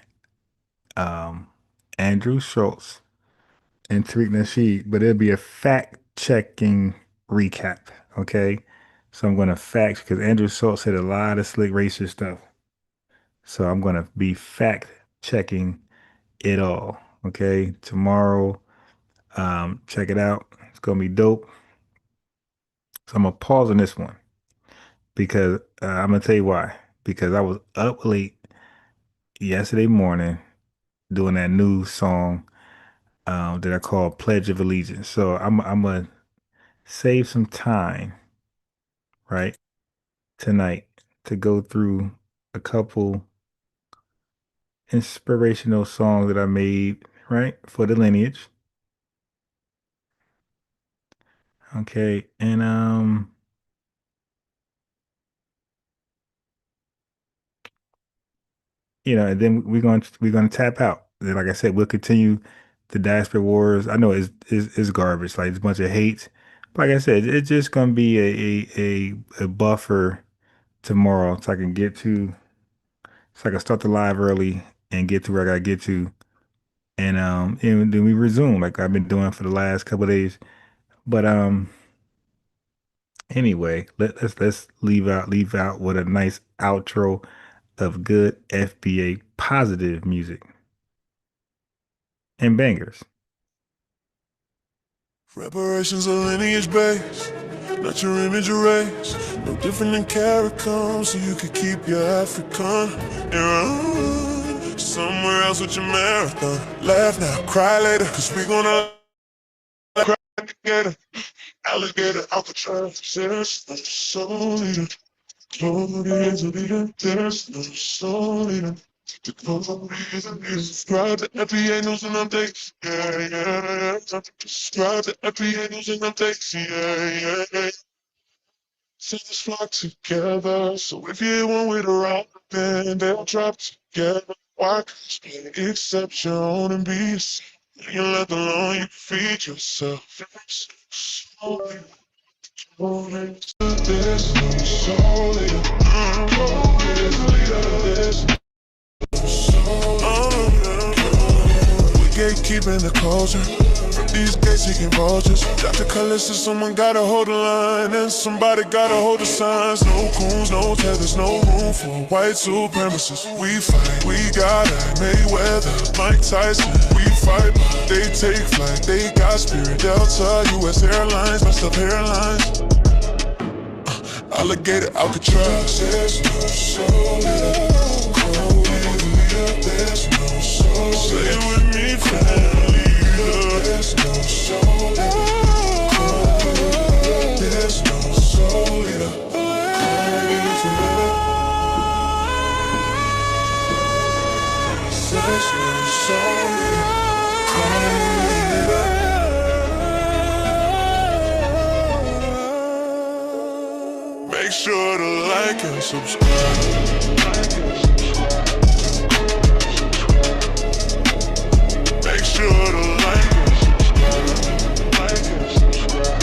Andrew Schultz and Tariq Nasheed, but it'll be a fact-checking recap, okay? So I'm gonna fact because Andrew Schultz said a lot of slick racist stuff. So I'm gonna be fact-checking it all. Okay, tomorrow, check it out. It's gonna be dope. So I'm gonna pause on this one because I'm gonna tell you why. Because I was up late yesterday morning doing that new song that I call Pledge of Allegiance. So I'm gonna save some time, right, tonight to go through a couple inspirational songs that I made, right, for the lineage. Okay, and and then we're gonna tap out. Then, like I said, we'll continue the diaspora wars. I know it's garbage, like it's a bunch of hate. But like I said, it's just gonna be a buffer tomorrow, so I can start the live early and get to where I gotta get to, and then we resume like I've been doing for the last couple of days. But anyway, let's leave out with a nice outro of good FBA positive music and bangers. Reparations are lineage based, not your image erased. No different than carrot comes, so you could keep your African and run somewhere else with your marathon. Laugh now, cry later, cause we gonna cry together. Alligator, Alcatraz, there's no soul leader. Glory is a leader, there's no soul leader. The glory is a leader. Subscribe to FBA News and Updates, yeah. Subscribe to FBA News and Updates, yeah. Set this flock together, so if you want with a rock, then they'll drop together. Why can't you accept your own and be yourself? You let alone you feed yourself. There's no soul leader. We gatekeeping the culture. From these gates seeking vultures. Drop the colors so someone gotta hold the line, and somebody gotta hold the signs. No coons, no tethers, no room for white supremacists. We fight, we got it. Mayweather, Mike Tyson. We fight, they take flight. They got Spirit, Delta, U.S. Airlines, messed up hairlines. Alligator, Alcatraz. There's no soul leader. There's no soul leader. Say it with me, family. There's no soul leader. There's no soul leader. There's no soul leader. Make sure the light like and subscribe. Make sure to like and subscribe.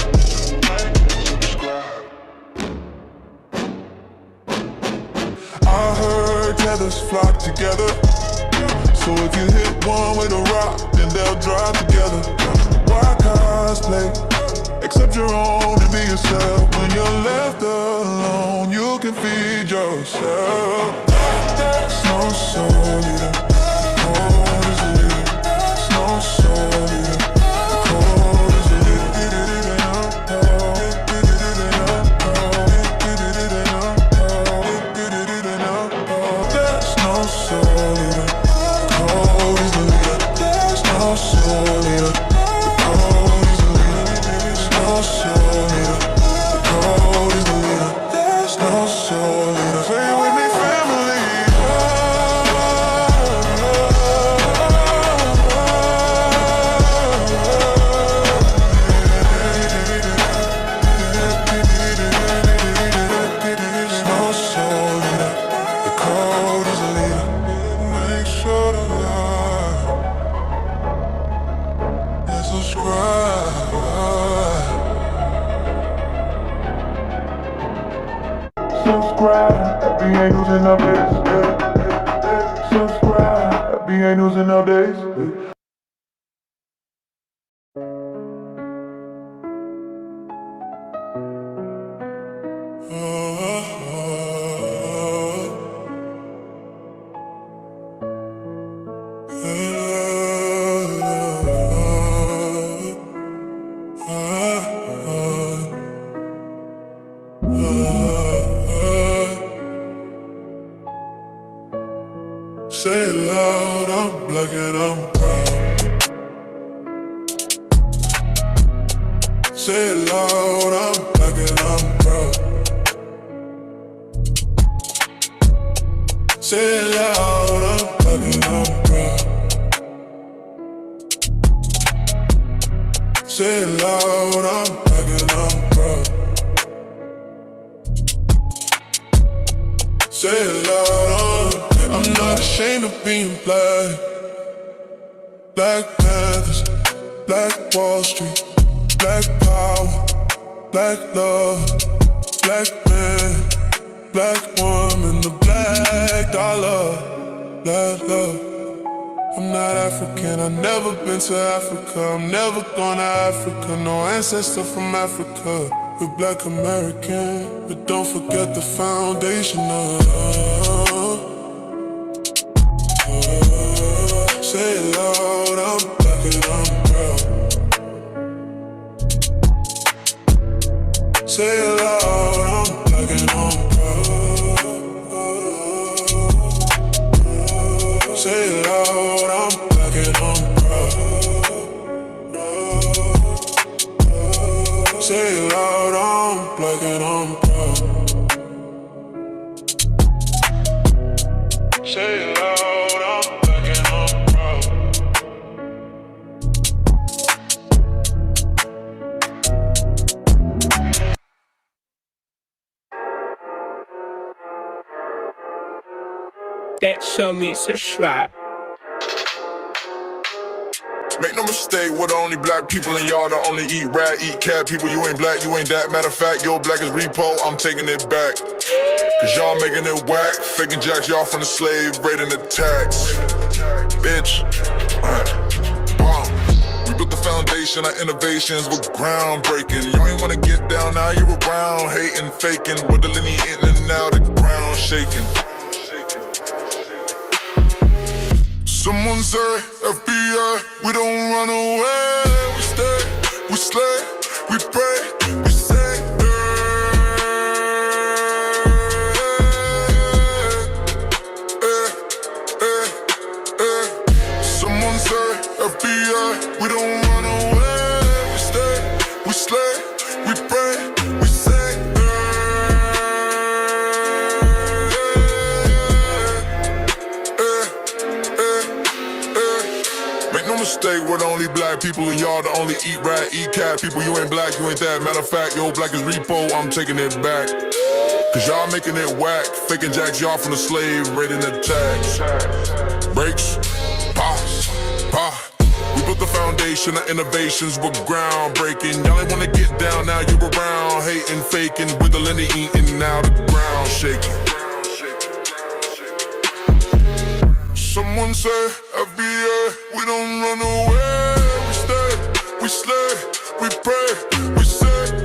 I heard tethers flock together. So if you hit one with a rock, then they'll drive together. Why cosplay? Accept your own and be yourself. When you're left alone, you can feed yourself. There's no soul leader. Code is a leader. There's no soul leader. Code is a leader. There's no soul leader. Code is the leader. There's no soul leader. Code is the leader. There's no soul leader. Code is the leader. There's no soul leader. Say it with me, family. There's no soul leader. The code is the leader. Make sure to like and subscribe. Subscribe. FBA News and Updates. Subscribe. FBA News and Updates. Say it loud, I'm black and I'm proud. Say it loud, I'm black and I'm proud. Say it loud, I'm black and I'm proud. Say it loud, I'm black and I'm proud. Say it loud, I'm not ashamed of being black. Black Panthers, Black Wall Street, Black power, Black love, Black man, Black woman, the Black dollar, Black love. I'm not African, I've never been to Africa. I'm never going to Africa, no ancestor from Africa. We're Black American, but don't forget the foundation of say it loud, I'm black and I'm proud. Say it loud, I'm black and I'm proud. Say it loud, I'm black and I'm proud. Say it loud, I'm black and I'm proud. Say it loud, I'm black and I'm proud. That show me subscribe. Make no mistake, we're the only black people in y'all that only eat rat, eat cat people. You ain't black, you ain't that. Matter of fact, your black is repo, I'm taking it back. Cause y'all making it whack, faking jacks, y'all from the slave, raiding the tax. Bitch, bomb. We built the foundation, our innovations were groundbreaking. You ain't wanna get down, now you're around, hating, faking. With the linear in and out, the ground shaking. Someone say, FBI, we don't run away. We stay, we slay, we pray, we say, Someone say, FBI, we don't run away. We stay, we slay, we pray, we say, Make no mistake, we're the only black people and y'all the only eat rat, eat cat people. You ain't black, you ain't that. Matter of fact, your black is repo, I'm taking it back. Cause y'all making it whack, faking jacks y'all from the slave, raiding the tax. Breaks, pause, pause. We built the foundation of innovations, we're groundbreaking. Y'all ain't wanna get down, now you around, hating, faking, wiggling and eating, now the ground shaking. Someone say, FBA, we don't run away, we stay, we slay, we pray, we say.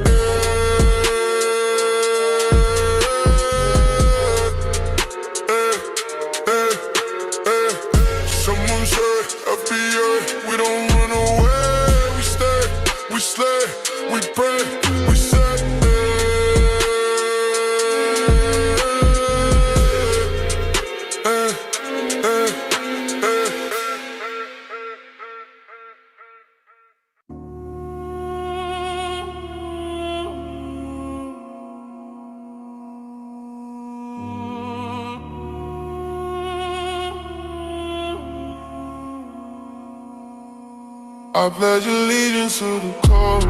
Someone say, FBA, we don't run away, we stay, we slay, we pray, we say. I pledge allegiance to the code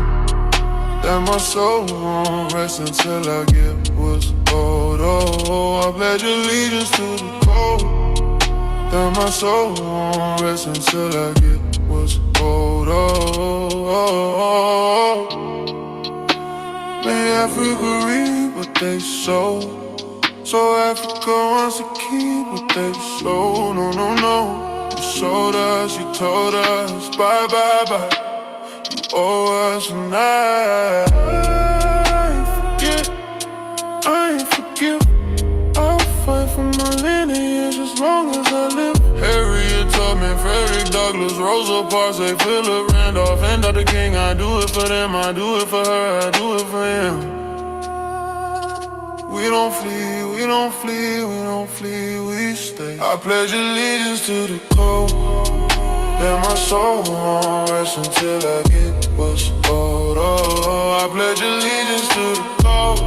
that my soul won't rest until I get what's owed. Oh, I pledge allegiance to the code that my soul won't rest until I get what's owed. Oh, may Africa reap what they sow, so Africa wants to keep what they sow. No, no, no. You showed us, you told us, bye, bye, bye. You owe us and I ain't forget, I ain't forgive. I'll fight for my lineage as long as I live. Harriet Tubman, Frederick Douglass, Rosa Parks, Philip Randolph, and Dr. King. I do it for them, I do it for her, I do it for him. We don't flee, we don't flee, we don't flee, we stay. I pledge allegiance to the code that my soul won't rest until I get what's owed. Oh, I pledge allegiance to the code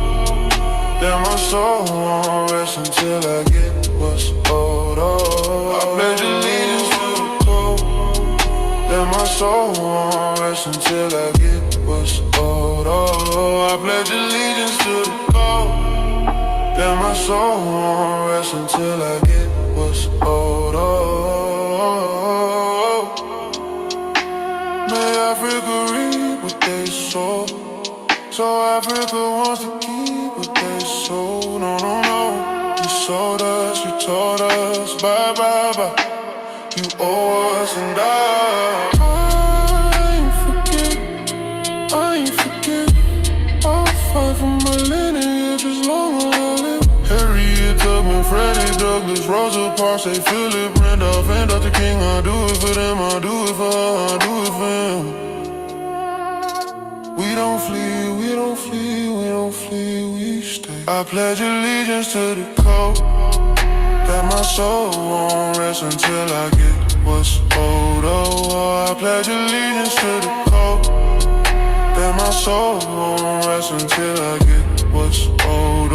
that my soul won't rest until I get what's owed. Oh, I pledge allegiance to the code that my soul won't rest until I get what's owed. Oh, I pledge allegiance to the code that my soul won't rest until I get what's owed. Oh, may Africa reap what they sow, so Africa wants to keep what they sow. No, no, no. You sold us, you told us, bye, bye, bye. You owe us and I ain't forget, I ain't forget. I'll fight for my lineage as long as I live. Harriet Tubman, Frederick Douglass, Rosa Parks, Philip Randolph, and Dr. King. I do it for them, I do it for her, I do it for him. We don't flee, we don't flee, we don't flee, we stay. I pledge allegiance to the code that my soul won't rest until I get what's owed. Oh, I pledge allegiance to the code that my soul won't rest until I get what's owed.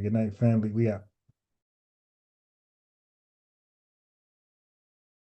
Good night, family. We out.